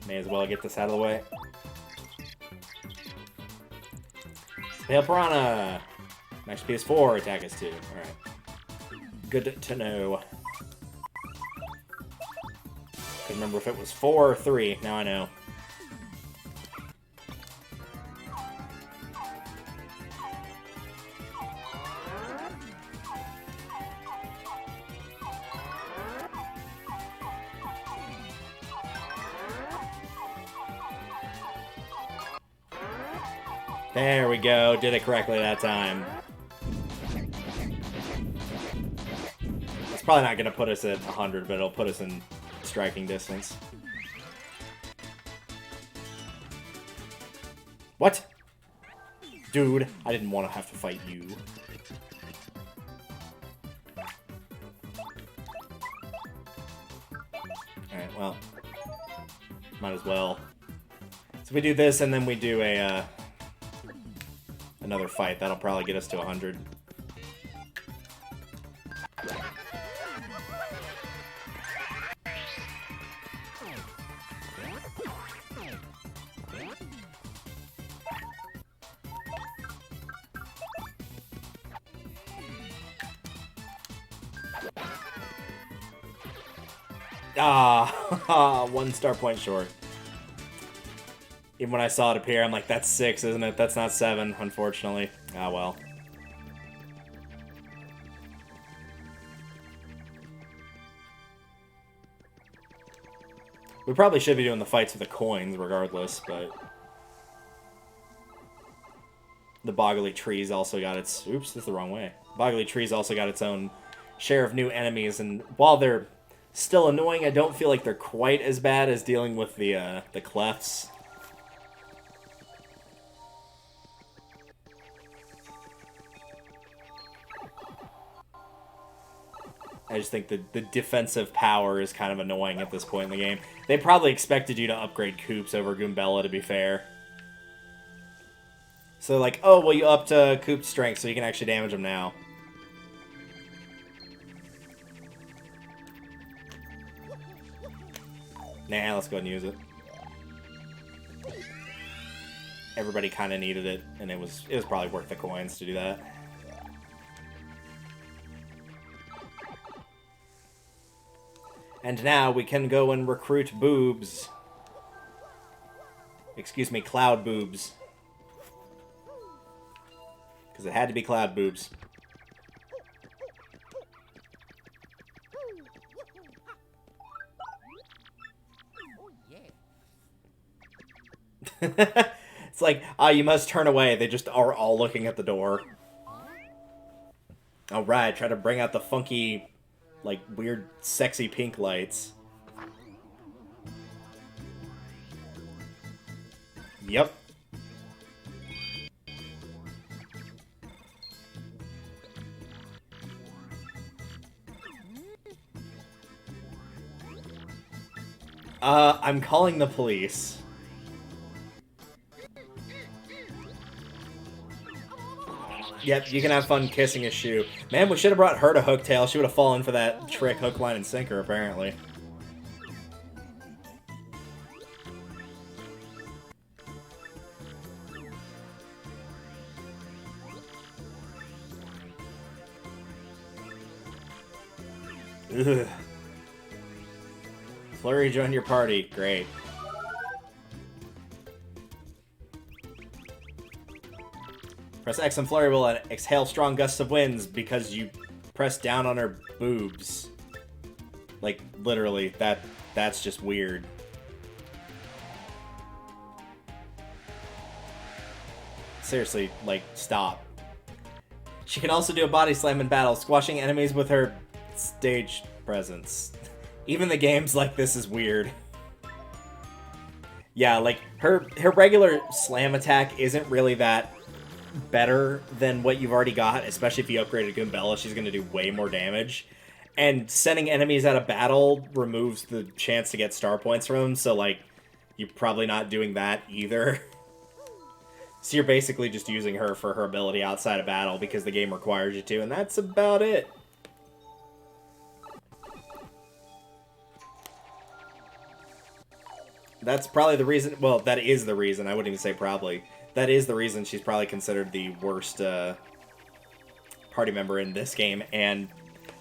May as well get this out of the way. Hail Piranha! Max PS 4, attack is 2. Alright. Good to know. Couldn't remember if it was 4 or 3. Now I know. There we go. Did it correctly that time. It's probably not going to put us at 100, but it'll put us in striking distance. What? Dude, I didn't want to have to fight you. Alright, well. Might as well. So we do this, and then we do a, another fight. That'll probably get us to 100. Ah, 1 star point short. Even when I saw it appear, I'm like, that's 6, isn't it? That's not 7, unfortunately. Ah, well. We probably should be doing the fights with the coins regardless, but the Boggly Tree's also got its... Oops, that's the wrong way. Boggly Tree's also got its own share of new enemies, and while they're still annoying, I don't feel like they're quite as bad as dealing with the Clefts. I just think the defensive power is kind of annoying at this point in the game. They probably expected you to upgrade Koops over Goombella, to be fair. So like, oh, well, you upped Koop's strength, so you can actually damage him now. Nah, let's go ahead and use it. Everybody kind of needed it, and it was probably worth the coins to do that. And now we can go and recruit boobs. Excuse me, cloud boobs. Because it had to be cloud boobs. It's like, you must turn away. They just are all looking at the door. Alright, try to bring out the funky, like, weird, sexy pink lights. Yep. I'm calling the police. Yep, you can have fun kissing his shoe. Man, we should have brought her to Hooktail. She would have fallen for that trick, hook, line, and sinker, apparently. Ugh. Flurry joined your party. Great. Press X and Flurry will exhale strong gusts of winds because you press down on her boobs. Like, literally, that's just weird. Seriously, like, stop. She can also do a body slam in battle, squashing enemies with her stage presence. Even the games like this is weird. Yeah, like, her regular slam attack isn't really that better than what you've already got, especially if you upgraded Goombella. She's going to do way more damage. And sending enemies out of battle removes the chance to get star points from them, so, like, you're probably not doing that either. So you're basically just using her for her ability outside of battle because the game requires you to, and that's about it. That's probably the reason, well, that is the reason, I wouldn't even say probably. That is the reason she's probably considered the worst party member in this game, and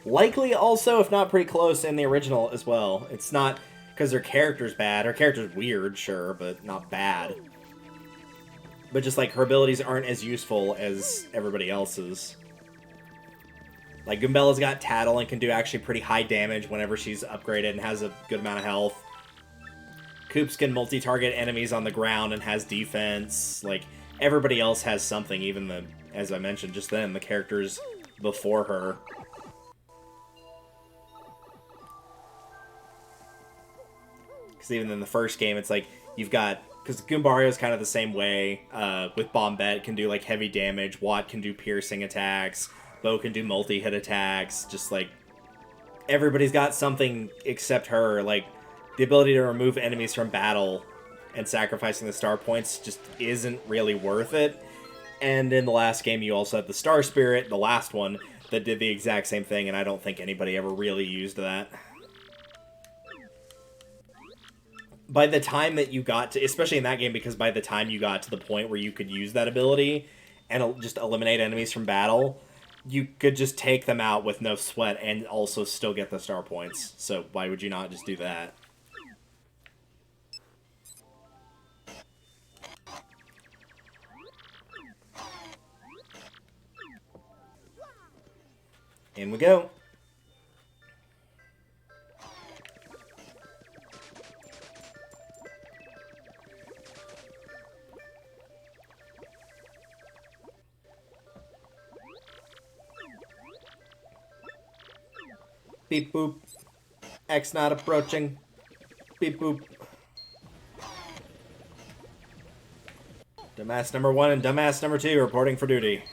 likely also, if not pretty close, in the original as well. It's not because her character's bad. Her character's weird, sure, but not bad. But just, like, her abilities aren't as useful as everybody else's. Like, Goombella's got Tattle and can do actually pretty high damage whenever she's upgraded and has a good amount of health. Koops can multi-target enemies on the ground and has defense. Like, everybody else has something, even the, as I mentioned just then, the characters before her. Because even in the first game, it's like, you've got... Because Goombario's kind of the same way, with Bombette can do, like, heavy damage, Watt can do piercing attacks, Bo can do multi-hit attacks, just, like, everybody's got something except her, like, the ability to remove enemies from battle and sacrificing the star points just isn't really worth it. And in the last game, you also had the Star Spirit, the last one, that did the exact same thing, and I don't think anybody ever really used that. By the time that you got to, especially in that game, because by the time you got to the point where you could use that ability and just eliminate enemies from battle, you could just take them out with no sweat and also still get the star points. So why would you not just do that? In we go. Beep boop. X not approaching. Beep boop. Dumbass number 1 and dumbass number 2 reporting for duty.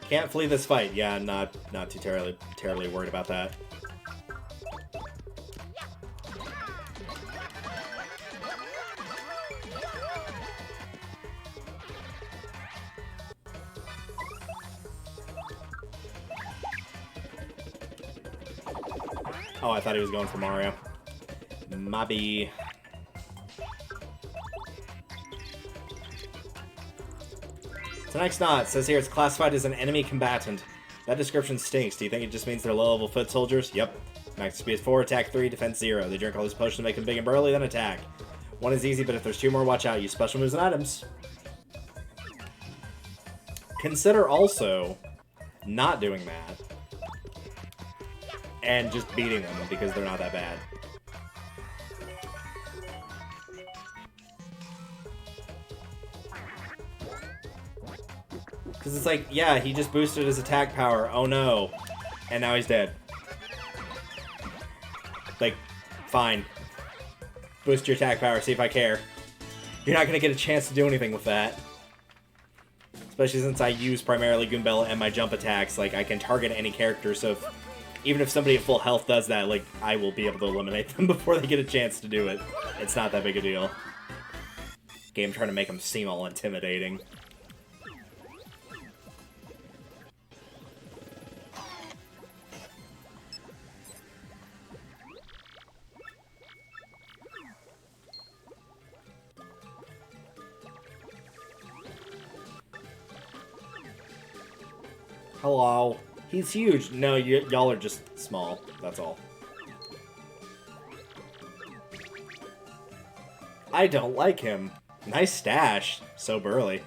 Can't flee this fight. Yeah, not too terribly worried about that. Oh, I thought he was going for Mario. Mobby. Tonight's not. It says here it's classified as an enemy combatant. That description stinks. Do you think it just means they're low-level foot soldiers? Yep. Max speed is 4, attack 3, defense 0. They drink all this potion to make them big and burly, then attack. 1 is easy, but if there's 2 more, watch out. Use special moves and items. Consider also not doing that. And just beating them, because they're not that bad. Because it's like, yeah, he just boosted his attack power. Oh no. And now he's dead. Like, fine. Boost your attack power, see if I care. You're not going to get a chance to do anything with that. Especially since I use primarily Goombella and my jump attacks. Like, I can target any character, so even if somebody at full health does that, like, I will be able to eliminate them before they get a chance to do it. It's not that big a deal. Game trying to make them seem all intimidating. Hello. He's huge. No, y'all are just small. That's all. I don't like him. Nice stash. So burly.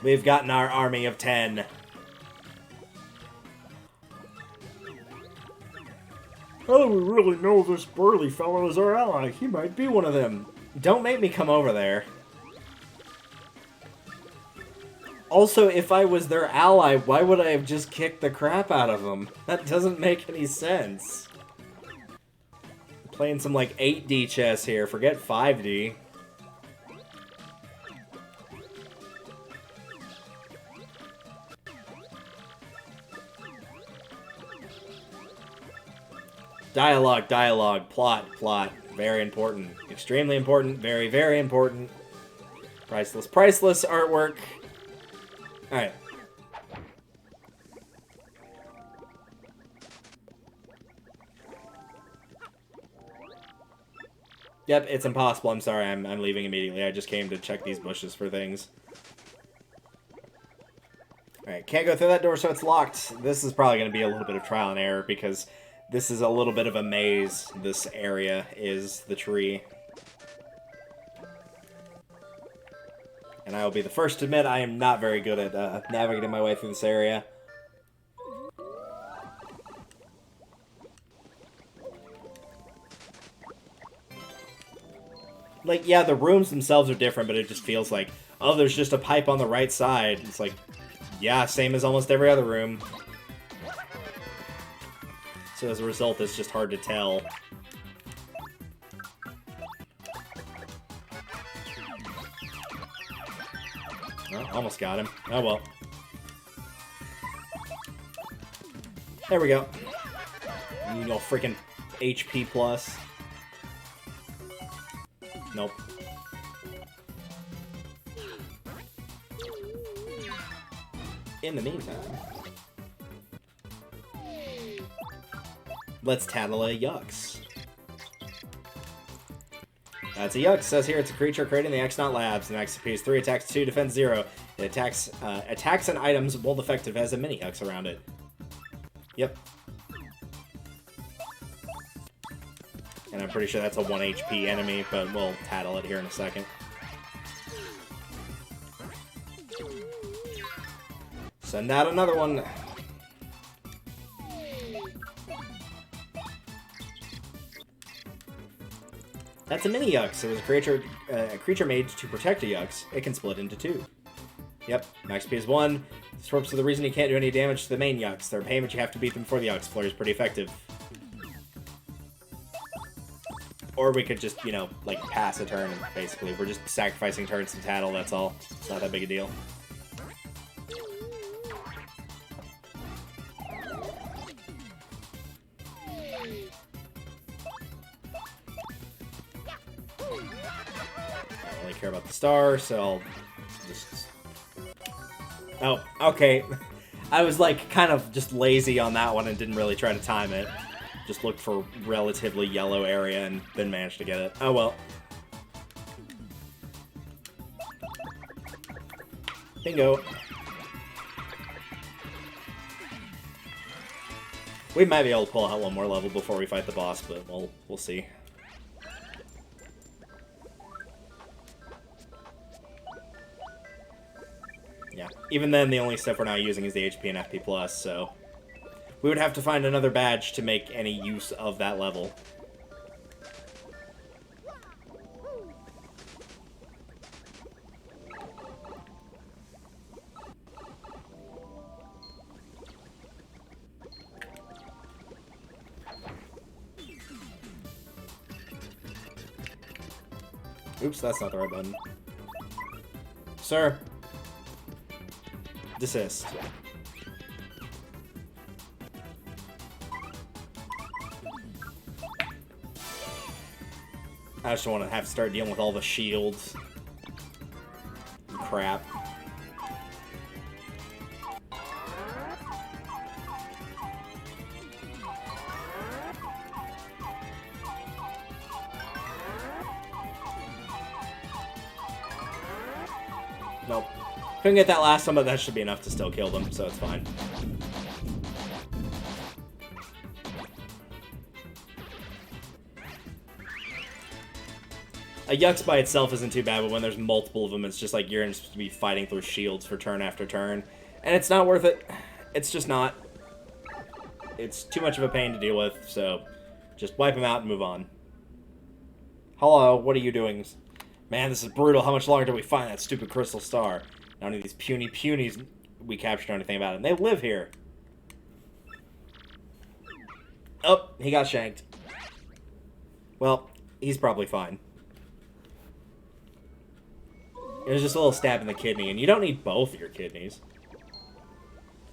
We've gotten our army of 10. How do we really know this burly fellow is our ally? He might be one of them. Don't make me come over there. Also, if I was their ally, why would I have just kicked the crap out of them? That doesn't make any sense. Playing some, like, 8D chess here. Forget 5D. Dialogue, dialogue, plot, plot. Very important. Extremely important. Very, very important. Priceless, priceless artwork. Alright. Yep, it's impossible. I'm sorry, I'm leaving immediately. I just came to check these bushes for things. Alright, can't go through that door, so it's locked. This is probably going to be a little bit of trial and error, because this is a little bit of a maze. This area is the tree. And I will be the first to admit I am not very good at navigating my way through this area. Like, yeah, the rooms themselves are different, but it just feels like, oh, there's just a pipe on the right side. It's like, yeah, same as almost every other room. So as a result, it's just hard to tell. Oh, almost got him. Oh, well. There we go. You know, freaking HP plus. Nope. In the meantime, let's tattle a Yux. That's a Yux. Says here it's a creature created in the X-Not Labs. The XP is 3, attacks 2, defends 0. It attacks and items both effective as a mini Yux around it. Yep. And I'm pretty sure that's a 1 HP enemy, but we'll tattle it here in a second. Send out another one. That's a mini Yux. It was a creature made to protect a Yux. It can split into 2. Yep, max P is 1. This works for the reason you can't do any damage to the main Yux. They're a pain, but you have to beat them before the Yux. Flurry is pretty effective. Or we could just, you know, like, pass a turn, basically. We're just sacrificing turns to tattle, that's all. It's not that big a deal. Care about the star, so I'll just... Oh, okay. I was, like, kind of just lazy on that one and didn't really try to time it. Just looked for relatively yellow area and then managed to get it. Oh, well. Bingo. We might be able to pull out one more level before we fight the boss, but we'll see. Yeah, even then, the only stuff we're not using is the HP and FP+, so... we would have to find another badge to make any use of that level. Oops, that's not the right button. Sir. Desist. I just don't want to have to start dealing with all the shields. Crap. Nope. Couldn't get that last one, but that should be enough to still kill them, so it's fine. A Yux by itself isn't too bad, but when there's multiple of them, it's just like you're supposed to be fighting through shields for turn after turn. And it's not worth it. It's just not. It's too much of a pain to deal with, so Just wipe them out and move on. Hello, what are you doing? Man, this is brutal. How much longer do we find that stupid crystal star? None of these puny punies we captured know anything about it. And they live here. Oh, he got shanked. Well, he's probably fine. It was just a little stab in the kidney, and you don't need both of your kidneys.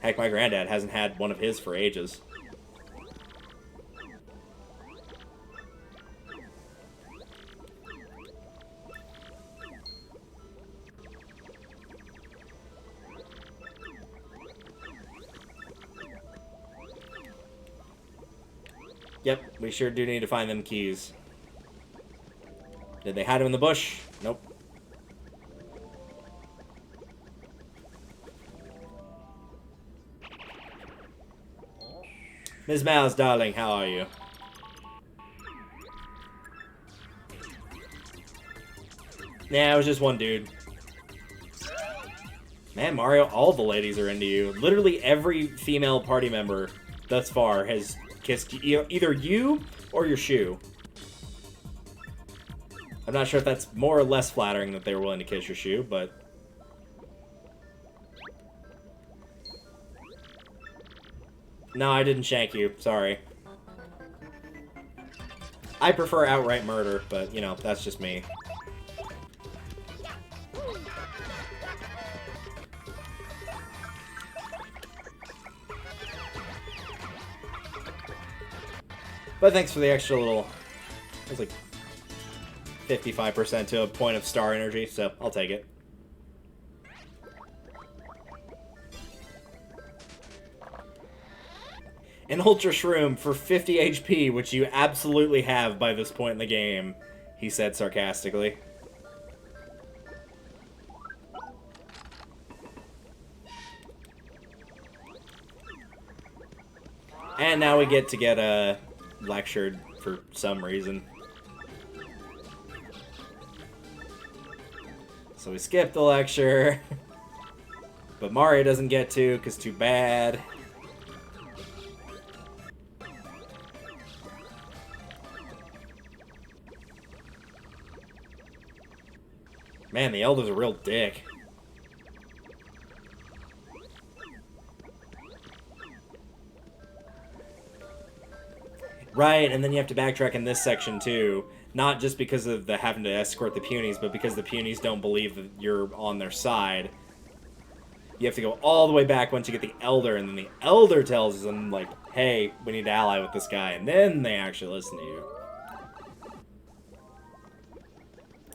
Heck, my granddad hasn't had one of his for ages. Yep, we sure do need to find them keys. Did they hide them in the bush? Nope. Ms. Mouse, darling, how are you? Nah, it was just one dude. Man, Mario, all the ladies are into you. Literally every female party member thus far has kissed either you or your shoe. I'm not sure if that's more or less flattering that they were willing to kiss your shoe, but... No, I didn't shank you. Sorry. I prefer outright murder, but, you know, that's just me. But thanks for the extra little... It was like 55% to a point of star energy, so I'll take it. An Ultra Shroom for 50 HP, which you absolutely have by this point in the game, he said sarcastically. And now we get lectured for some reason. So we skip the lecture. But Mario doesn't get to, because too bad. Man, the Elder's a real dick. Right, and then you have to backtrack in this section too. Not just because of the having to escort the Punies, but because the Punies don't believe that you're on their side. You have to go all the way back once you get the Elder, and then the Elder tells them, like, hey, we need to ally with this guy, and then they actually listen to you.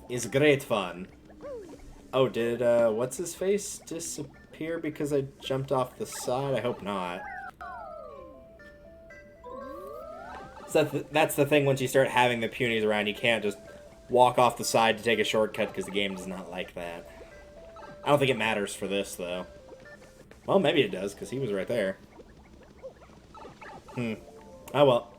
It's great fun. Oh, did, what's-his-face disappear because I jumped off the side? I hope not. So that's the thing, once you start having the Punies around, you can't just walk off the side to take a shortcut because the game does not like that. I don't think it matters for this, though. Well, maybe it does, because he was right there. Oh, well.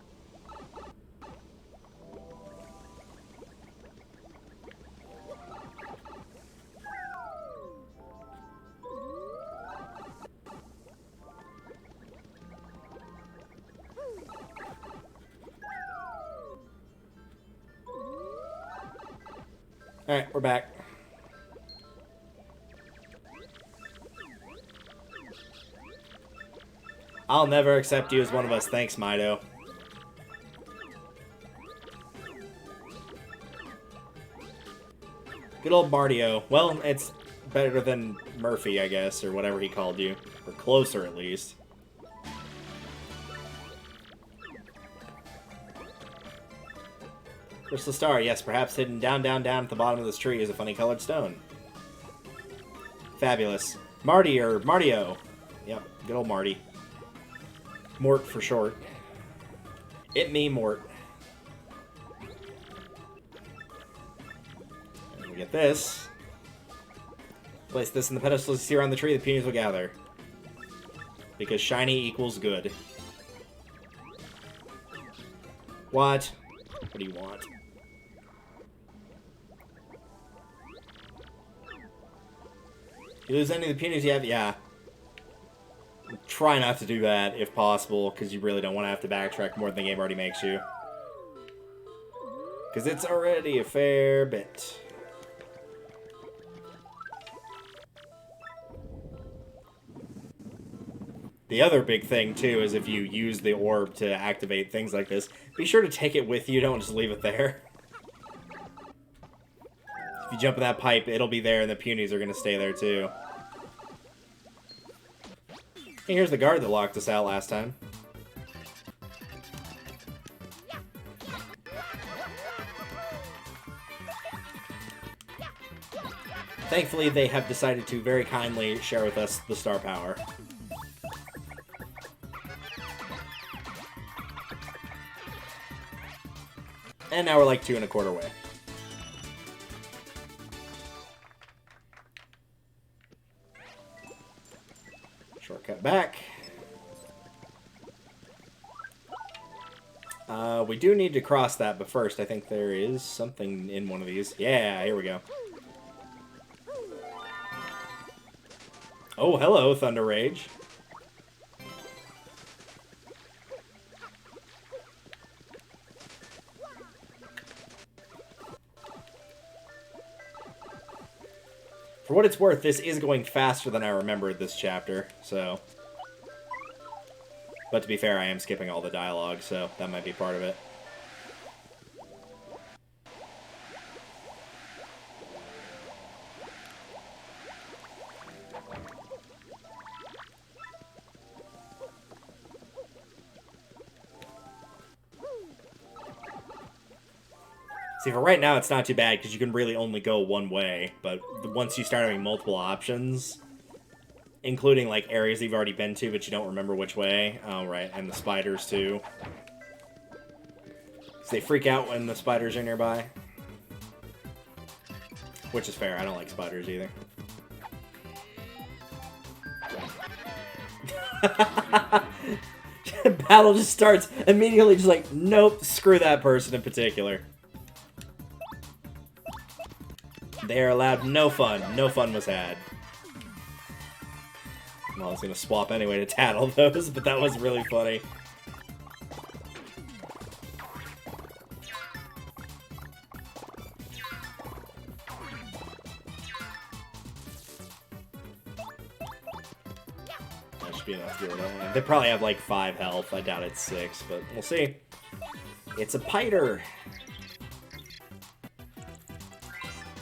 Alright, we're back. I'll never accept you as one of us. Thanks, Mido. Good old Mardio. Well, it's better than Murphy, I guess, or whatever he called you. Or closer, at least. Crystal Star, yes, perhaps hidden down at the bottom of this tree is a funny colored stone. Fabulous. Marty, or Mardio. Yep, good old Marty. Mort for short. It me, Mort. And we get this. Place this in the pedestals you see around the tree, the Punies will gather. Because shiny equals good. What? What do you want? You lose any of the Punies you have? Yeah. Try not to do that, if possible, because you really don't want to have to backtrack more than the game already makes you. Because it's already a fair bit. The other big thing, too, is if you use the orb to activate things like this, be sure to take it with you, don't just leave it there. If you jump in that pipe, it'll be there, and the punies are going to stay there, too. Hey, here's the guard that locked us out last time. Thankfully, they have decided to very kindly share with us the star power. And now we're like 2 1/4 way. Shortcut back. We do need to cross that, but first I think there is something in one of these. Yeah, here we go. Oh, hello, Thunder Rage. For what it's worth, this is going faster than I remembered this chapter, so... But to be fair, I am skipping all the dialogue, so that might be part of it. See, for right now, it's not too bad, because you can really only go one way, but once you start having multiple options, including, like, areas you've already been to, but you don't remember which way, oh, right, and the spiders, too. So they freak out when the spiders are nearby. Which is fair, I don't like spiders either. Battle just starts immediately just like, nope, screw that person in particular. They are allowed no fun. No fun was had. Well, I was going to swap anyway to tattle those, but that was really funny. That should be enough to get rid of them. They probably have like 5 health. I doubt it's 6, but we'll see. It's a piter.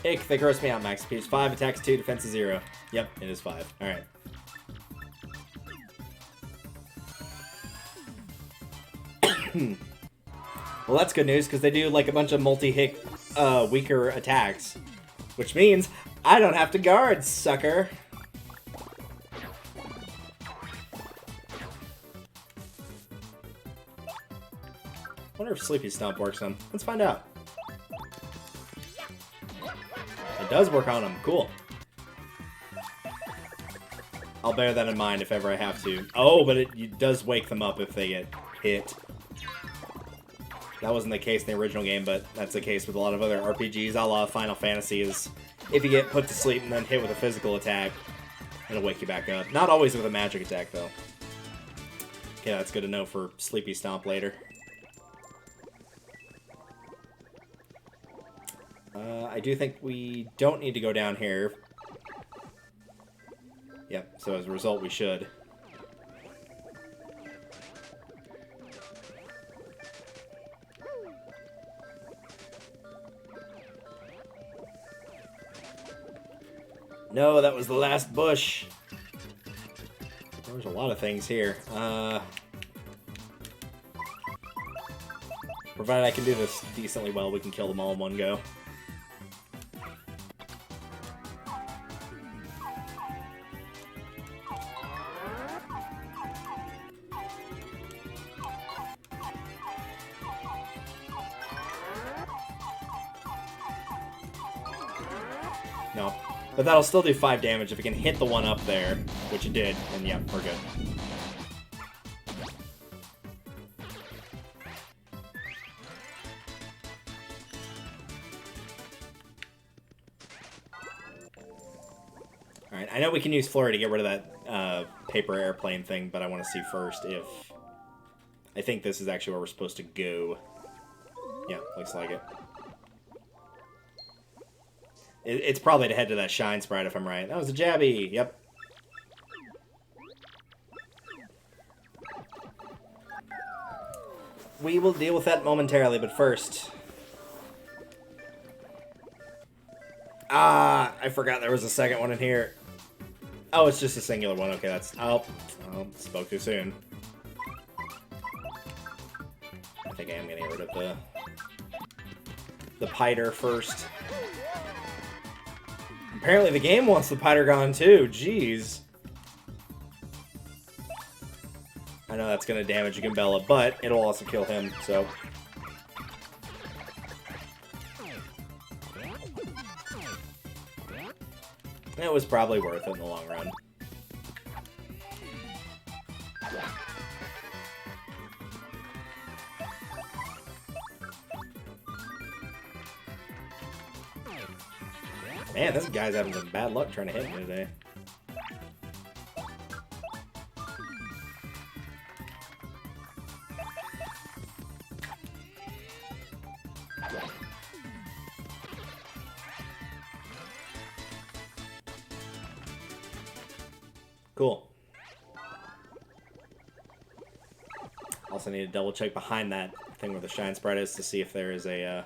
Ick, they gross me out, max speed 5, attacks 2, defense 0. Yep, it is 5. Alright. Well, that's good news, because they do like a bunch of multi-hit, weaker attacks. Which means I don't have to guard, sucker! I wonder if Sleepy Stomp works on. Let's find out. It does work on them. Cool. I'll bear that in mind if ever I have to. Oh, but it does wake them up if they get hit. That wasn't the case in the original game, but that's the case with a lot of other RPGs, a la Final Fantasy, is if you get put to sleep and then hit with a physical attack, it'll wake you back up. Not always with a magic attack, though. Okay, that's good to know for Sleepy Stomp later. I do think we don't need to go down here. Yep, so as a result, we should. No, that was the last bush. There's a lot of things here. Provided I can do this decently well, we can kill them all in one go. No. But that'll still do 5 damage if it can hit the one up there, which it did, and yeah, we're good. Alright, I know we can use Flurry to get rid of that paper airplane thing, but I want to see first if... I think this is actually where we're supposed to go. Yeah, looks like it. It's probably to head to that Shine Sprite if I'm right. That was a Jabby. Yep. We will deal with that momentarily, but first... Ah, I forgot there was a second one in here. Oh, it's just a singular one. Okay, that's... Oh, spoke too soon. I think I am getting rid of the Piter first. Apparently the game wants the Piter gone too. Jeez. I know that's going to damage Gambella, but it'll also kill him, so... It was probably worth it in the long run. Man, this guy's having some bad luck trying to hit me today. Cool. Also need to double check behind that thing where the Shine Sprite is to see if there is a,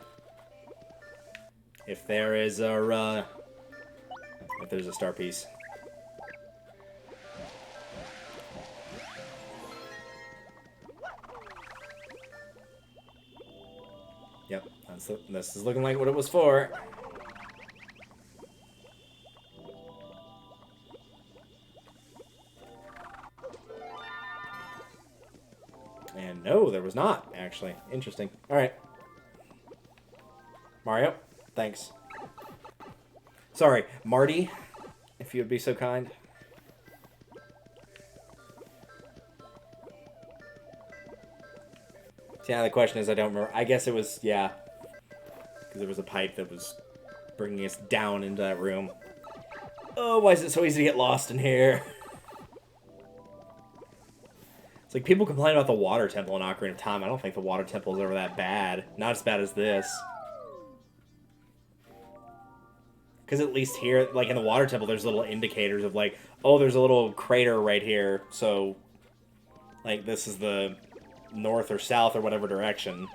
if there's a star piece. Yep, this is looking like what it was for. And no, there was not, actually. Interesting. Alright. Mario, thanks. Sorry, Marty, if you would be so kind. Yeah, the question is, I don't remember. I guess it was, yeah. Because there was a pipe that was bringing us down into that room. Oh, why is it so easy to get lost in here? It's like people complain about the water temple in Ocarina of Time. I don't think the water temple is ever that bad. Not as bad as this. Because at least here, like in the water temple, there's little indicators of like, oh, there's a little crater right here. So, like, this is the north or south or whatever direction.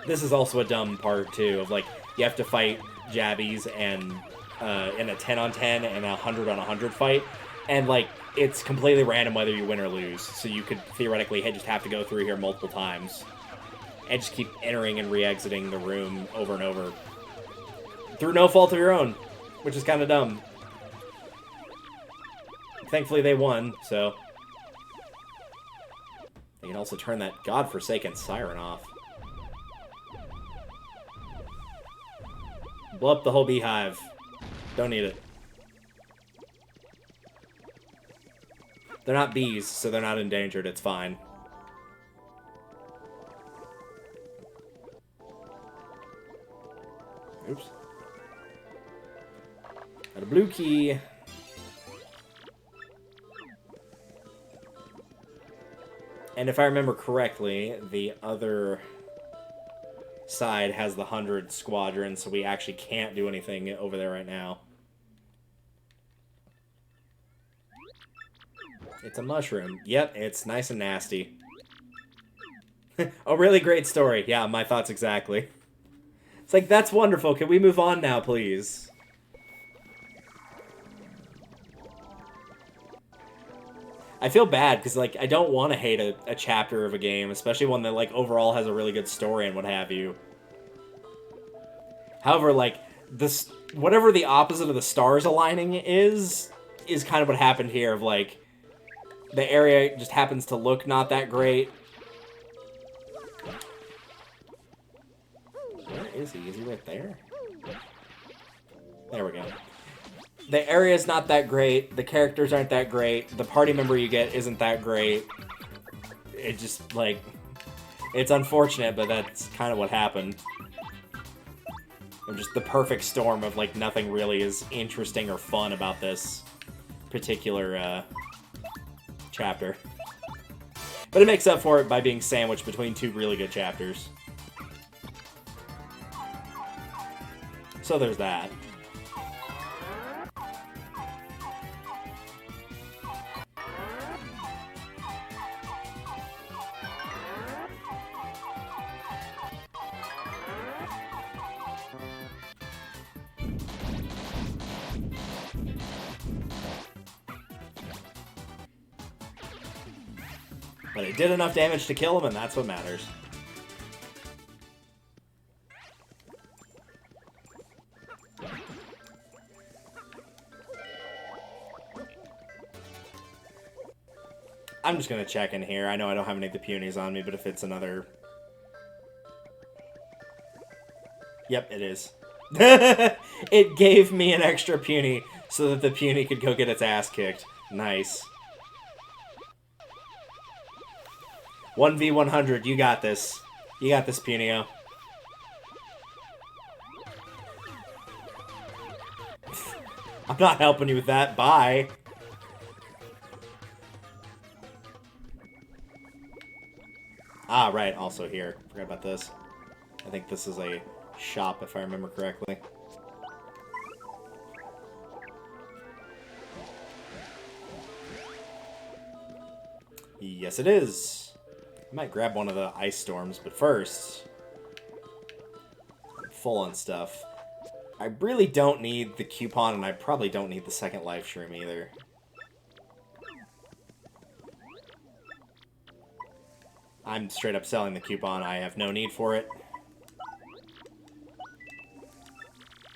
This is also a dumb part, too, of like, you have to fight Jabbies and in a 10-on-10 and a 100-on-100 fight. And, like, it's completely random whether you win or lose. So you could theoretically just have to go through here multiple times. And just keep entering and re-exiting the room over and over. Through no fault of your own. Which is kind of dumb. Thankfully they won, so... They can also turn that godforsaken siren off. Blow up the whole beehive. Don't need it. They're not bees, so they're not endangered. It's fine. Oops. Got a blue key. And if I remember correctly, the other side has the 100 squadron, so we actually can't do anything over there right now. It's a mushroom. Yep, it's nice and nasty. A really great story. Yeah, my thoughts exactly. It's like, that's wonderful. Can we move on now, please? I feel bad, because, like, I don't want to hate a chapter of a game, especially one that, like, overall has a really good story and what have you. However, like, this, whatever the opposite of the stars aligning is kind of what happened here, of, like, the area just happens to look not that great. Where is he? Is he right there? There we go. The area's not that great. The characters aren't that great. The party member you get isn't that great. It just, like... It's unfortunate, but that's kind of what happened. Just the perfect storm of, like, nothing really is interesting or fun about this particular, chapter. But it makes up for it by being sandwiched between two really good chapters. So there's that. But it did enough damage to kill him, and that's what matters. I'm just gonna check in here. I know I don't have any of the punies on me, but if it's another... Yep, it is. It gave me an extra puny so that the puny could go get its ass kicked. Nice. 1v100, you got this. You got this, Punio. I'm not helping you with that. Bye. Ah, right. Also here. Forgot about this. I think this is a shop, if I remember correctly. Yes, it is. I might grab one of the ice storms, but first, I'm full on stuff. I really don't need the coupon, and I probably don't need the second life shroom either. I'm straight up selling the coupon. I have no need for it.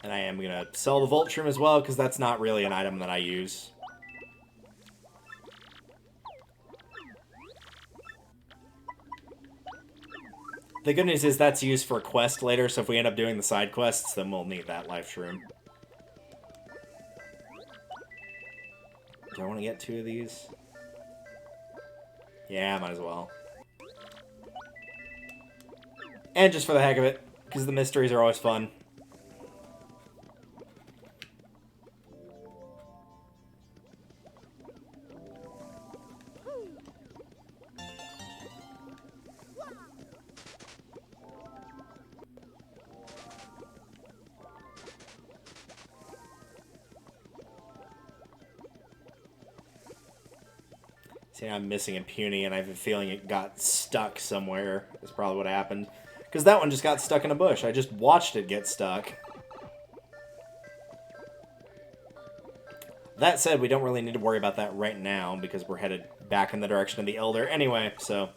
And I am going to sell the Volt Shroom as well, because that's not really an item that I use. The good news is that's used for a quest later, so if we end up doing the side quests, then we'll need that life shroom. Do I want to get 2 of these? Yeah, might as well. And just for the heck of it, because the mysteries are always fun. See, I'm missing a puny, and I have a feeling it got stuck somewhere. Is probably what happened. Because that one just got stuck in a bush. I just watched it get stuck. That said, we don't really need to worry about that right now, because we're headed back in the direction of the Elder anyway, so...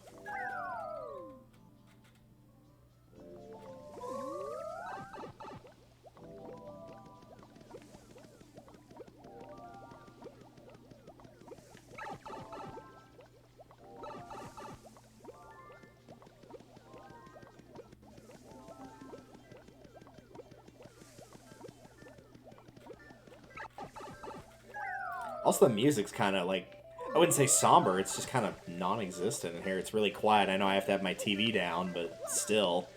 Also, the music's kind of, like, I wouldn't say somber, it's just kind of non-existent in here. It's really quiet. I know I have to have my TV down, but still.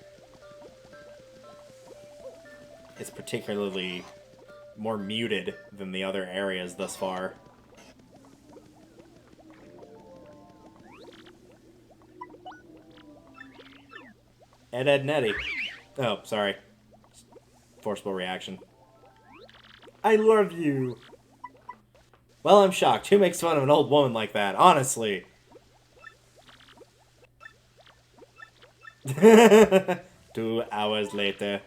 It's particularly more muted than the other areas thus far. Ed, Nettie. Oh, sorry. Forcible reaction. I love you. Well, I'm shocked. Who makes fun of an old woman like that? Honestly. 2 hours later.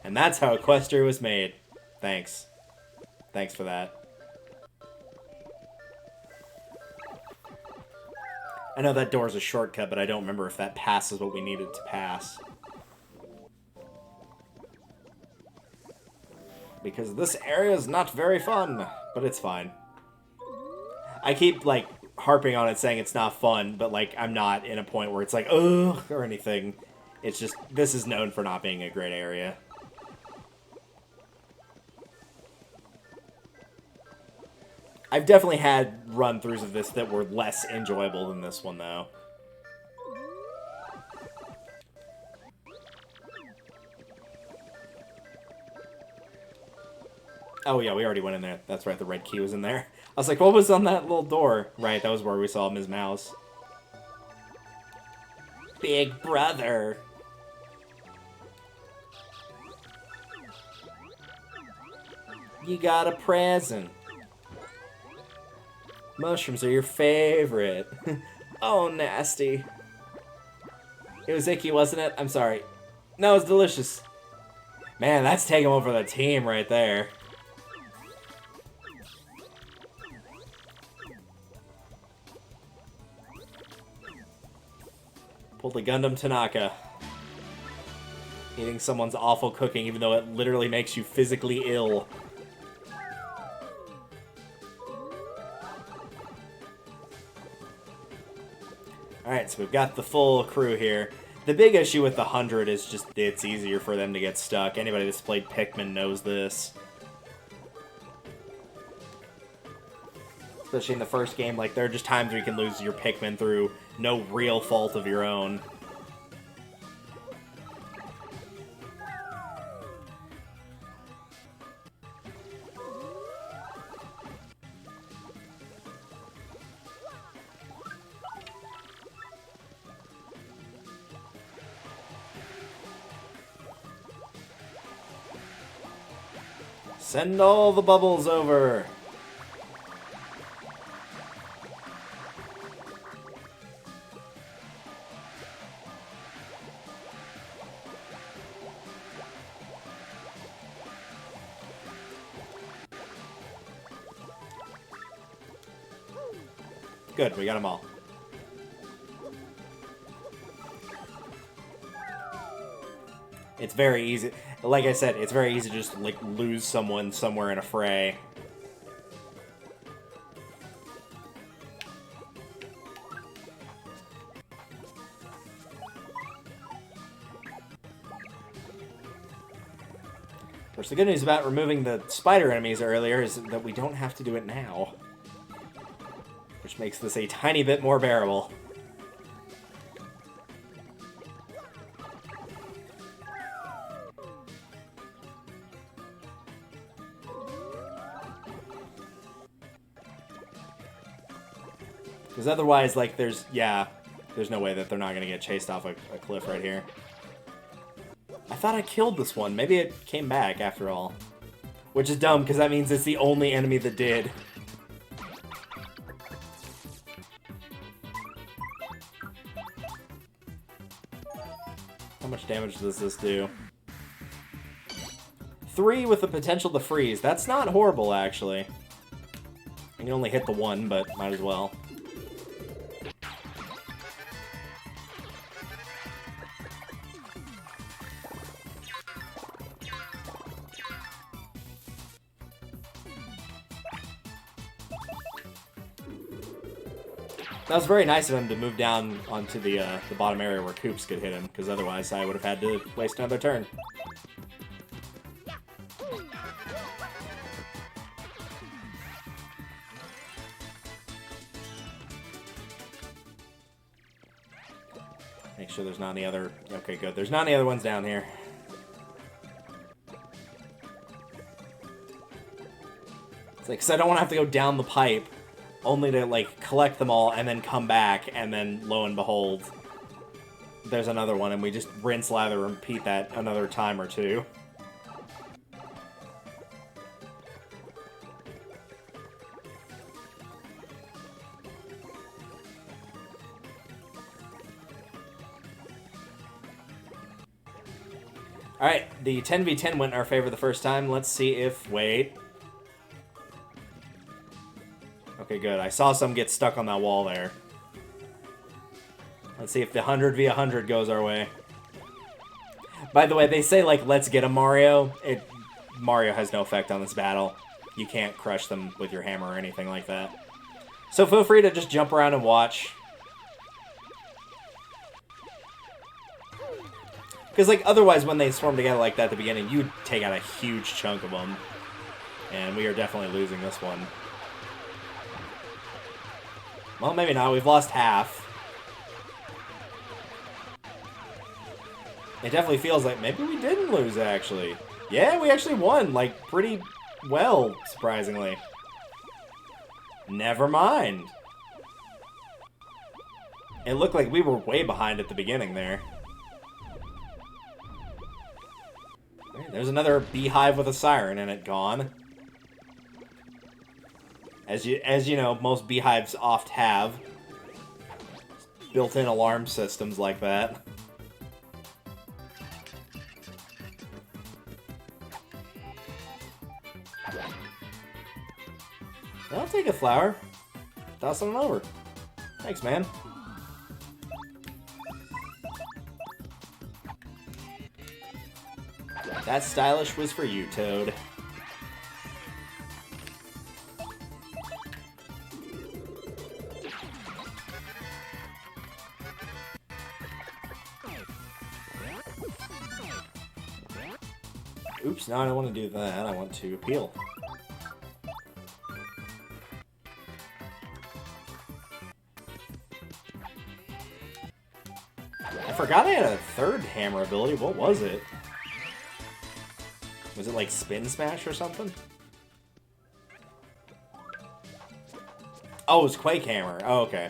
And that's how Equestria was made. Thanks. Thanks for that. I know that door's a shortcut, but I don't remember if that passes what we needed to pass. Because this area is not very fun, but it's fine. I keep, like, harping on it saying it's not fun, but, like, I'm not in a point where it's like, ugh, or anything. It's just, this is known for not being a great area. I've definitely had run-throughs of this that were less enjoyable than this one, though. Oh, yeah, we already went in there. That's right, the red key was in there. I was like, what was on that little door? Right, that was where we saw Ms. Mouse. Big brother. You got a present. Mushrooms are your favorite. Oh, nasty. It was icky, wasn't it? I'm sorry. No, it was delicious. Man, that's taking over the team right there. Pulled the Gundam Tanaka. Eating someone's awful cooking, even though it literally makes you physically ill. Alright, so we've got the full crew here. The big issue with the 100 is just it's easier for them to get stuck. Anybody that's played Pikmin knows this. Especially in the first game, like, there are just times where you can lose your Pikmin through no real fault of your own. Send all the bubbles over. Good, we got them all. It's very easy. Like I said, it's very easy to just, like, lose someone somewhere in a fray. Of course, the good news about removing the spider enemies earlier is that we don't have to do it now. Which makes this a tiny bit more bearable. Because otherwise, like, there's no way that they're not going to get chased off a cliff right here. I thought I killed this one. Maybe it came back after all. Which is dumb, because that means it's the only enemy that did. How much damage does this do? 3 with the potential to freeze. That's not horrible, actually. I can only hit the 1, but might as well. That was very nice of him to move down onto the bottom area where Koops could hit him, because otherwise I would have had to waste another turn. Make sure there's not any other... Okay, good. There's not any other ones down here. It's like, because I don't want to have to go down the pipe only to, like, collect them all and then come back, and then, lo and behold, there's another one, and we just rinse, lather, and repeat that another time or two. Alright, the 10v10 went in our favor the first time. Let's see if... Wait. Okay, good. I saw some get stuck on that wall there. Let's see if the 100v100 goes our way. By the way, they say, like, let's get a Mario. Mario has no effect on this battle. You can't crush them with your hammer or anything like that. So feel free to just jump around and watch. Because, like, otherwise when they swarm together like that at the beginning, you'd take out a huge chunk of them. And we are definitely losing this one. Well, maybe not. We've lost half. It definitely feels like maybe we didn't lose, actually. Yeah, we actually won, like, pretty well, surprisingly. Never mind. It looked like we were way behind at the beginning there. There's another beehive with a siren in it gone. As you know, most beehives oft have built-in alarm systems like that. I'll take a flower. Toss it on over. Thanks, man. That stylish was for you, Toad. Oops, now I don't want to do that. I want to appeal. I forgot I had a third hammer ability. What was it? Was it like Spin Smash or something? Oh, it was Quake Hammer. Oh, okay.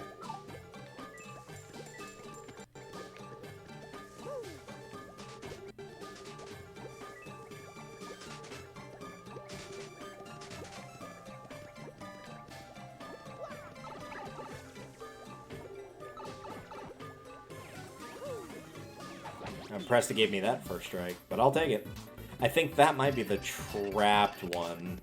I'm impressed it gave me that first strike, but I'll take it. I think that might be the trapped one.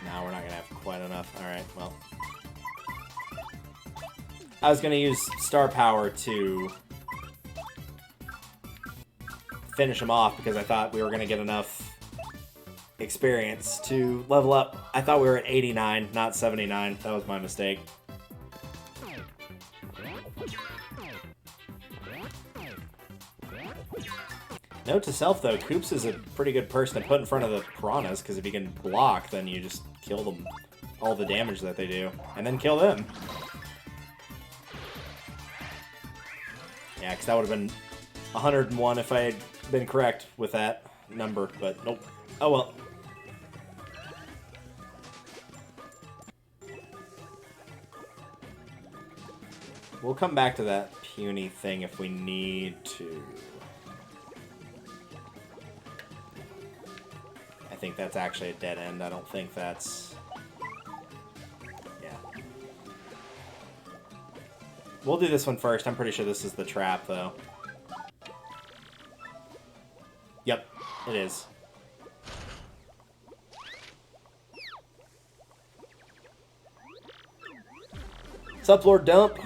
Now we're not gonna have quite enough. Alright, well. I was gonna use Star Power to finish him off because I thought we were gonna get enough experience to level up. I thought we were at 89, not 79. That was my mistake. Note to self, though, Koops is a pretty good person to put in front of the piranhas, because if you can block, then you just kill them, all the damage that they do, and then kill them. Yeah, because that would have been 101 if I had been correct with that number, but nope. Oh well. We'll come back to that puny thing if we need to. I think that's actually a dead end. I don't think that's... Yeah. We'll do this one first. I'm pretty sure this is the trap, though. Yep, it is. What's up, Lord Dump?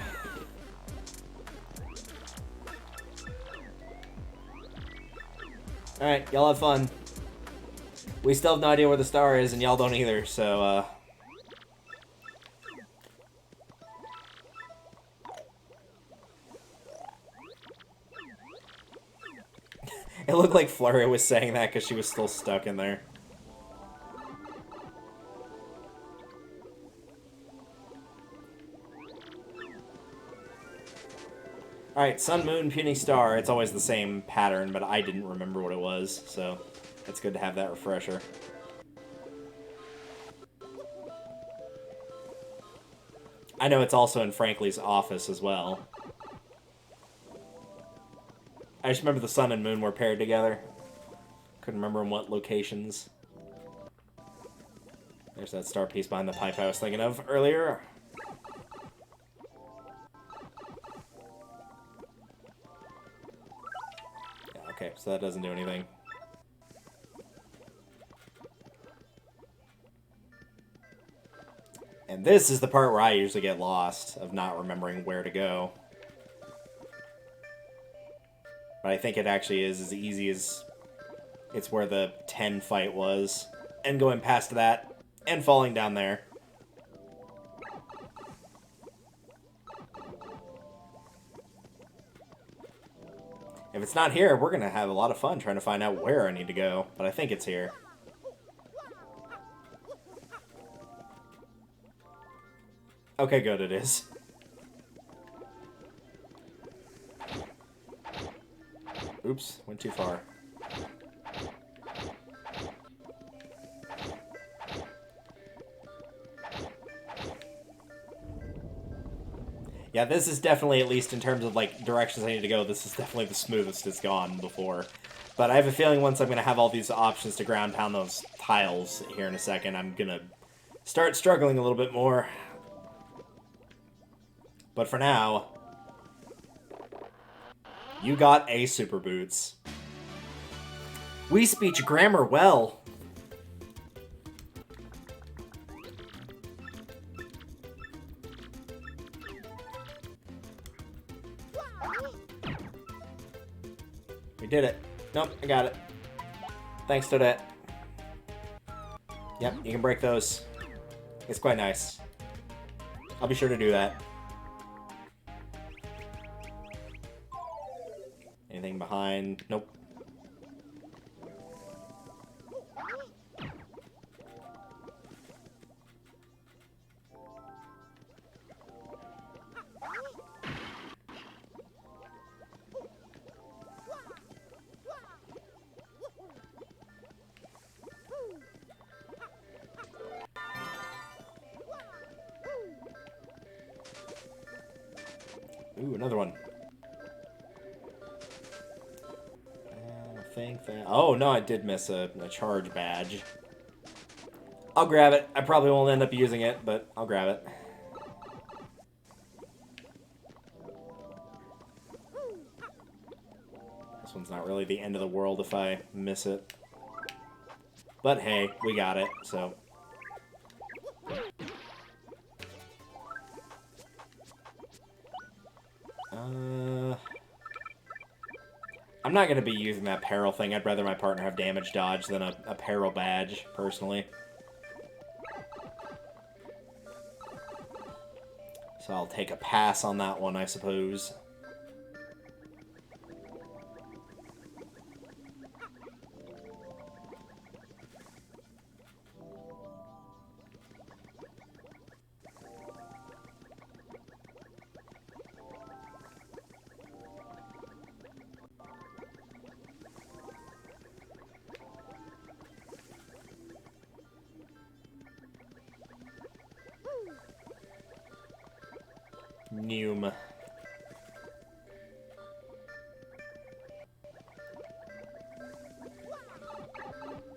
Alright, y'all have fun. We still have no idea where the star is, and y'all don't either, so, It looked like Flurry was saying that because she was still stuck in there. Alright, Sun, Moon, Puny Star. It's always the same pattern, but I didn't remember what it was, so it's good to have that refresher. I know it's also in Frankly's office as well. I just remember the Sun and Moon were paired together. Couldn't remember in what locations. There's that star piece behind the pipe I was thinking of earlier. Yeah, okay, so that doesn't do anything. And this is the part where I usually get lost, of not remembering where to go. But I think it actually is as easy as it's where the 10 fight was. And going past that, and falling down there. If it's not here, we're going to have a lot of fun trying to find out where I need to go. But I think it's here. Okay, good, it is. Oops, went too far. Yeah, this is definitely, at least in terms of, like, directions I need to go, this is definitely the smoothest it's gone before. But I have a feeling once I'm going to have all these options to ground pound those tiles here in a second, I'm going to start struggling a little bit more. But for now, you got a Super Boots. We speech grammar well. We did it. Nope, I got it. Thanks to that. Yep, you can break those. It's quite nice. I'll be sure to do that. Anything behind? Nope. Ooh, another one. I think that... Oh, no, I did miss a charge badge. I'll grab it. I probably won't end up using it, but I'll grab it. This one's not really the end of the world if I miss it. But hey, we got it, so... I'm not going to be using that peril thing. I'd rather my partner have damage dodge than a peril badge, personally. So I'll take a pass on that one, I suppose. Noom.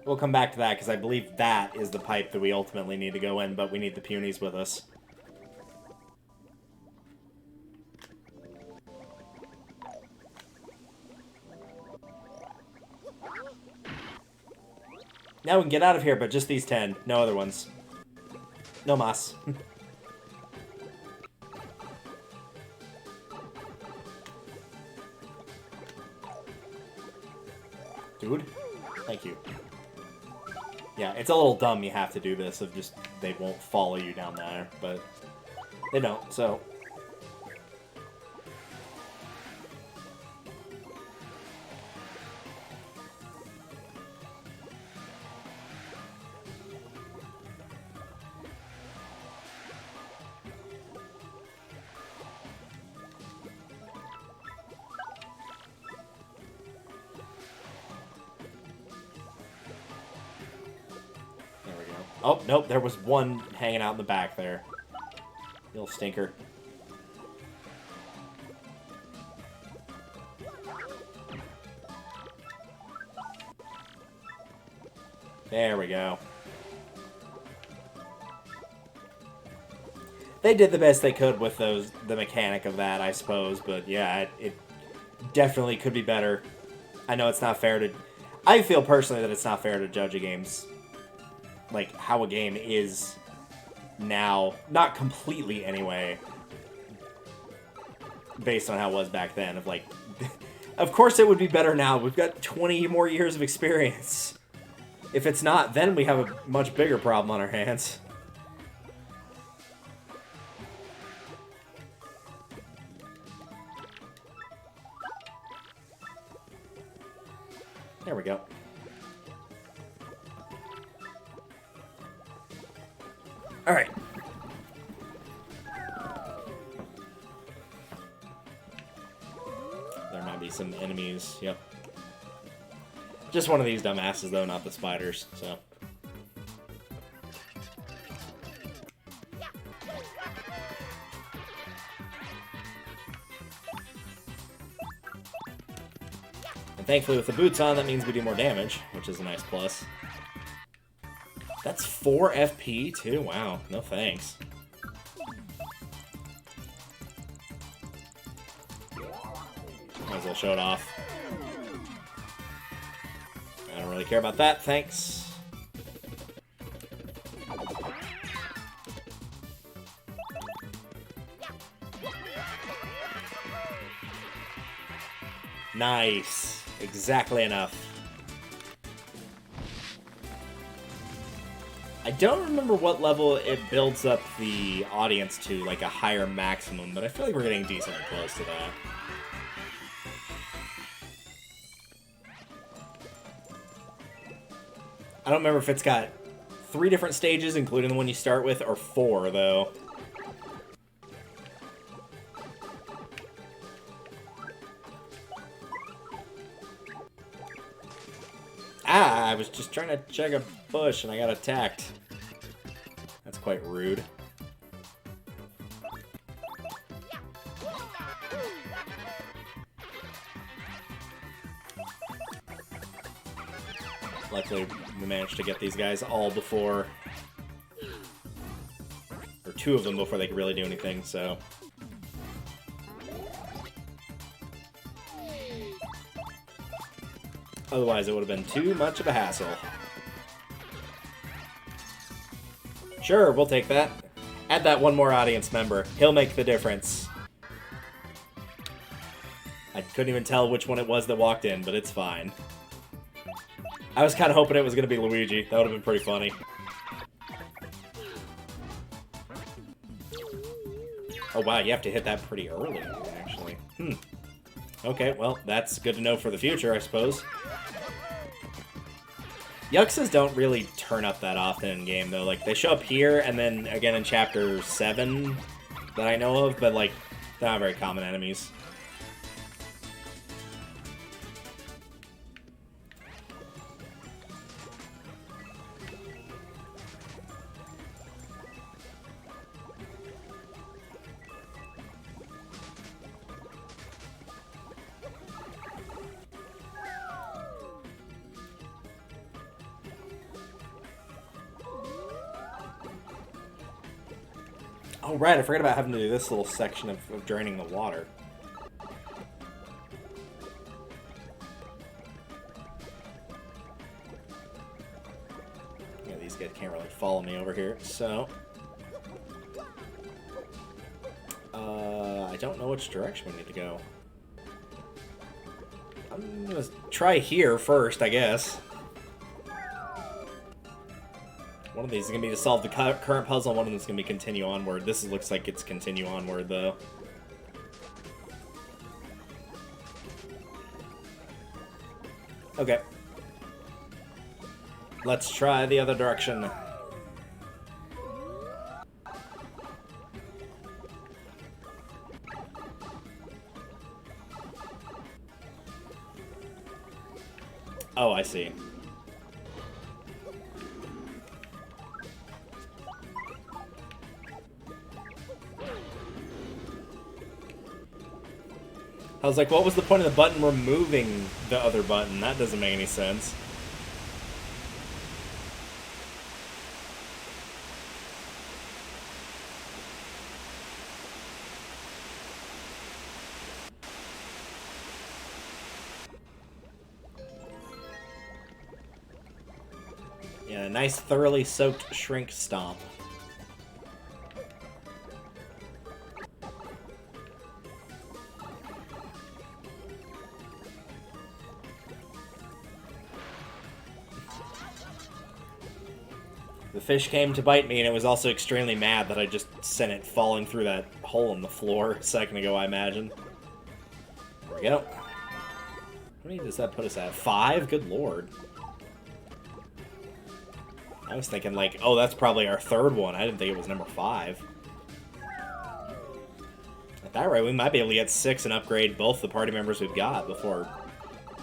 We'll come back to that, because I believe that is the pipe that we ultimately need to go in, but we need the Punies with us. Now we can get out of here, but just these 10. No other ones. No mas. Dude, thank you. Yeah, it's a little dumb you have to do this, of just, they won't follow you down there, but they don't, so... Oh, nope, there was one hanging out in the back there. Little stinker. There we go. They did the best they could with the mechanic of that, I suppose, but yeah, it definitely could be better. I know it's not fair to... I feel personally that it's not fair to judge a game's... like, how a game is now. Not completely, anyway. Based on how it was back then. Of, like... of course it would be better now. We've got 20 more years of experience. If it's not, then we have a much bigger problem on our hands. There we go. Alright. There might be some enemies, yep. Just one of these dumbasses, though, not the spiders, so... And thankfully with the boots on, that means we do more damage, which is a nice plus. That's 4 FP too? Wow, no thanks. Might as well show it off. I don't really care about that, thanks. Nice. Exactly enough. I don't remember what level it builds up the audience to, like a higher maximum, but I feel like we're getting decently close to that. I don't remember if it's got 3 different stages, including the one you start with, or 4, though. Ah, I was just trying to check a bush and I got attacked. That's quite rude. Luckily, we managed to get these guys all before... or 2 of them before they could really do anything, so... Otherwise, it would have been too much of a hassle. Sure, we'll take that. Add that one more audience member. He'll make the difference. I couldn't even tell which one it was that walked in, but it's fine. I was kind of hoping it was going to be Luigi. That would have been pretty funny. Oh, wow, you have to hit that pretty early, actually. Okay, well, that's good to know for the future, I suppose. Yuxas don't really turn up that often in-game, though. Like, they show up here, and then again in Chapter 7 that I know of, but, like, they're not very common enemies. Oh, right, I forgot about having to do this little section of draining the water. Yeah, these guys can't really follow me over here, so... I don't know which direction we need to go. I'm gonna try here first, I guess. One of these is going to be to solve the current puzzle, one of them is going to be continue onward. This looks like it's continue onward, though. Okay. Let's try the other direction. Oh, I see. I was like, what was the point of the button removing the other button? That doesn't make any sense. Yeah, a nice thoroughly soaked shrink stomp. The fish came to bite me, and it was also extremely mad that I just sent it falling through that hole in the floor a second ago, I imagine. There we go. How many does that put us at? 5? Good lord. I was thinking, like, oh, that's probably our 3rd one. I didn't think it was number 5. At that rate, we might be able to get 6 and upgrade both the party members we've got before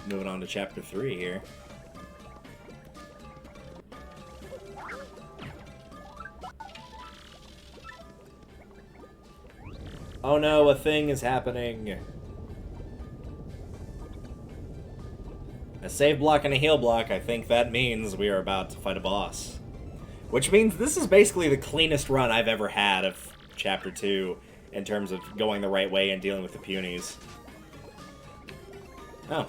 moving on to Chapter 3 here. Oh no, a thing is happening. save block and a heal block. I think that means we are about to fight a boss. Which means this is basically the cleanest run I've ever had of Chapter 2 in terms of going the right way and dealing with the punies. Oh,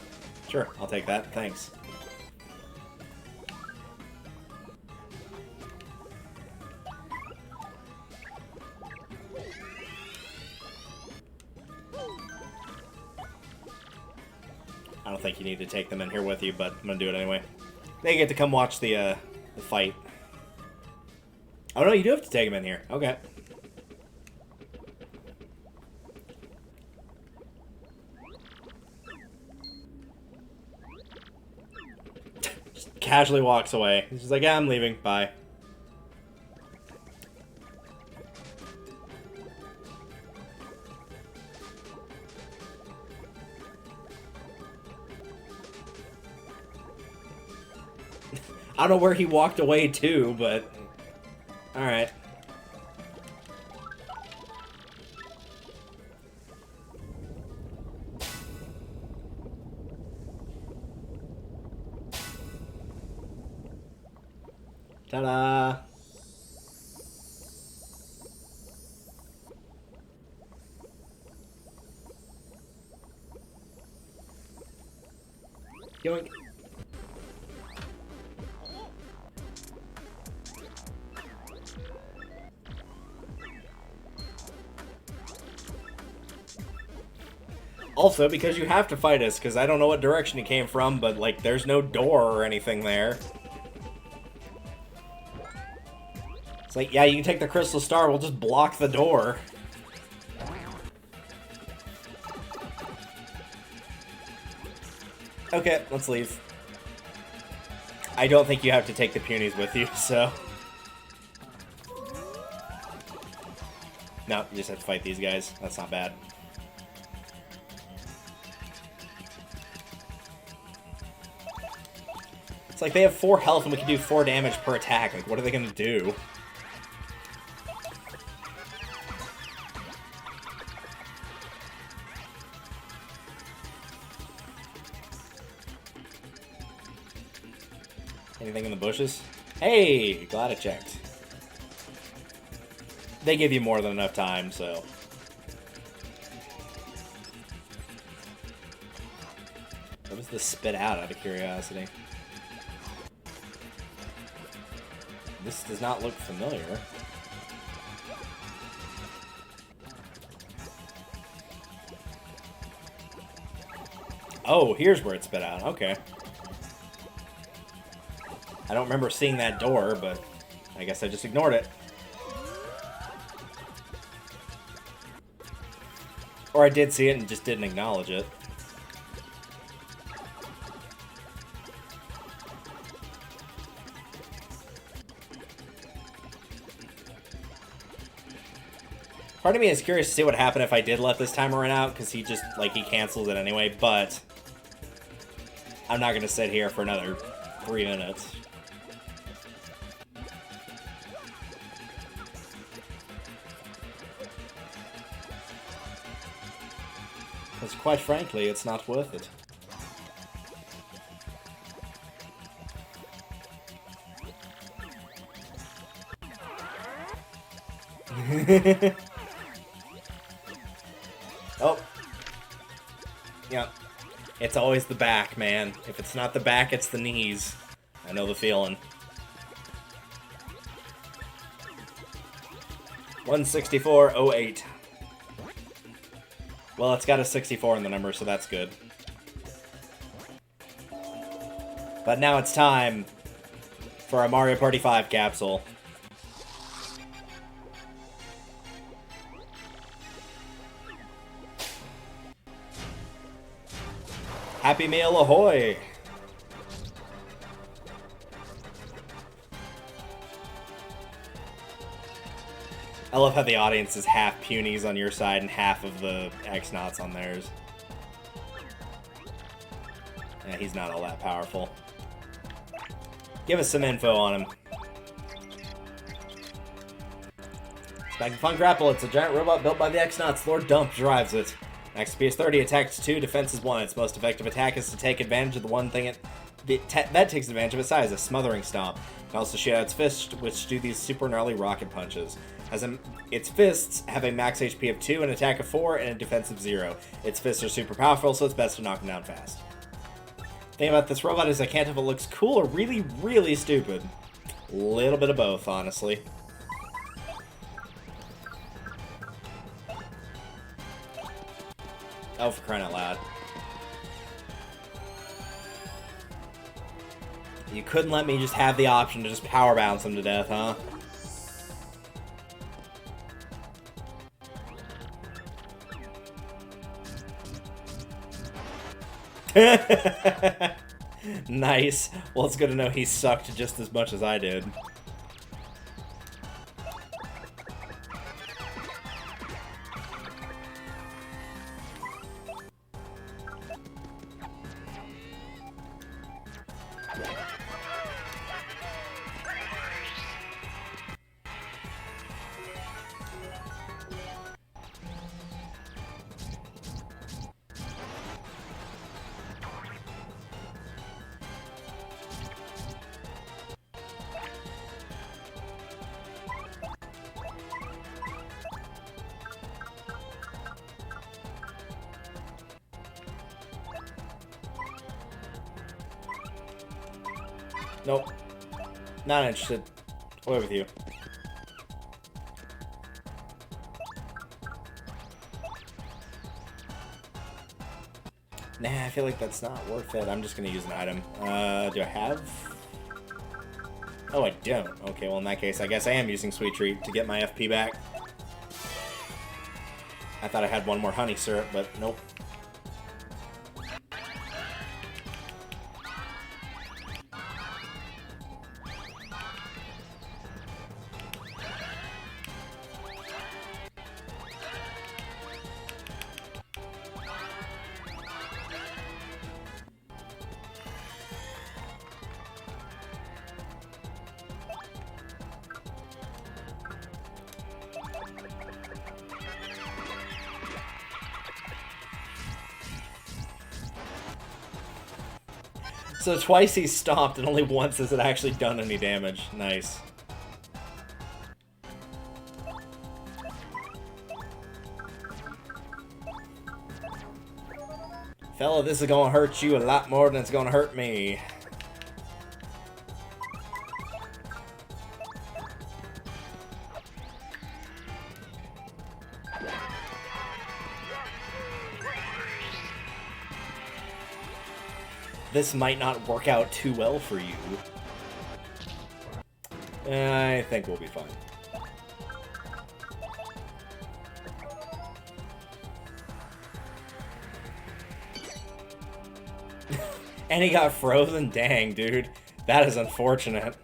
sure, I'll take that. Thanks. I don't think you need to take them in here with you, but I'm gonna do it anyway. They get to come watch the fight. Oh no, you do have to take them in here. Okay. Just casually walks away. He's just like, yeah, I'm leaving. Bye. I don't know where he walked away to, but... Alright. Ta-da! Yoink. Also, because you have to fight us, because I don't know what direction he came from, but, like, there's no door or anything there. It's like, yeah, you can take the crystal star, we'll just block the door. Okay, let's leave. I don't think you have to take the punies with you, so... No, you just have to fight these guys. That's not bad. It's like they have 4 health and we can do 4 damage per attack. Like, what are they gonna do? Anything in the bushes? Hey, glad I checked. They give you more than enough time, so... What does this spit out of curiosity? This does not look familiar. Oh, here's where it spit out. Okay. I don't remember seeing that door, but I guess I just ignored it. Or I did see it and just didn't acknowledge it. Part of me is curious to see what happened if I did let this timer run out, because he just, like, he cancels it anyway, but I'm not going to sit here for another 3 minutes. Because quite frankly, it's not worth it. Oh. Yeah. It's always the back, man. If it's not the back, it's the knees. I know the feeling. 164.08. Well, it's got a 64 in the number, so that's good. But now it's time for a Mario Party 5 capsule. Happy Meal ahoy! I love how the audience is half punies on your side and half of the X-Nauts on theirs. Yeah, he's not all that powerful. Give us some info on him. Spaghetti Fun Grapple, it's a giant robot built by the X-Nauts. Lord Dump drives it. Max SP is 30, attack is 2, defense is 1. Its most effective attack is to take advantage of the one thing that takes advantage of its size, a smothering stomp. It can also shoot out its fists, which do these super gnarly rocket punches. Its fists have a max HP of 2, an attack of 4, and a defense of 0. Its fists are super powerful, so it's best to knock them down fast. The thing about this robot is I can't tell if it looks cool or really, really stupid. A little bit of both, honestly. Oh, for crying out loud. You couldn't let me just have the option to just power bounce him to death, huh? Nice. Well, it's good to know he sucked just as much as I did. Nope. Not interested. Away with you. Nah, I feel like that's not worth it. I'm just gonna use an item. Do I have? Oh, I don't. Okay, well in that case, I guess I am using Sweet Treat to get my FP back. I thought I had one more honey syrup, but nope. So twice he's stomped and only once has it actually done any damage. Nice. Fella, this is gonna hurt you a lot more than it's gonna hurt me. This might not work out too well for you. I think we'll be fine. And he got frozen? Dang, dude. That is unfortunate.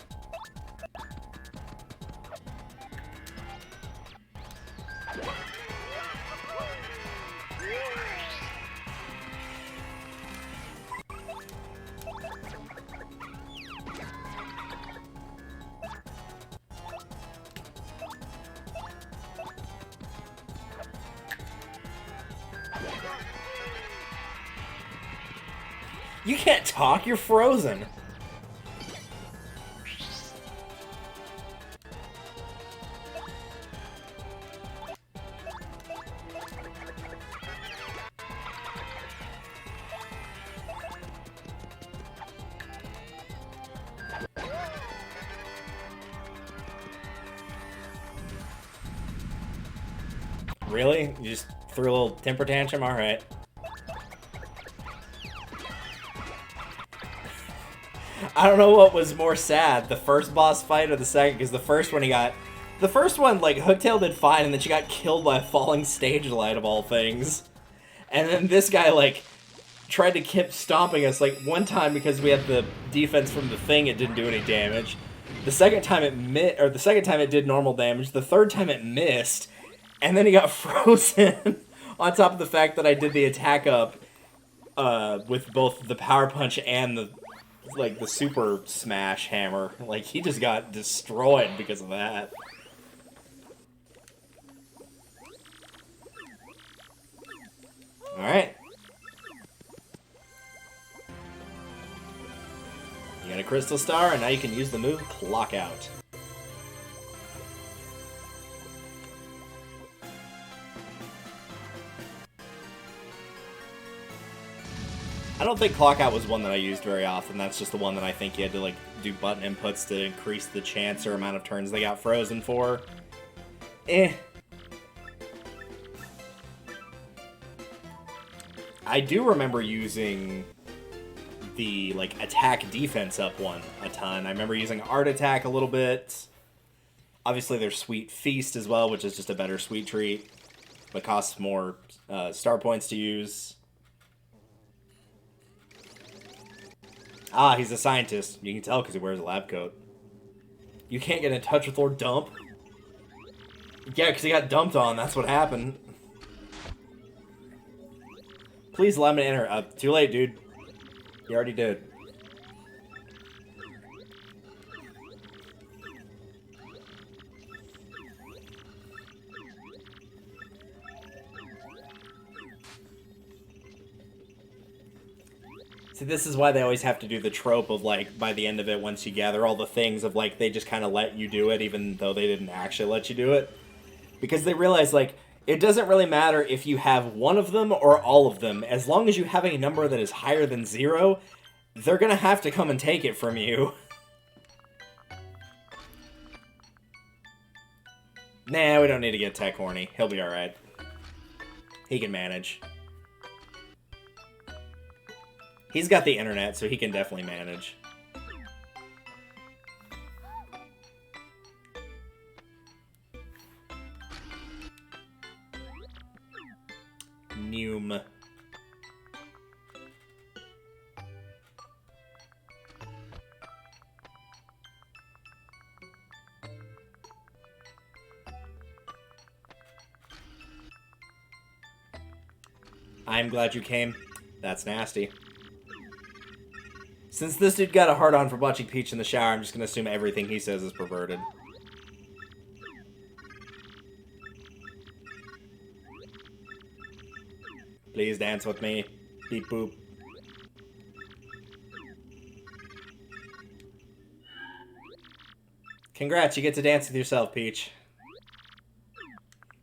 You can't talk, you're frozen. Really? You just threw a little temper tantrum? Alright. I don't know what was more sad, the first boss fight or the second, because the first one like, Hooktail did fine, and then she got killed by a falling stage light of all things. And then this guy, like, tried to keep stomping us, like, one time because we had the defense from the thing, it didn't do any damage. The second time it did normal damage, the third time it missed, and then he got frozen, on top of the fact that I did the attack up, with both the power punch and the super smash hammer. Like, he just got destroyed because of that. Alright. You got a Crystal Star, and now you can use the move Clock Out. I don't think Clock Out was one that I used very often. That's just the one that I think you had to, like, do button inputs to increase the chance or amount of turns they got frozen for. I do remember using the, like, attack defense up one a ton. I remember using Art Attack a little bit. Obviously, there's Sweet Feast as well, which is just a better Sweet Treat, but costs more star points to use. Ah, he's a scientist. You can tell because he wears a lab coat. You can't get in touch with Lord Dump? Yeah, because he got dumped on. That's what happened. Please let me enter. Too late, dude. You already did. See, this is why they always have to do the trope of, like, by the end of it, once you gather all the things of, like, they just kind of let you do it, even though they didn't actually let you do it. Because they realize, like, it doesn't really matter if you have one of them or all of them. As long as you have a number that is higher than 0, they're gonna have to come and take it from you. Nah, we don't need to get tech horny. He'll be alright. He can manage. He's got the internet, so he can definitely manage. Noom. I'm glad you came. That's nasty. Since this dude got a hard-on for watching Peach in the shower, I'm just gonna assume everything he says is perverted. Please dance with me. Beep boop. Congrats, you get to dance with yourself, Peach.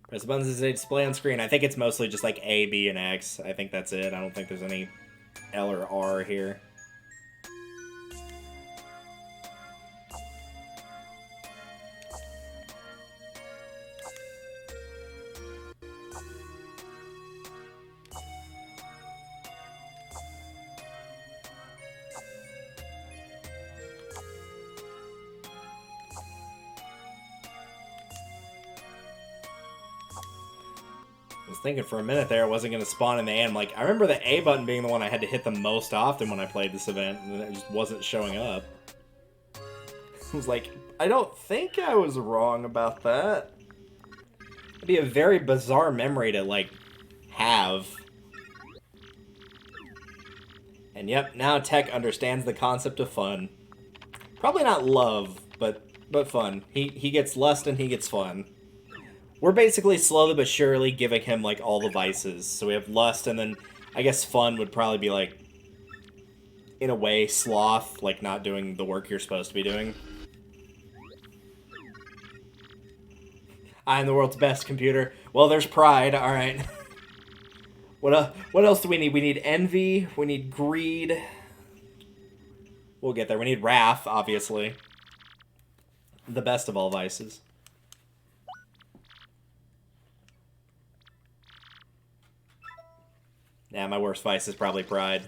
Press the buttons as they display on screen. I think it's mostly just like A, B, and X. I think that's it. I don't think there's any L or R here. I was thinking for a minute there it wasn't going to spawn in the A. I'm like, I remember the A button being the one I had to hit the most often when I played this event, and it just wasn't showing up. I was like, I don't think I was wrong about that. It'd be a very bizarre memory to, like, have. And yep, now Tech understands the concept of fun. Probably not love, but fun. He gets lust and he gets fun. We're basically slowly but surely giving him, like, all the vices. So we have lust, and then I guess fun would probably be, like, in a way, sloth, like not doing the work you're supposed to be doing. I'm the world's best computer. Well, there's pride, alright. What else do we need? We need envy, we need greed. We'll get there. We need wrath, obviously. The best of all vices. Yeah, my worst vice is probably pride.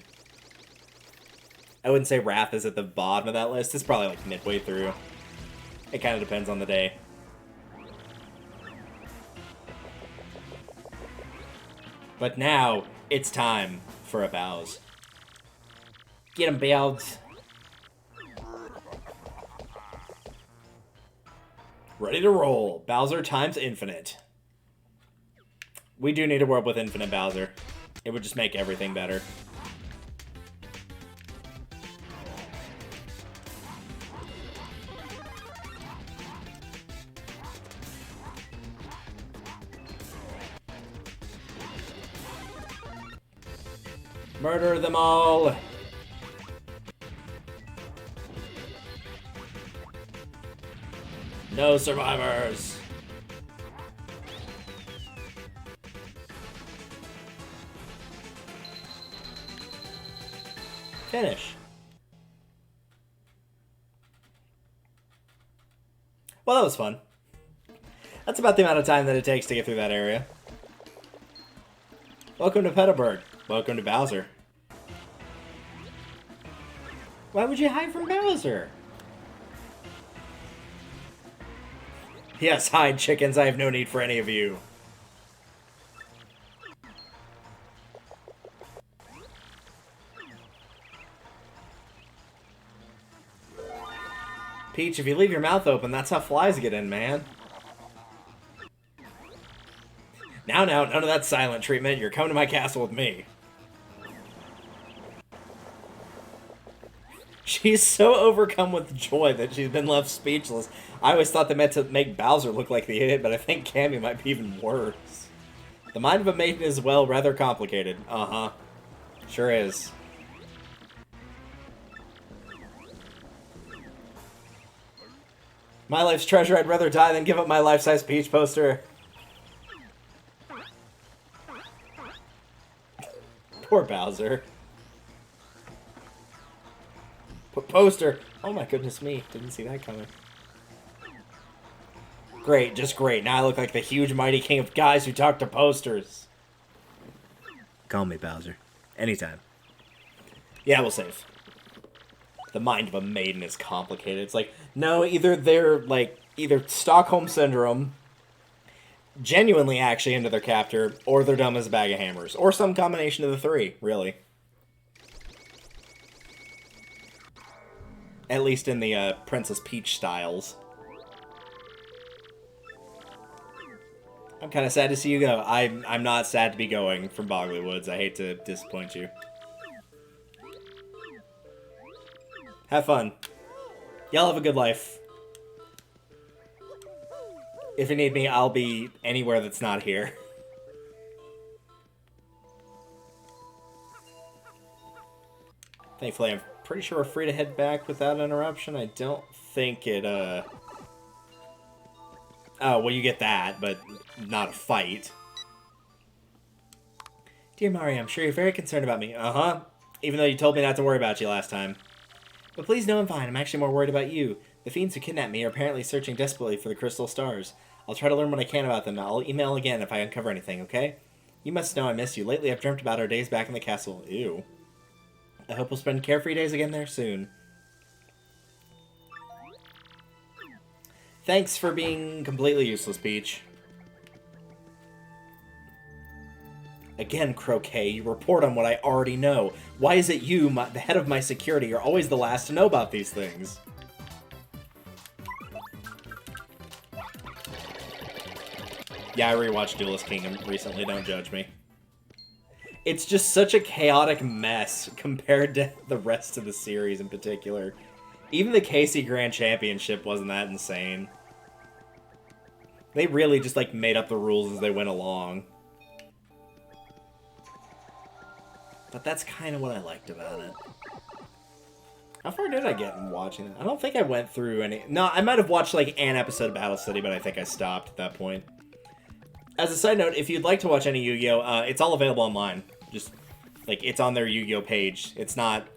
I wouldn't say wrath is at the bottom of that list. It's probably like midway through. It kind of depends on the day. But now, it's time for a Bowse. Get him, Bowse. Ready to roll. Bowser times infinite. We do need a world with infinite Bowser. It would just make everything better. Murder them all! No survivors! Finish. Well, that was fun. That's about the amount of time that it takes to get through that area. Welcome to Petalburg. Welcome to Bowser. Why would you hide from Bowser? Yes, hide, chickens. I have no need for any of you. Peach, if you leave your mouth open, that's how flies get in, man. Now, none of that silent treatment. You're coming to my castle with me. She's so overcome with joy that she's been left speechless. I always thought they meant to make Bowser look like the idiot, but I think Cammy might be even worse. The mind of a maiden is, well, rather complicated. Uh-huh. Sure is. My life's treasure, I'd rather die than give up my life-size Peach poster. Poor Bowser. Poster! Oh my goodness me, didn't see that coming. Great, just great. Now I look like the huge mighty king of guys who talk to posters. Call me Bowser. Anytime. Yeah, we'll save. The mind of a maiden is complicated. It's like, no, either they're, like, either Stockholm Syndrome, genuinely actually into their captor, or they're dumb as a bag of hammers. Or some combination of the three, really. At least in the Princess Peach styles. I'm kind of sad to see you go. I'm not sad to be going from Boggly Woods. I hate to disappoint you. Have fun. Y'all have a good life. If you need me, I'll be anywhere that's not here. Thankfully, I'm pretty sure we're free to head back without interruption. I don't think it, Oh, well, you get that, but not a fight. Dear Mario, I'm sure you're very concerned about me. Uh-huh. Even though you told me not to worry about you last time. But please know I'm fine. I'm actually more worried about you. The fiends who kidnapped me are apparently searching desperately for the crystal stars. I'll try to learn what I can about them. I'll email again if I uncover anything, okay? You must know I miss you. Lately, I've dreamt about our days back in the castle. Ew. I hope we'll spend carefree days again there soon. Thanks for being completely useless, Peach. Again, Croquet, you report on what I already know. Why is it you, the head of my security, are always the last to know about these things? Yeah, I rewatched Duelist Kingdom recently, don't judge me. It's just such a chaotic mess compared to the rest of the series in particular. Even the Casey Grand Championship wasn't that insane. They really just, like, made up the rules as they went along. But that's kind of what I liked about it. How far did I get in watching it? I don't think I went through any... No, I might have watched, like, an episode of Battle City, but I think I stopped at that point. As a side note, if you'd like to watch any Yu-Gi-Oh!, it's all available online. Just, like, it's on their Yu-Gi-Oh! Page. It's not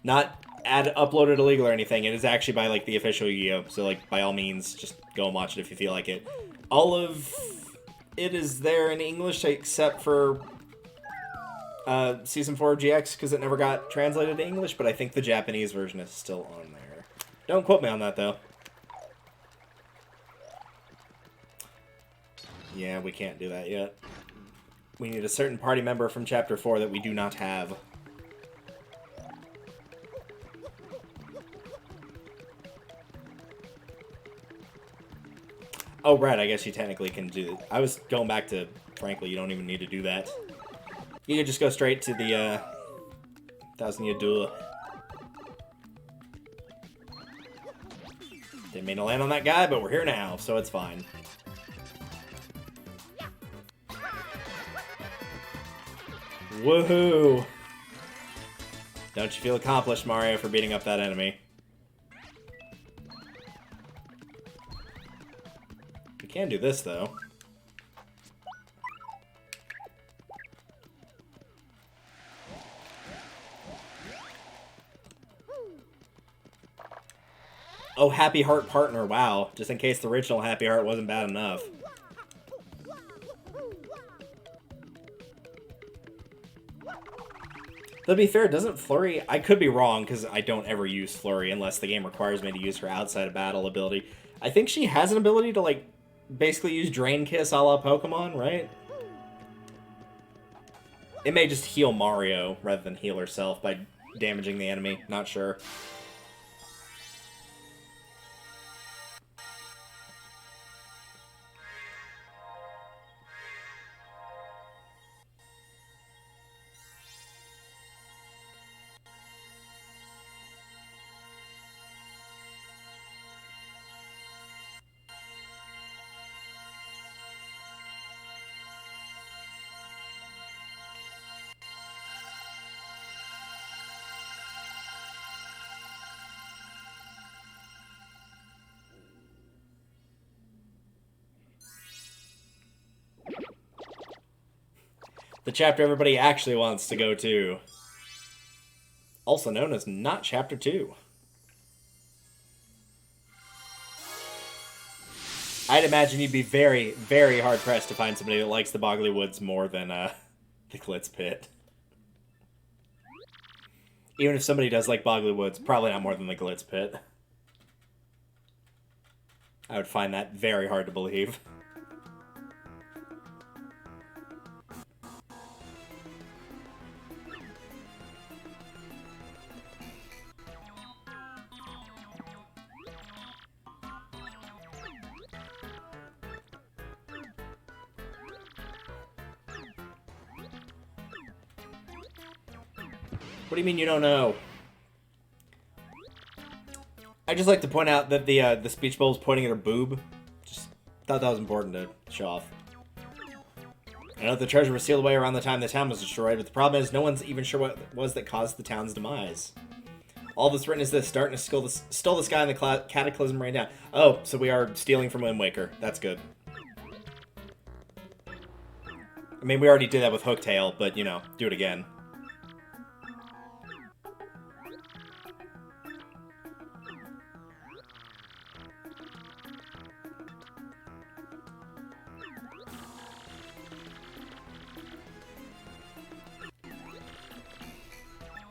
uploaded illegal or anything. It is actually by, like, the official Yu-Gi-Oh! So, like, by all means, just go and watch it if you feel like it. All of it is there in English, except for Season 4 of GX, because it never got translated to English, but I think the Japanese version is still on there. Don't quote me on that, though. Yeah, we can't do that yet. We need a certain party member from Chapter 4 that we do not have. Oh, right, I guess you technically can do it. I was going back to, frankly, you don't even need to do that. You can just go straight to the, Thousand Year Duel. Didn't mean to land on that guy, but we're here now, so it's fine. Woohoo! Don't you feel accomplished, Mario, for beating up that enemy? We can do this, though. Oh, Happy Heart Partner, wow. Just in case the original Happy Heart wasn't bad enough. To be fair, doesn't Flurry... I could be wrong, because I don't ever use Flurry unless the game requires me to use her outside of battle ability. I think she has an ability to, like, basically use Drain Kiss a la Pokemon, right? It may just heal Mario rather than heal herself by damaging the enemy. Not sure. The chapter everybody actually wants to go to. Also known as not Chapter 2. I'd imagine you'd be very, very hard-pressed to find somebody that likes the Boggly Woods more than the Glitz Pit. Even if somebody does like Boggly Woods, probably not more than the Glitz Pit. I would find that very hard to believe. What do you mean you don't know? I just like to point out that the speech bubble is pointing at her boob. Just thought that was important to show off. I know the treasure was sealed away around the time the town was destroyed, but the problem is no one's even sure what it was that caused the town's demise. All that's written is this: darkness stole the sky and the cataclysm rained down. Oh, so we are stealing from Wind Waker. That's good. I mean, we already did that with Hooktail, but, you know, do it again.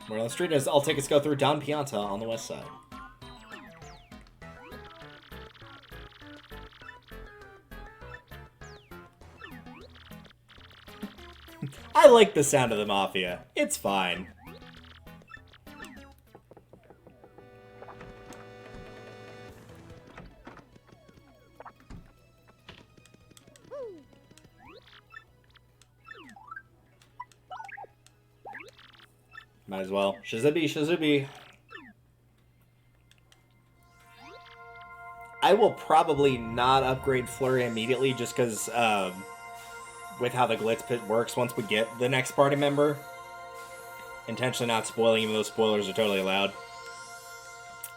Where on the street is, all tickets go through Don Pianta on the west side. I like the sound of the Mafia. It's fine. Might as well. Shazubi, Shazubi. I will probably not upgrade Flurry immediately just because, with how the Glitz Pit works, once we get the next party member. Intentionally not spoiling, even though spoilers are totally allowed.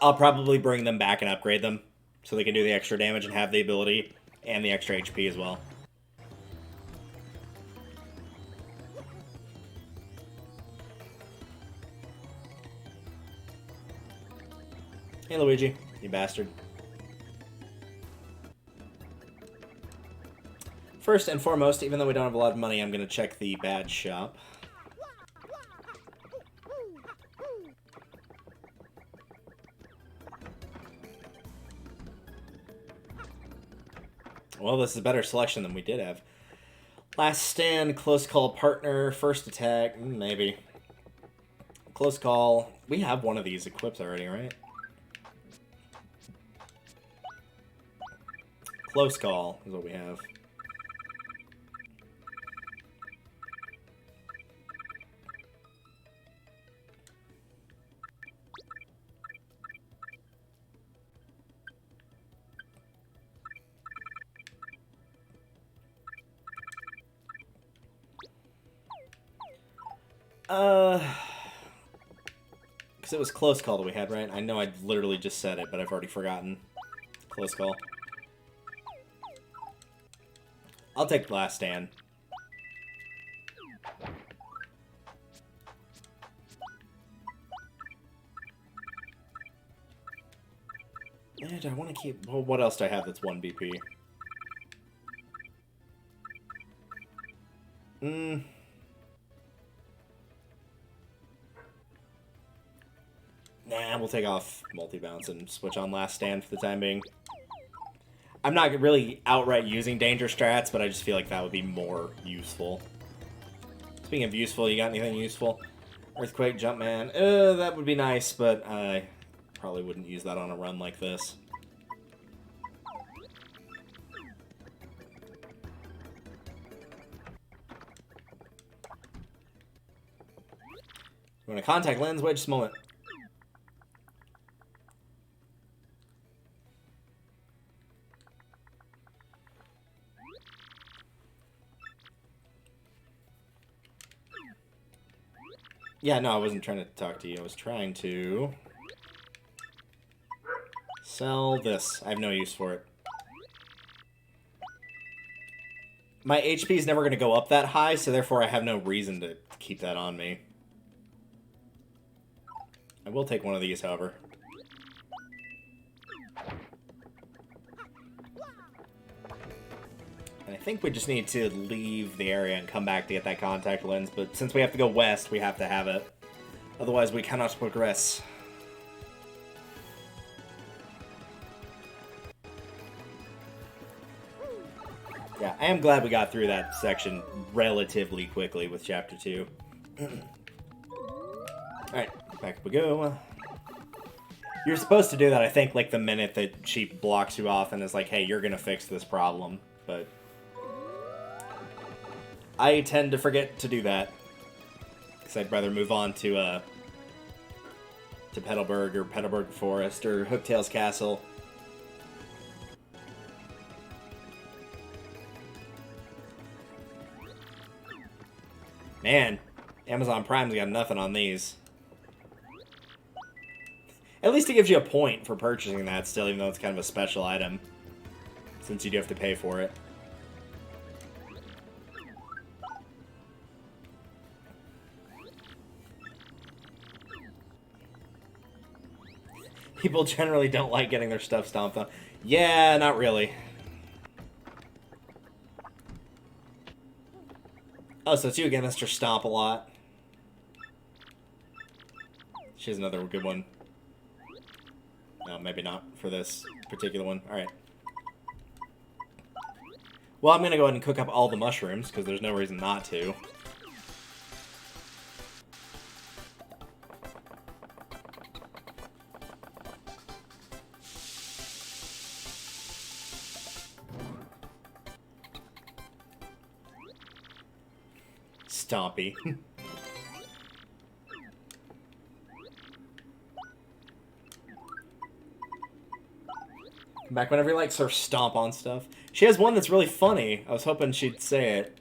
I'll probably bring them back and upgrade them so they can do the extra damage and have the ability and the extra HP as well. Hey, Luigi, you bastard. First and foremost, even though we don't have a lot of money, I'm going to check the badge shop. Well, this is a better selection than we did have. Last stand, close call partner, first attack, maybe. Close call. We have one of these equipped already, right? Close call is what we have. Because it was close call that we had, right? I know I literally just said it, but I've already forgotten. Close call. I'll take the last stand. And I want to keep... Well, what else do I have that's 1 BP? Nah, we'll take off multi-bounce and switch on last stand for the time being. I'm not really outright using danger strats, but I just feel like that would be more useful. Speaking of useful, you got anything useful? Earthquake, Jumpman. That would be nice, but I probably wouldn't use that on a run like this. You want a contact lens? Wait just a moment. Yeah, no, I wasn't trying to talk to you. I was trying to sell this. I have no use for it. My HP is never going to go up that high, so therefore I have no reason to keep that on me. I will take one of these, however. And I think we just need to leave the area and come back to get that contact lens, but since we have to go west, we have to have it. Otherwise, we cannot progress. Yeah, I am glad we got through that section relatively quickly with Chapter 2. Alright, back we go. You're supposed to do that, I think, like the minute that she blocks you off and is like, hey, you're gonna fix this problem, but I tend to forget to do that. Because I'd rather move on to Petalburg or Petalburg Forest or Hooktail's Castle. Man, Amazon Prime's got nothing on these. At least it gives you a point for purchasing that still, even though it's kind of a special item. Since you do have to pay for it. People generally don't like getting their stuff stomped on. Yeah, not really. Oh, so it's you again, Mr. Stomp a lot. She has another good one. No, maybe not for this particular one. Alright. Well, I'm going to go ahead and cook up all the mushrooms, because there's no reason not to. Stompy. Come back whenever you like, sort of stomp on stuff. She has one that's really funny. I was hoping she'd say it.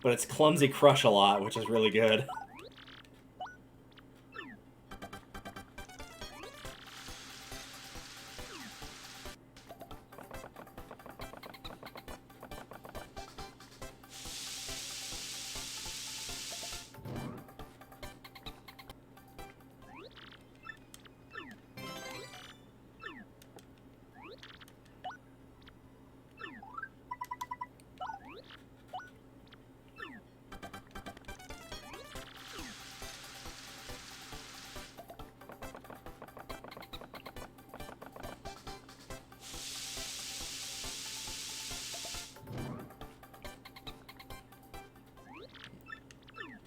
But it's Clumsy Crush a lot, which is really good.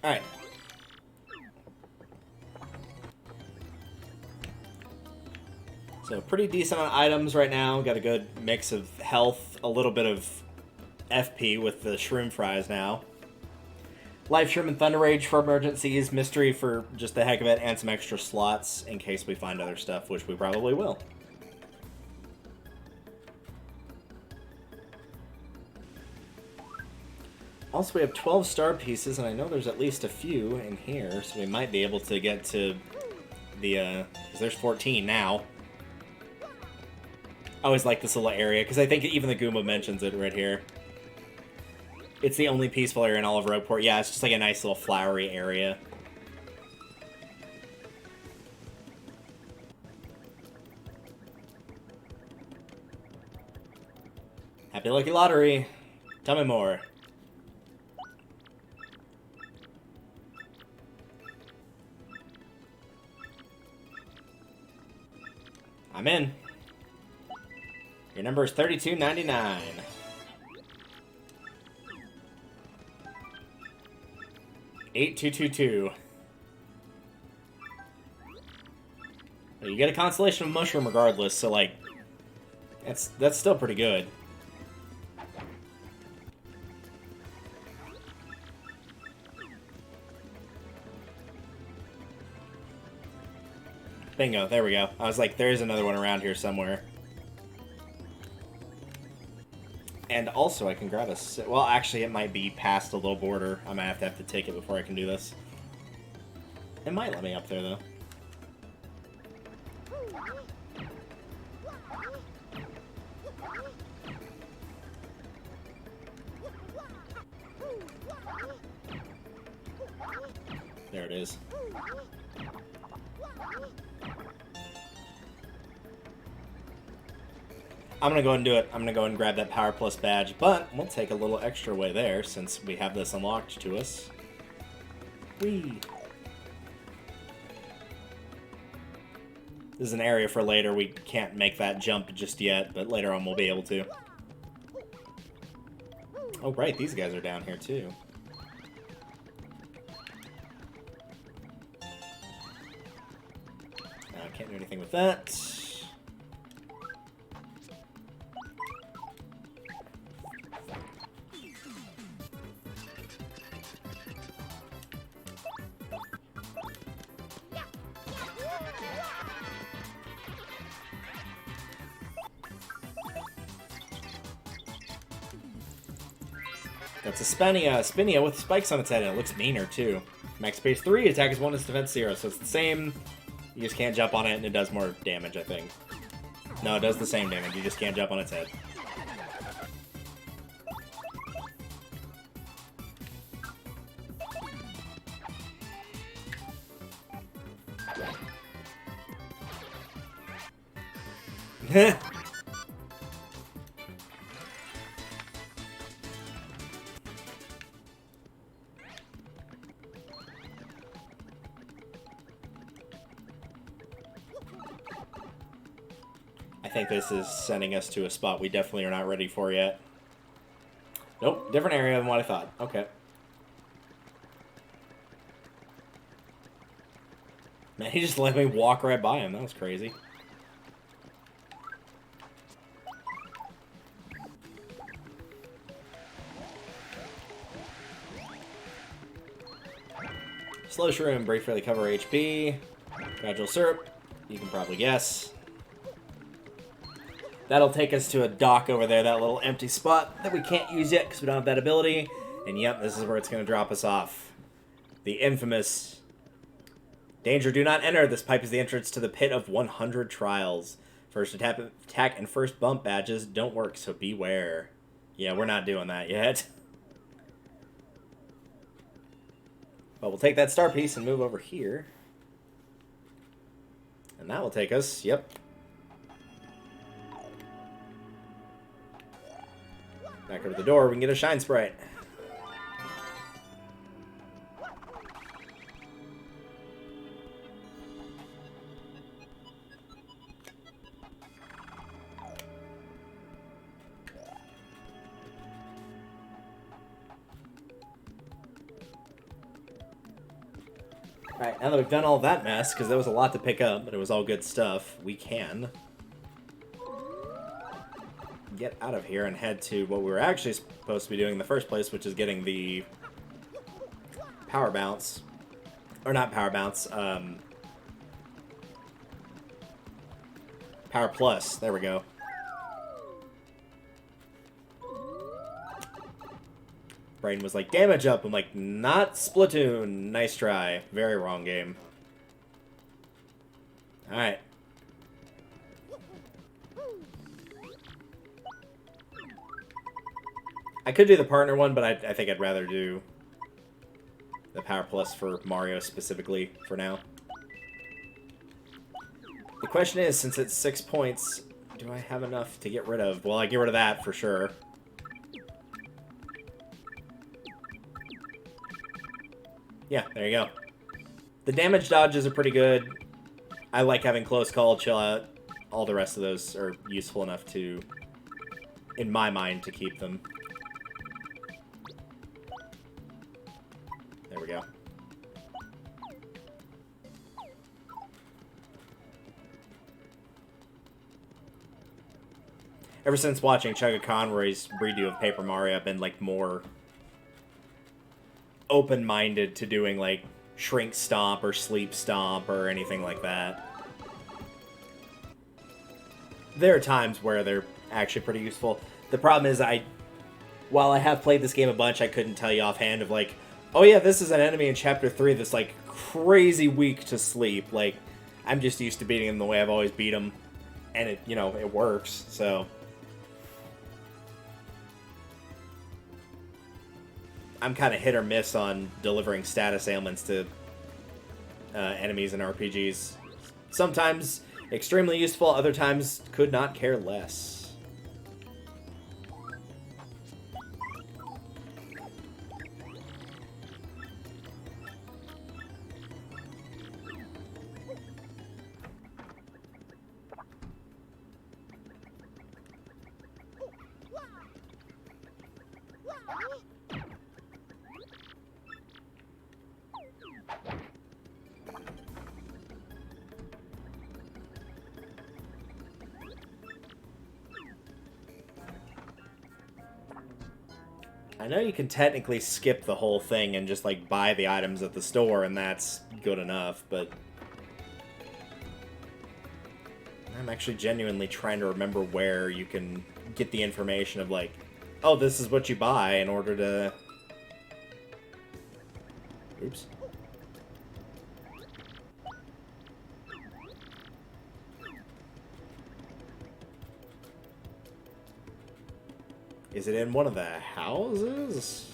Alright. So, pretty decent on items right now. Got a good mix of health, a little bit of FP with the Shroom Fries now. Life Shroom and Thunder Rage for emergencies, Mystery for just the heck of it, and some extra slots in case we find other stuff, which we probably will. Also, we have 12 star pieces, and I know there's at least a few in here, so we might be able to get to the, because there's 14 now. I always like this little area, because I think even the Goomba mentions it right here. It's the only peaceful area in all of Rogueport. Yeah, it's just like a nice little flowery area. Happy Lucky Lottery. Tell me more. I'm in. Your number is 32.99. $8,222. You get a constellation of mushroom regardless, so like, that's still pretty good. Bingo, there we go. I was like, there's another one around here somewhere. And also, I can grab a... Well, actually, it might be past a little border. I might have to take it before I can do this. It might let me up there, though. There it is. I'm going to go ahead and do it. I'm going to go ahead and grab that Power Plus badge, but we'll take a little extra way there since we have this unlocked to us. Whee! This is an area for later. We can't make that jump just yet, but later on we'll be able to. Oh, right. These guys are down here, too. I can't do anything with that. That's a Spinia with spikes on its head, and it looks meaner, too. Max space 3, attack is 1, its defense 0, so it's the same. You just can't jump on it, and it does more damage, I think. No, it does the same damage, you just can't jump on its head. I think this is sending us to a spot we definitely are not ready for yet. Nope, different area than what I thought. Okay. Man, he just let me walk right by him. That was crazy. Slow Shroom, briefly cover HP. Gradual Syrup, you can probably guess. That'll take us to a dock over there, that little empty spot that we can't use yet because we don't have that ability. And yep, this is where it's going to drop us off. The infamous Danger, do not enter. This pipe is the entrance to the pit of 100 trials. First attack and first bump badges don't work, so beware. Yeah, we're not doing that yet. But we'll take that star piece and move over here. And that will take us, yep. Back over the door, we can get a Shine Sprite. Alright, now that we've done all that mess, because there was a lot to pick up, but it was all good stuff, we can get out of here and head to what we were actually supposed to be doing in the first place, which is getting the Power Bounce. Or not Power Bounce, Power Plus. There we go. brain was like, damage up. I'm like, not Splatoon. Nice try. Very wrong game. Alright. I could do the partner one, but I think I'd rather do the Power Plus for Mario specifically for now. The question is, since it's 6 points, do I have enough to get rid of? Well, I get rid of that for sure. Yeah, there you go. The damage dodges are pretty good. I like having close call, chill out. All the rest of those are useful enough to, in my mind, to keep them. There we go. Ever since watching Chugga Conroy's redo of Paper Mario, I've been, like, more open-minded to doing, like, Shrink Stomp or Sleep Stomp or anything like that. There are times where they're actually pretty useful. The problem is while I have played this game a bunch, I couldn't tell you offhand of, like, oh yeah, this is an enemy in Chapter 3 that's, like, crazy weak to sleep. Like, I'm just used to beating him the way I've always beat him. And it, you know, it works, so... I'm kind of hit or miss on delivering status ailments to enemies in RPGs. Sometimes extremely useful, other times could not care less. I know you can technically skip the whole thing and just, like, buy the items at the store, and that's good enough, but... I'm actually genuinely trying to remember where you can get the information of, like, oh, this is what you buy in order to... Oops. Is it in one of the houses?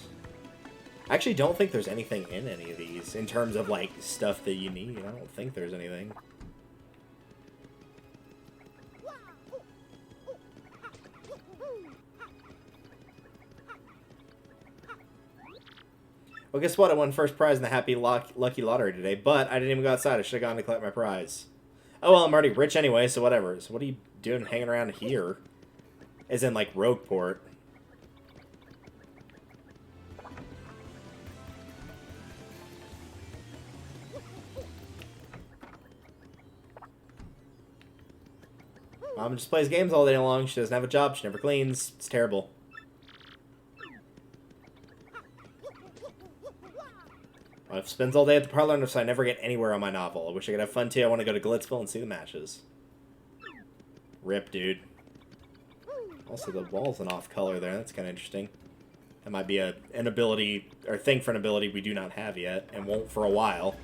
I actually don't think there's anything in any of these in terms of, like, stuff that you need. I don't think there's anything. Well, guess what? I won first prize in the Happy Lucky Lottery today, but I didn't even go outside. I should have gone to collect my prize. Oh, well, I'm already rich anyway, so whatever. So what are you doing hanging around here? As in, like, Rogueport. Mom just plays games all day long. She doesn't have a job. She never cleans. It's terrible. My wife spends all day at the parlor, so I never get anywhere on my novel. I wish I could have fun, too. I want to go to Glitzville and see the matches. Rip, dude. Also, the wall's an off color there. That's kind of interesting. That might be an ability, or thing for an ability we do not have yet, and won't for a while.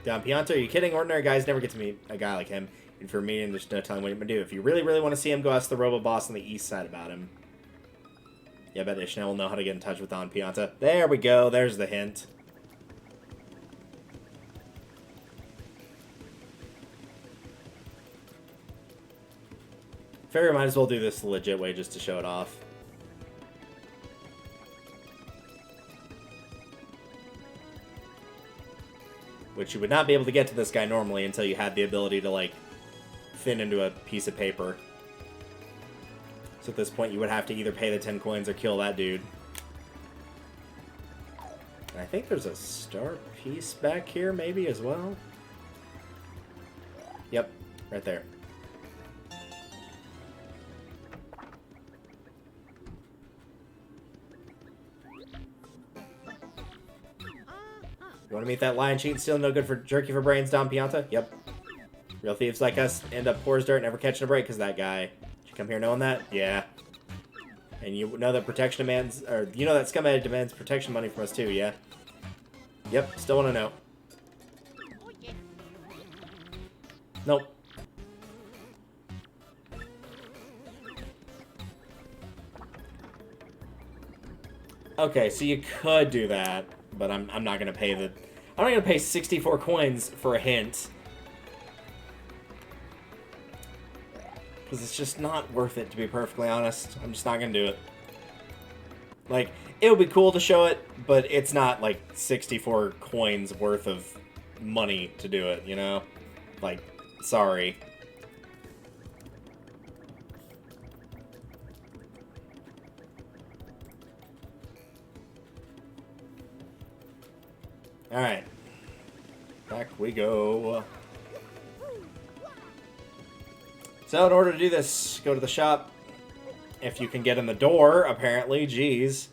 Don Pianto, are you kidding? Ordinary guys never get to meet a guy like him. And for me, and there's no telling what he's going to do. If you really, really want to see him, go ask the Robo-Boss on the east side about him. Yeah, I bet Ishmael will know how to get in touch with Don Pianta. There we go. There's the hint. Figure might as well do this the legit way just to show it off. Which you would not be able to get to this guy normally until you had the ability to, like, fit into a piece of paper. So at this point, you would have to either pay the 10 coins or kill that dude. And I think there's a star piece back here, maybe, as well. Yep, right there. You want to meet that lion cheat and steal? No good for jerky for brains, Don Pianta? Yep. Real thieves like us end up poor as dirt, never catching a break because that guy. Did you come here knowing that? Yeah. And you know that protection demands, or you know that scumbag demands protection money from us too, yeah? Yep, still want to know. Nope. Okay, so you could do that, but I'm not gonna pay the. I'm not gonna pay 64 coins for a hint. Because it's just not worth it, to be perfectly honest. I'm just not gonna do it. Like, it would be cool to show it, but it's not like 64 coins worth of money to do it, you know? Like, sorry. Alright. Back we go. So in order to do this, go to the shop. If you can get in the door, apparently. Jeez.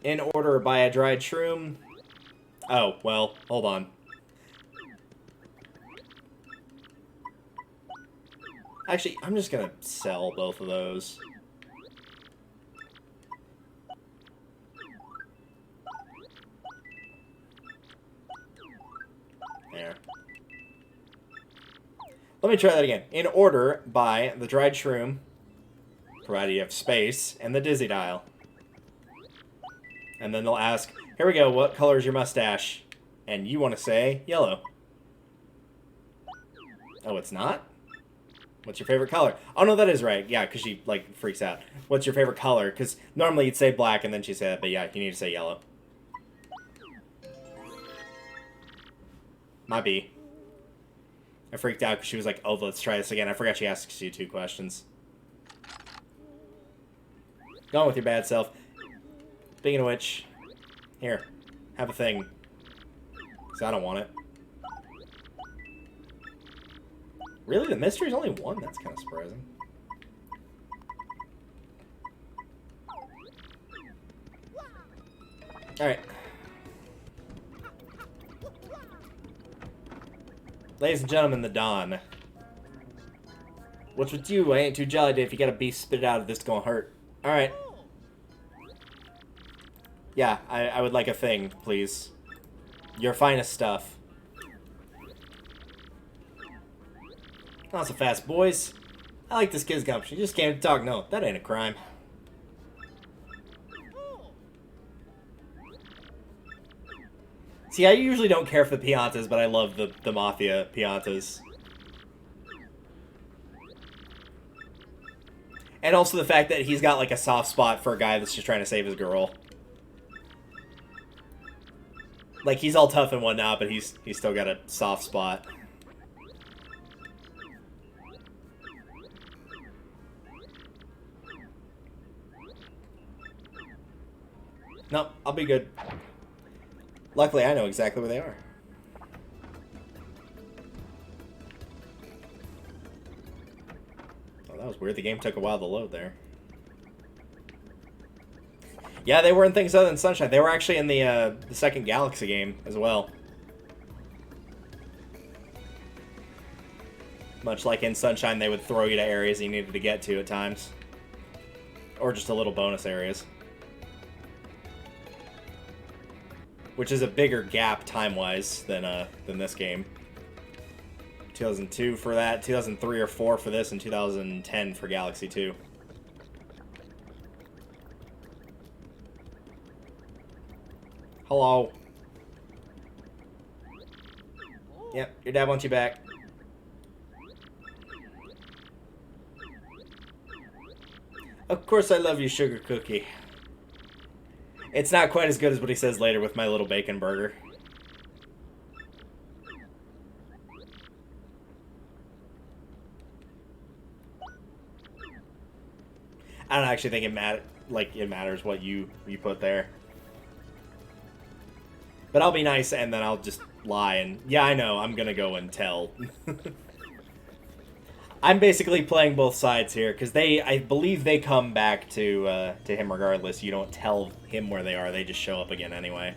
In order, buy a dried shroom. Oh, well, hold on. Actually, I'm just gonna sell both of those. There. Let me try that again. In order, buy the dried shroom, provided you have space, and the dizzy dial. And then they'll ask, here we go, what color is your mustache? And you want to say yellow. Oh, it's not? What's your favorite color? Oh, no, that is right. Yeah, because she, like, freaks out. What's your favorite color? Because normally you'd say black and then she'd say that, but yeah, you need to say yellow. My B. I freaked out because she was like, oh, let's try this again. I forgot she asked you 2 questions. Go on with your bad self. Speaking of which, here, have a thing. Because I don't want it. Really? The mystery's only 1? That's kind of surprising. Alright. Ladies and gentlemen, the Dawn. What's with you? I ain't too jolly, Dave. If you got a beast, spit it out. If this is gonna hurt. Alright. Yeah, I would like a thing, please. Your finest stuff. Not so fast, boys. I like this kid's gumption. She just came to talk. No, that ain't a crime. See, I usually don't care for the Piantas, but I love the Mafia Piantas. And also the fact that he's got, like, a soft spot for a guy that's just trying to save his girl. Like, he's all tough and whatnot, but he's still got a soft spot. Nope, I'll be good. Luckily, I know exactly where they are. Oh, that was weird. The game took a while to load there. Yeah, they were in things other than Sunshine. They were actually in the second Galaxy game as well. Much like in Sunshine, they would throw you to areas you needed to get to at times. Or just a little bonus areas. Which is a bigger gap time-wise than this game. 2002 for that, 2003 or 4 for this, and 2010 for Galaxy 2. Hello. Yep, your dad wants you back. Of course I love you, sugar cookie. It's not quite as good as what he says later with my little bacon burger. I don't actually think it matters what you put there. But I'll be nice and then I'll just lie and yeah, I know, I'm gonna go and tell. I'm basically playing both sides here, because I believe they come back to him regardless. You don't tell him where they are, they just show up again anyway.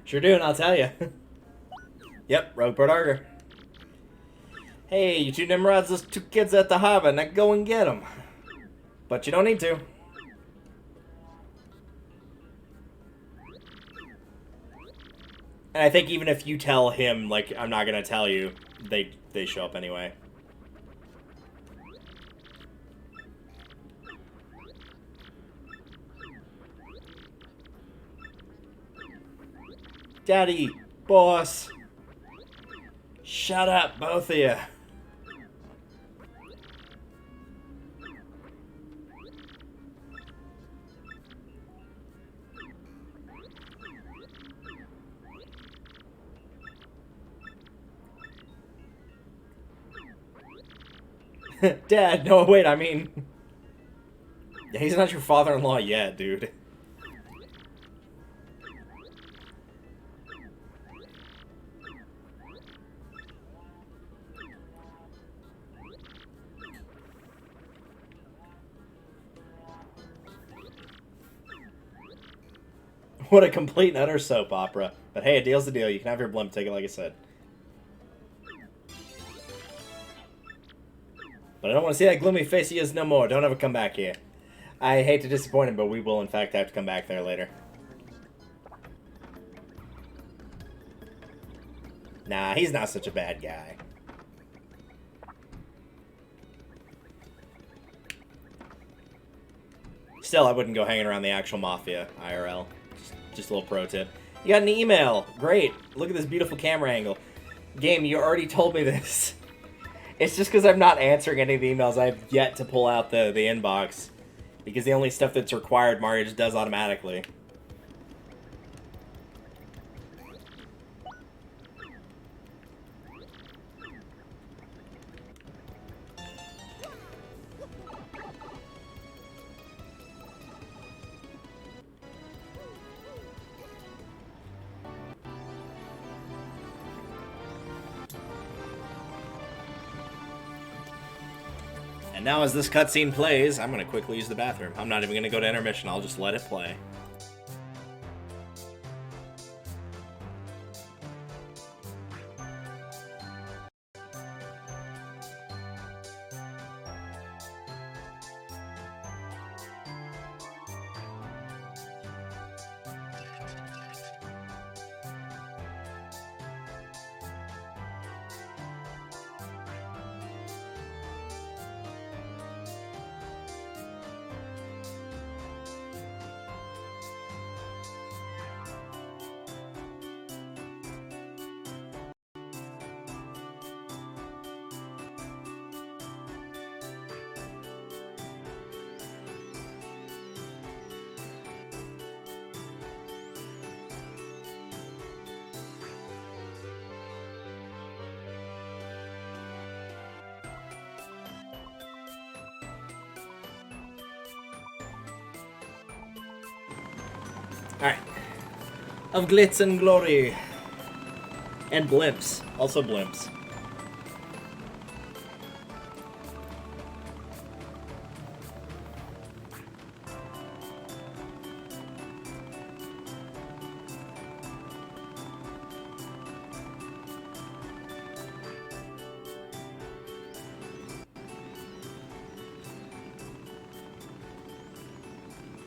Sure do, and I'll tell you. Yep, Rogueport Arger. Hey, you two Nimrods, those two kids at the harbor, now go and get them. But you don't need to. And I think even if you tell him, like, I'm not gonna tell you, they show up anyway. Daddy, boss. Shut up, both of you. Dad, no, wait, I mean... Yeah, he's not your father-in-law yet, dude. What a complete and utter soap opera. But hey, a deal's a deal. You can have your blimp, take it like I said. But I don't want to see that gloomy face of yours no more. Don't ever come back here. I hate to disappoint him, but we will in fact have to come back there later. Nah, he's not such a bad guy. Still, I wouldn't go hanging around the actual Mafia, IRL. Just a little pro tip. You got an email. Great. Look at this beautiful camera angle. Game, you already told me this. It's just because I'm not answering any of the emails. I have yet to pull out the inbox. Because the only stuff that's required, Mario just does automatically. And now as this cutscene plays, I'm going to quickly use the bathroom. I'm not even going to go to intermission, I'll just let it play. Alright. Of glitz and glory. And blimps. Also blimps.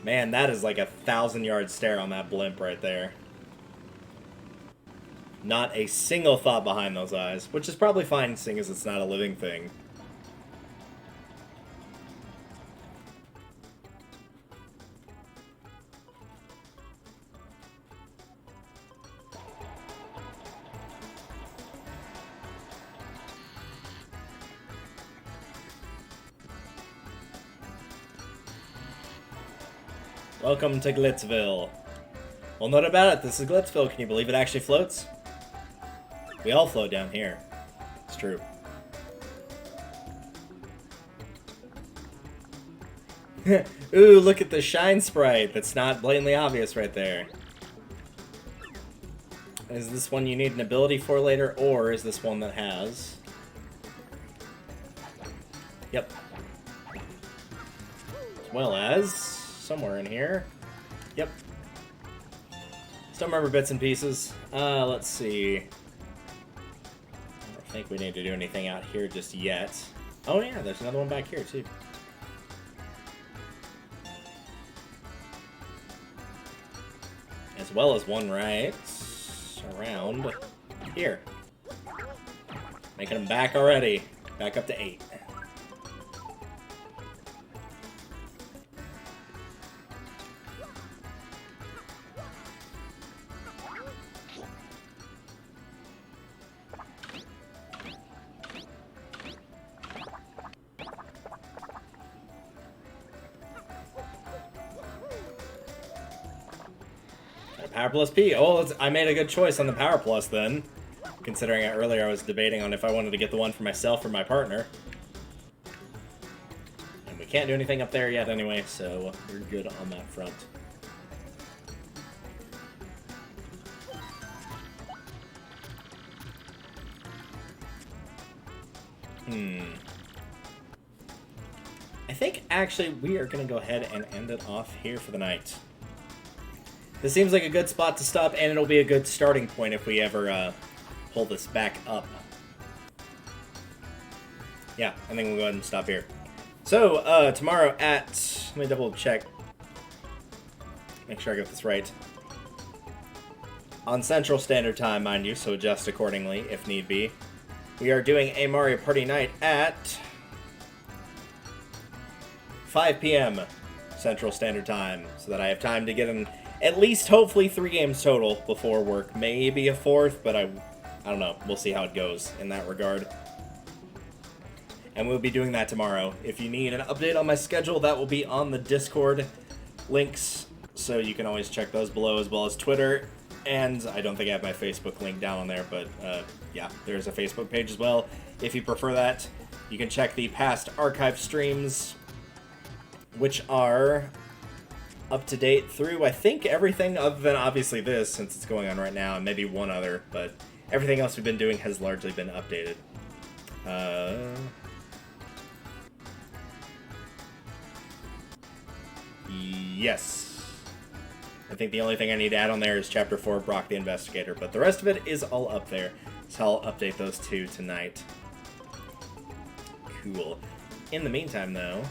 Man, that is like a 1,000-yard stare on that blimp right there. Not a single thought behind those eyes, which is probably fine seeing as it's not a living thing. Welcome to Glitzville. Well, note about it, this is Glitzville. Can you believe it actually floats? We all float down here. It's true. Ooh, look at the shine sprite. That's not blatantly obvious right there. Is this one you need an ability for later, or is this one that has? Yep. As well as somewhere in here. Yep. Still remember bits and pieces. Let's see. I don't think we need to do anything out here just yet. Oh yeah, there's another one back here too. As well as one right around here. Making them back already. Back up to 8. Power plus P. Oh, I made a good choice on the Power Plus then. Considering earlier I was debating on if I wanted to get the one for myself or my partner. And we can't do anything up there yet anyway, so we're good on that front. I think actually we are going to go ahead and end it off here for the night. This seems like a good spot to stop, and it'll be a good starting point if we ever pull this back up. Yeah, I think we'll go ahead and stop here. So, tomorrow at... Let me double check. Make sure I got this right. On Central Standard Time, mind you, so adjust accordingly if need be. We are doing a Mario Party night at 5 p.m. Central Standard Time, so that I have time to get in at least, hopefully, 3 games total before work. Maybe a 4th, but I don't know. We'll see how it goes in that regard. And we'll be doing that tomorrow. If you need an update on my schedule, that will be on the Discord links, so you can always check those below, as well as Twitter. And I don't think I have my Facebook link down on there, but yeah, there's a Facebook page as well. If you prefer that, you can check the past archive streams, which are up to date through, I think, everything other than obviously this, since it's going on right now, and maybe one other, but everything else we've been doing has largely been updated. Yes. I think the only thing I need to add on there is Chapter 4, Brock the Investigator, but the rest of it is all up there, so I'll update those two tonight. Cool. In the meantime, though,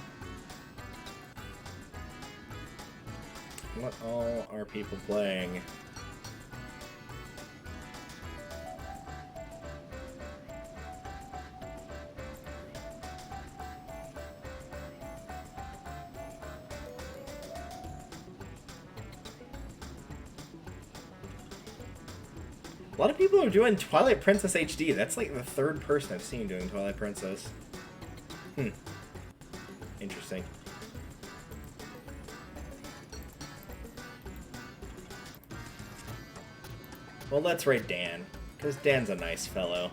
what all are people playing? A lot of people are doing Twilight Princess HD. That's like the 3rd person I've seen doing Twilight Princess. Interesting. Well, let's rate Dan, because Dan's a nice fellow.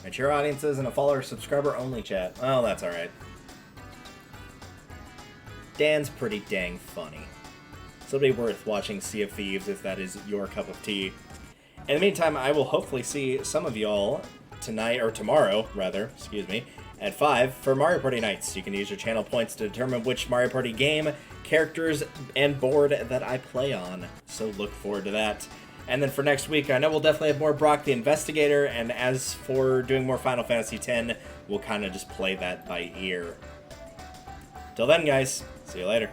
Mature audiences and a follower-subscriber only chat. Oh, that's alright. Dan's pretty dang funny. So it'll be worth watching Sea of Thieves if that is your cup of tea. In the meantime, I will hopefully see some of y'all tonight, or tomorrow, rather, excuse me, at 5 for Mario Party nights. You can use your channel points to determine which Mario Party game, characters, and board that I play on. So look forward to that. And then for next week, I know we'll definitely have more Brock the Investigator, and as for doing more Final Fantasy X, we'll kind of just play that by ear. Till then, guys, see you later.